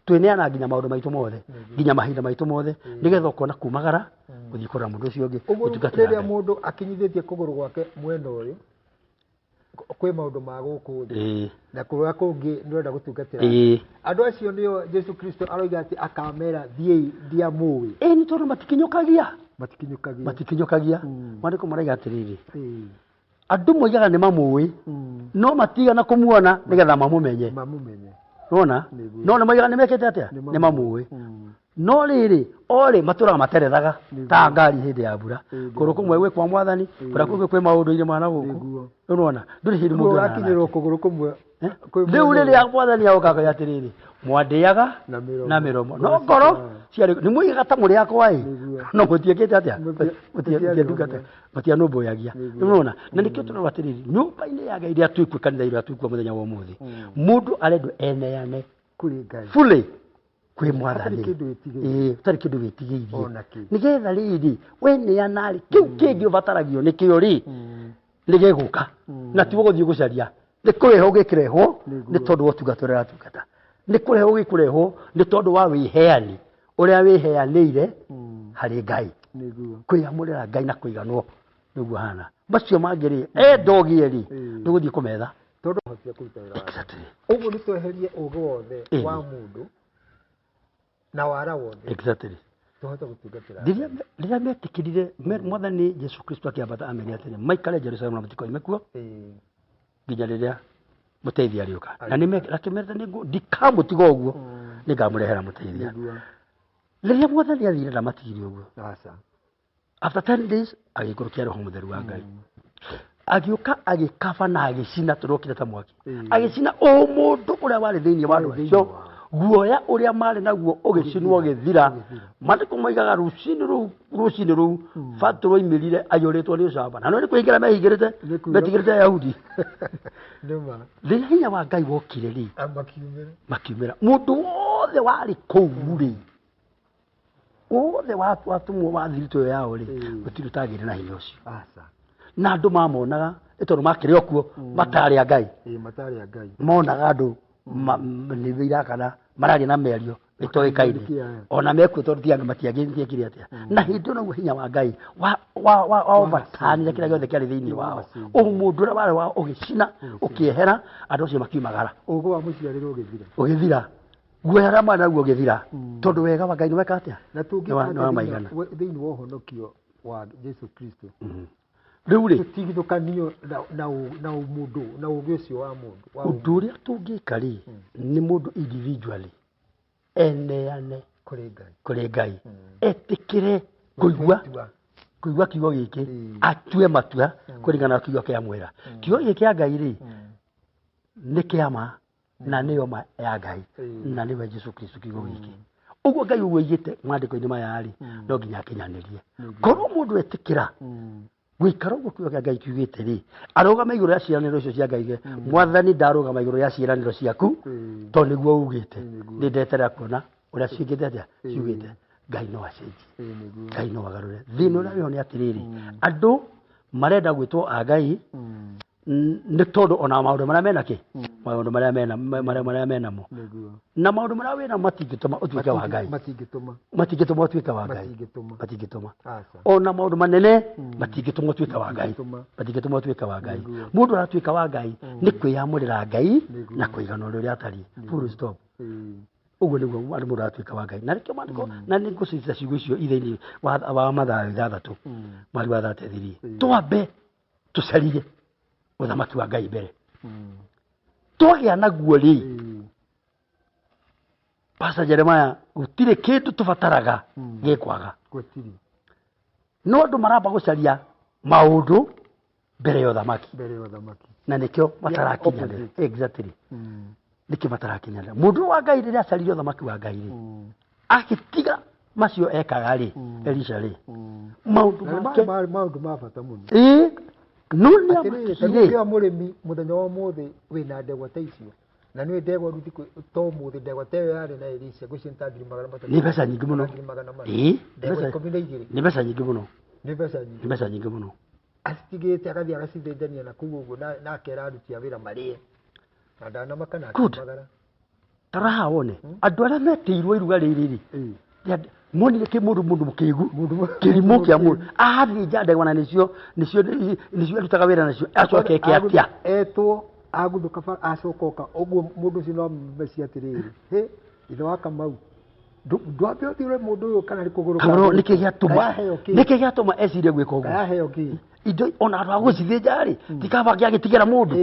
tweneana nginya maundu maitu mothe nginya mahinda maitu mothe nigetha ukona kumagara guthii kurora mundu ucio ungi utungatira riria mundu akinyithitie kuguru gwake mwena uyu kwe maundu ma guku na kuria kungi ndirenda gutungatira andu acio nio Jesu Kristo aroiga ati akamera thiei ndiamui ni tondu matikinyukagia mwandiko maraiga atiriri andu moigaga ni mamui no matigana kumuona nigetha mamumenye nona no moigaga ni mekete atia ni mamui no riri ore matura materethaga ta ngari hindi ya mbura kuru kumwe gwe kwa mwathani kura kugwe kwe maundu ire mwana guku urona nduri hindi mundu akinyirwo kuguru kumwe riu riri ya mwathani yaokaga yatiriri mwandiaga na miromo no ngoro ciari ni muigaga ta muri yakwa no gutiekete atia gutiekete ndugate matia no boyagia urona na nikio turarwa atiriri nyumba-ini ya Ngai iria twikwe kanitha iria twikwe muthenya wa umuthi mundu arendu eneane kuri Ngai fully kwi mwathani utari kindu witigiirie nigetha riri we neanari kiu kingi ubataragio nikio ri nigeguka na tiwo guthii gucaria ni kureho gikirehwo ni tondu wotungatorera tungata ni kureho gikurehwo ni tondu wa wiheani uria wiheanire hari Ngai kwiyamurira Ngai na kuiganwo niguo hana macio mangiri ndogieri ni guthii kumetha tondu hocia kurutera uguo ni tweherie ugo wothe wa mundu na wara wothe exactly tuhota gutungatira riria metikirire mwathani Jesu Kristo akiambata ameri atiri maikare Jerusalemu na mutikoime kuo nginya riria muteithia ariuka na ni rakimerete ningu ndikamutiga uguo ningamurehera muteithia riria mwathani athire na matigiri uguo after 10 days agikurukia roho mutheru wa Ngai agiuka agikaba na agicina turokire ta mwaki agicina o mundu uria wari thiini wa ndio guoya uria mari naguo ugicinwo githira matiko maigaga rucini ru fatro imirire ayoretwo ni camba na no ni kuingira mehingirite metigirite Yahudi nduma thinya wa Ngai wokire ri makiumira mundu wothe wari kou ri wothe watumwo wathirito yao ri gutirutagire na hinya ucio na andu mamonaga itono makire okuo matari Ngai matari Ngai monaga andu ni wira kana marari na merio itoikaine ona mekwo tondu tianga matiagithie kiri atia na hindi no hinya wa Ngai wa overturn kira giothe kiari thiini wao o mundu ura wale wa ugicina ukiehera andu acio makiumagara ugo wa muciariro ugithira guoya mwana naguo ugithira tondu wega wa Ngai ni weka atia na tungikana thiini wa uhonokio wa Jesu Kristo riu ri tigithukanio na mundu na ugi ucio wa mundu undu uria tungika ri ni mundu individually eneane kuri Ngai etikire kuigua kiugo giki atue matua kuringana na kiugo kia mwira kiugo giki kia Ngai ri ni kiama na niyo ma ya Ngai na niwe Jesu Kristo kiugo giki uguo Ngai uwigite mwandiko-ini maya ri no nginya akinyanirie korwo mundu etikira gwikara uguo kiugo kia Ngai kiugite ri arugama iguru ya ciiraniro icio cia Ngai mwathani ndarugama iguru ya ciiraniro ciaku to niguo ugite ni ndetera kuona uria ciigite atia ciugite Ngai no acenjie Ngai no agarure thini uria wihone atiriri andu marenda gwitwo a Ngai ni tondu ona maundu maria mena ki maundu maria mena mo na maundu maria wina matingituma utuike wa Ngai matingituma utuike wa Ngai matingituma ona maundu manene matingituma utuike wa Ngai matingituma utuike wa Ngai mundu aratuika wa Ngai ni kwiyamurira Ngai na kuigana uria atari full stop uguo niguo andu mundu aratuika wa Ngai na rikio mandiko na ni ngucita ciugo icio ithaini wa mathaa 6 mweri wa 33 twambe tucarie uthamaki wa Ngai mbere twagia naguo ri Pastor Jeremiah gutire kindu tubataraga gikwaga no andu maramba gucaria maundu mbere ya uthamaki na nikio matarakinyana exactly nikio matarakinyana mundu wa Ngai riria acaririe uthamaki wa Ngai ri akitiga macio ekaga ri Elisha ri maundu ma bata muno nunia makire murimi muthenya wa muthi wina ndegwa ta icio na ni ndegwa ruti to muthi ndegwa ta yari na Elisha gucinta ngiri magana matatu ni pesa nyingi muno ni pesa nyingi muno ni pesa nyingi muno asitigite akathi agacithindania na kuguo na akera aruti a wira marie na ndana makana magara taraha wone andu aria metirwo iruga riri monire ke mundu mukigu kirimo kia mundu athi njande wana nicio arutaga wira nacio acoke ke atia etwo aguthuka fa acokoka uguo mundu ucio no meci atiriri itho wa Kamau ndwambe uthire mundu uyu kana rikuguruka kamaro niki giatuma ecirie gwika uguo aheo ki indo ona andu agucithia ri tikabangia gitigira mundu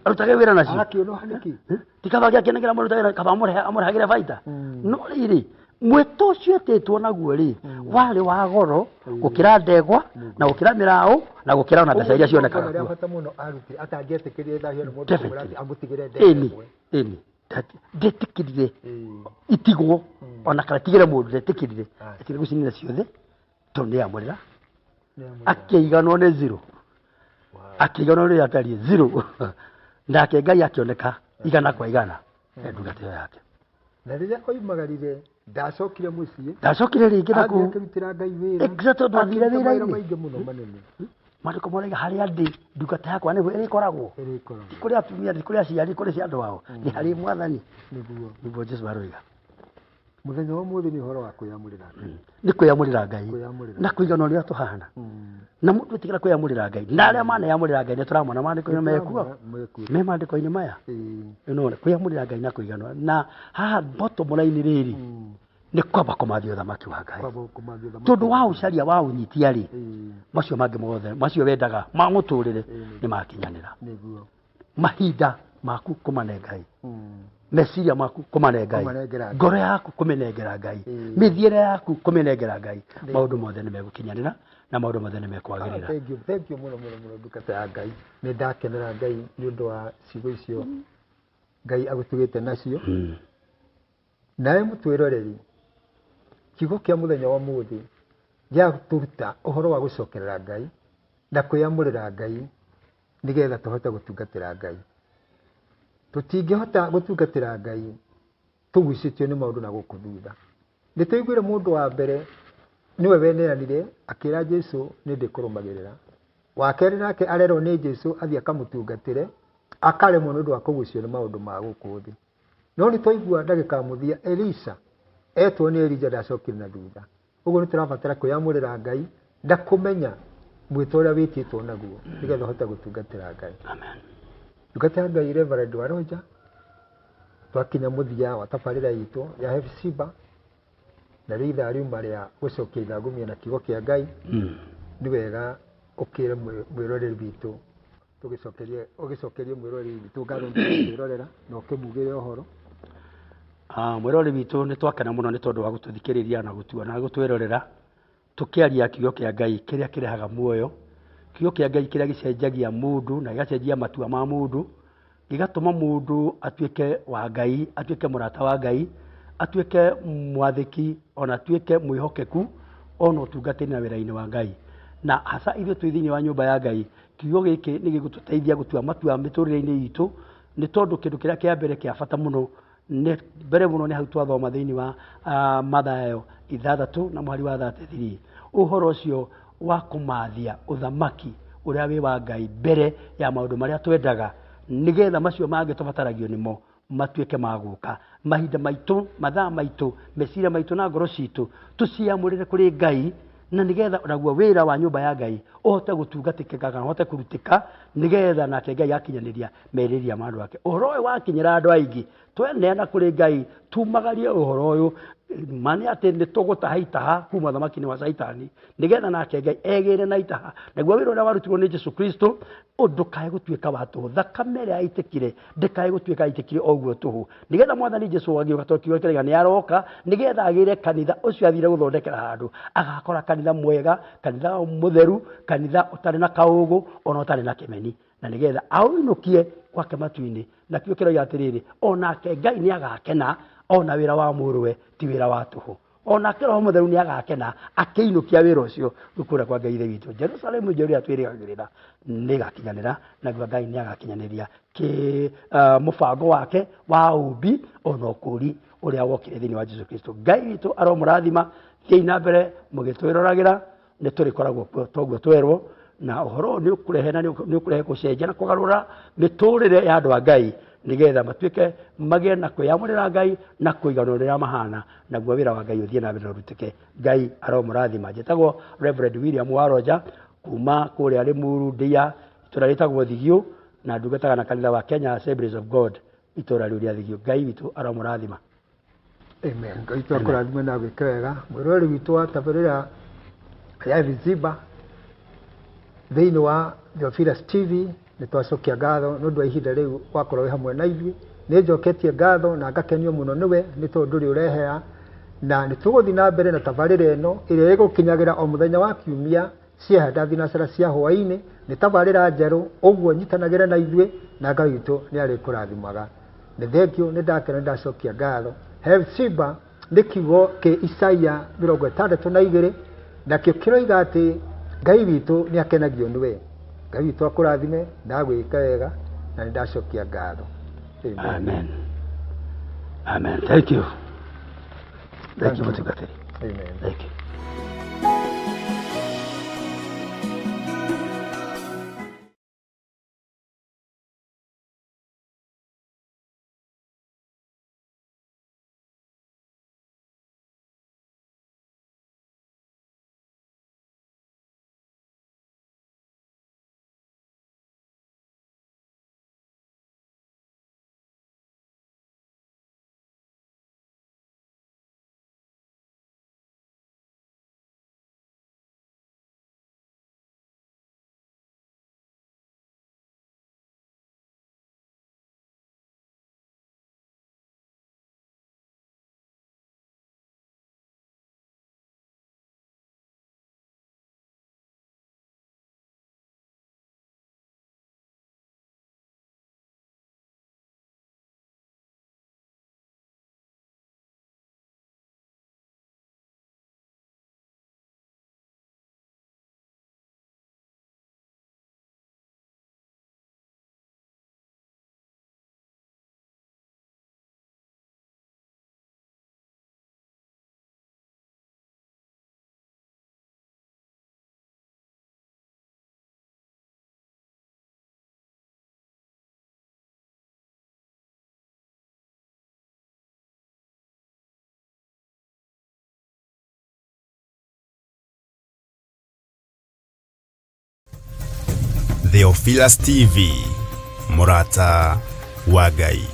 arutage wira nacio akiono haniki tikabangia kinegera mundu kaba amurehagire baita no riri mwito ucio tetwo naguo ri wari wa goro gukira ndegwa na gukira mirao na gukira ona mbeca iria cionekaga kuo bata muno aruti atangetikirire thahio ni mundu kurati amutigire ndegwa ini ndetikirire itigwo ona kana tigire mundu ndetikirire atigire gucinira ciothe tondu ya murira akeiganwo ni zero akeiganwo ni atari zero ndake Ngai akioneka igana kwa igana ndungate yake na riria oimagarire ndacokire muciĩ ndacokire ringi na ku akirutira Ngai wĩra exactly twathire wĩra-inĩ maingĩ mũno manene mandĩko moraga harĩa ndĩ ndungata yakwa nĩguo ĩrĩkoragwo kũrĩ atumia kũrĩ aciari kũrĩ cia andũ wao nĩ harĩ mwathani nĩguo Jesũ aroiga muthenya wa mũthĩ nĩ ũhoro wa kwĩyamũrĩra Ngai nĩ kwĩyamũrĩra Ngai na kũigana ũrĩa tũhana na mũndũ ĩtigĩra kwĩyamũrĩra Ngai na arĩa maneyamũrĩra Ngai nĩ tũramona mandĩko-inĩ mekuo me mandĩko-inĩ maya nĩwona kwĩyamũrĩra Ngai na kũiganwo na haha bottom line rĩrĩ nĩ kwamba kũmathia ũthamaki wa Ngai tondũ wa ũcaria wa ũnyitia rĩ macio mangĩ mothe macio wendaga ma mũtũrĩre nĩ makinyanĩra mahinda maku kũmane Ngai meciria maku kũmane Ngai ngoro yaku kũmĩnengera Ngai mĩthiĩre yaku kũmĩnengera Ngai maũndũ mothe nĩ megũkinyanĩra na maũndũ mothe nĩ mekwagĩrĩra thank you mũno ndungata ya Ngai nĩ ndakenera Ngai nĩ ũndũ wa ciugo icio Ngai agũtugĩte nacio nawe mũtwĩroreri kiugo kĩa mũthenya wa mũthĩ gĩa tũruta ũhoro wa gũcokerera Ngai na kwĩyamũrĩra Ngai nĩgetha tũhote gũtungatĩra Ngai tũtingĩhota gũtungatĩra Ngai tũgucĩtio nĩ maũndũ na gũkũ thutha nĩ tũiguire mũndũ wa mbere niwe weneanire akĩra Jesũ nĩ ndĩkũrũmagĩrĩra wa kerĩ nake arerwo nĩ Jesũ athiĩ akamũtungatĩre akaremwo nĩ ũndũ wa kũgucio nĩ maũndũ ma gũkũ thĩ no nĩ twaigua ndagĩka mũthia Elisha etwo nĩ Elija ndacokire na thutha ũguo nĩ tũrabatara kwĩyamũrĩra Ngai na kũmenya mwĩto ũrĩa wĩtĩtwo naguo nĩgetha ũhote gũtungatĩra Ngai amen ndungata Ngai Reverend Waroja twakinya mũthia wa tabarĩra itũ ya Hepsiba na rĩu ithaa riuma rĩa gũcokia ithagumia na kiugo kĩa Ngai nĩ wega ũkĩre mwĩroreri witũ ũgĩcokerie mwĩroreri witũ ngatho kwĩrorera na ũkĩmugĩre ũhoro mwĩroreri witũ nĩ twakena mũno nĩ tondũ wa gũtũthikĩrĩria na gũtuona gũtwĩrorera tũkĩaria kiugo kĩa Ngai kĩrĩa kĩrehaga muoyo kiugo kĩa Ngai kĩrĩa gĩcenjagia mũndũ na gĩgacenjia matua ma mũndũ gĩgatũma mũndũ atuĩke wa Ngai atuĩke mũrata wa Ngai atuĩke mwathĩki ona atuĩke mwĩhokeku ona ũtungatĩri na wĩra-inĩ wa Ngai na hasa ithuĩ twĩ thĩinĩ wa nyũmba ya Ngai kiugo gĩkĩ nĩ gĩgũtũteithia gũtua matua mĩtũrĩre-inĩ itũ nĩ tondũ kĩndũ kĩrĩa kĩa mbere kĩa bata mũno mbere mũno nĩ hau twathoma thĩinĩ wa Mathayo 6 na mũhari wa 33 ũhoro ũcio wa kũmathia ũthamaki ũrĩa wĩ wa Ngai mbere ya maũndũ marĩa twendaga nĩgetha macio mangĩ tũbataragio nĩmo matuĩke magũka mahinda maitũ mathaa maitũ meciria maitũ na ngoro citũ tũciamũrĩre kũrĩ Ngai na nĩgetha naguo wĩra wa nyũmba ya Ngai ũhote gũtungatĩka kana ũhote kũrutĩka nĩgetha nake Ngai akinyanĩria merirĩria ma andũ ake ũhoro ũyũ wakinyĩra andũ aingĩ tweneana kũrĩ Ngai tumagarie ũhoro ũyũ mani atĩ nĩ tũgũtaha itaha kuma ũthamaki-inĩ wa Saitani nĩgetha nake Ngai egĩre na itaha naguo wĩra ũrĩa warutirwo nĩ Jesũ Kristo ndũkae gũtuĩka wa tũhũ thakame ĩrĩa yaitĩkire ndĩkae gũtuĩka yaitĩkire ũguo tũhũ nĩgetha mwathani Jesũ agĩũka tũkiuga kĩrega nĩ aroka nĩgetha agĩre kanitha ũcio athire gũthondekera handũ agakora kanitha mwega kanitha mũtheru kanitha ũtarĩ na kaũgũ ona ũtarĩ na kĩmeni na nĩgetha aũinũkie gwake matu-inĩ na kiugo kĩroiga atĩrĩrĩ onake Ngai nĩ agakena ona wĩra wa mũrũwe ti wĩra wa tũhũ onake Roho Mũtheru nĩ agakena akĩinũkia wĩra ũcio gũkũra kwa Ngai witũ Jerusalemu njerũ ĩrĩa twĩrĩgagĩrĩra nĩ gakinyanĩra naguo Ngai nĩ agakinyanĩria mũbango wake wa ũmbi ona ũkũri ũrĩa wokire thĩinĩ wa Jesũ Kristo Ngai witũ aromũrathima thiĩ na mbere mũgĩtwĩroragĩra nĩ tũrĩkoragwo toguo twerwo na ũhoro nĩ ũkũrehe na nĩ ũkũrehe gũcenjia na kũgarũra mĩtũrĩre ya andũ a Ngai nĩgetha matuĩke magĩe na kwĩyamũrĩra Ngai na kũiganwo rĩrĩa mahana naguo wĩra wa Ngai ũthiĩ na mbere ũrutĩke Ngai aromũrathima njĩtagwo Reverend William Waroja kuma kũrĩa Limuru Ndia itũũra rĩtagwo Thigio na ndungataga na kanitha wa Kenya Assemblies of God itũũra rĩu rĩa Thigio Ngai witũ aromũrathima amen Ngai witũ akũrathime na gwĩka wega mwĩroreri witũ wa tabarĩra ya Hepsiba thĩinĩ wa Theophilus TV nĩ twacokia ngatho nĩ ũndũ wa ihinda rĩu wakorwo hamwe na ithuĩ nĩ njoketie ngatho na ngakenio mũno nĩwe nĩ tondũ ndũrĩ ũrehea na nituguthi na mbere na tabarĩra ĩno ĩrĩa ĩgũkinyagira o mũthenya wa kiumia ciehanda thinacara cia hwaĩ-inĩ nĩ tabarĩra njerũ ũguo nyitanagĩra na ithuĩ na Ngai witũ nĩ arĩkũrathimaga. Nĩ thengio nĩ ndakena ndacokia ngatho. Hepzibah nĩ kiugo kĩ Isaia 62 nakĩo kĩroiga atĩ Ngai witũ nĩ akenagio nĩwe. Ngai witũ akũrathime ndagwĩka wega na nĩ ndacokia ngatho. Amen. Amen. Thank you. Thank you, Mutugati. Amen. Thank you. Theophilus TV, Murata wa Ngai.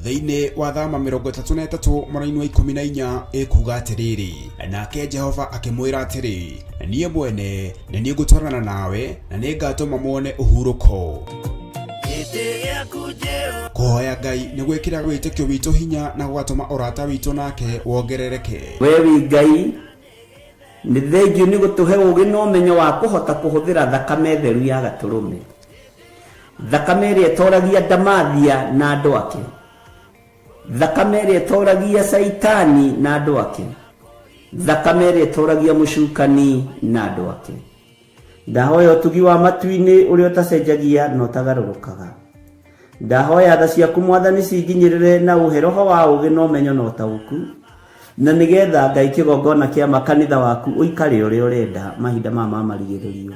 Thĩinĩ wa thama 33 mweri-inĩ wa 14 ĩkuga atĩrĩrĩ, nake Jehova akĩmwĩra atĩrĩ, niĩ mwene nĩ niĩ ngũtwarana nawe na nĩ ngatũma muone ũhurũko. Kũhoya Ngai nĩ gwĩkĩra wĩtĩkio witũ hinya na gũgatũma ũrata witũ nake wongerereke. Wewe Ngai nĩ thengio nĩ gũtũhe ũũgĩ na ũmenyo wa kũhota kũhũthĩra thakame theru ya Gatũrũme, thakame ĩrĩa ĩtoragia ndamathia na andũ ake, thakame ĩrĩa ĩtoragia Saitani na andũ ake, thakame ĩrĩa ĩtoragia mũcukani na andũ ake. Ndahoya ũtugi wa matu-inĩ ũrĩa ũtacenjagia na ũtagarũrũkaga. Ndahoya tha ciaku Mwathani cinginyĩrĩre na ũhe roho wa ũũgĩ na ũmenyo na ũtaũku, na nĩgetha Ngai kĩgongona kĩa makanitha waku ũikare ũrĩa ũrenda mahinda ma marigĩrĩrio.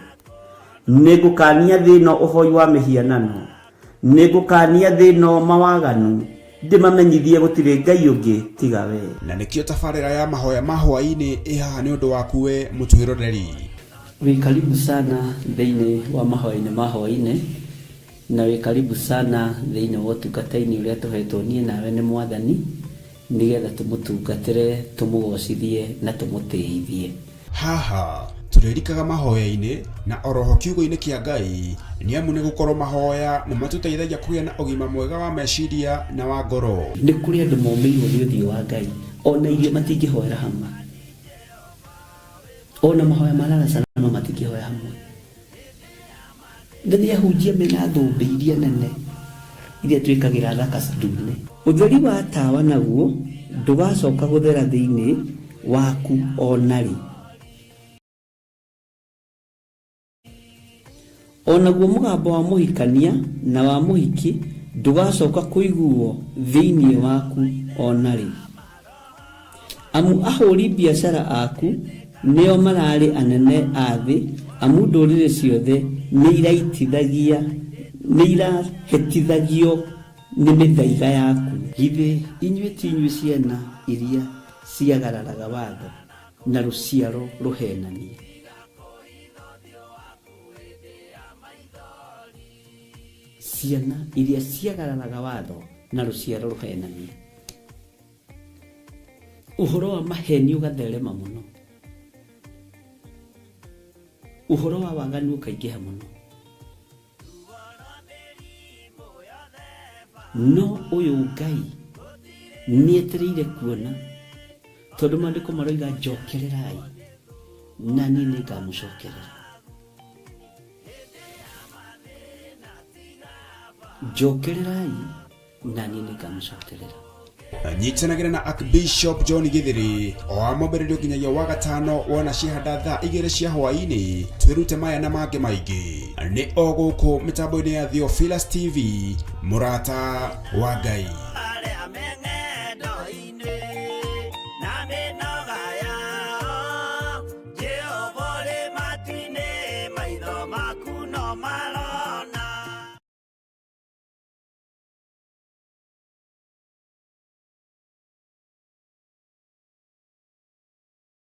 nĩngũkania thĩno ũhoi wa mĩhianano, nĩngũkania thĩno mawaganu, ndĩmamenyithie gũtirĩ Ngai ũngĩ tiga we. Na nĩkĩo tabarĩra ya mahoya ma hwaĩ-inĩ ĩhaha nĩ ũndũ waku we mũtwĩroreri. Wĩ karibu sana thĩinĩ wa mahoya-inĩ ma hwaĩ-inĩ, na wĩ karibu sana thĩinĩ wa ũtungata-inĩ ũrĩa tũhetwo niĩ nawe nĩ Mwathani, nĩgetha tũmũtungatĩre, tũmũgocithie na tũmũtĩithie. Haha tũrĩrikaga mahoya-inĩ na oroho kiugo-inĩ kĩa Ngai, nĩ amu nĩ gũkorwo mahoya nĩ matũteithagia kũgĩa na ũgima mwega wa meciria na wa ngoro. Nĩ kũrĩ andũ momĩirwo nĩ ũthiũ wa Ngai, ona irio matingĩhoera hamwe, ona mahoya marara sana matingĩhoya hamwe. Nĩ ahunjia mena thũmbĩ iria nene iria twĩkagĩra thaka ndune. Ũtheri wa tawa naguo ndũgacoka gũthera thĩinĩ waku onarĩ. Onaguo mũgambo wa mũhikania na wa mũhiki ndũgacoka kũiguo thĩinĩ waku onarĩ. Amu ahũri biacara aku nĩo mararĩ anene a thĩ, amu ndũrĩrĩ ciothe nĩ irahĩtithagio nĩ mĩthaiga yaku. Githĩ inyuĩ ti inyuĩ ciana iria ciagararaga watho na rũciaro rũhenanie? Ciana iria ciagararaga watho na rũciaro rũhenanie. Ũhoro wa maheni ũgatherema mũno, ũhoro wa waganu ũkaingĩha mũno. No ũyũ Ngai nĩetereire kuona, tondũ maandĩko maroiga njokererai na niĩ nĩngamũcokerera. Njokererai na niĩ nĩngamũcokerera. Nyitanagĩra na Archbishop John Githiri o amwambĩrĩrio nginyagia wa gatano wona ciahanda thaa 2 cia hwaĩ-inĩ. Twĩrute maya na mangĩ maingĩ nĩ o gũkũ mĩtambo-inĩ ya Theophilus TV, mũrata wa Ngai.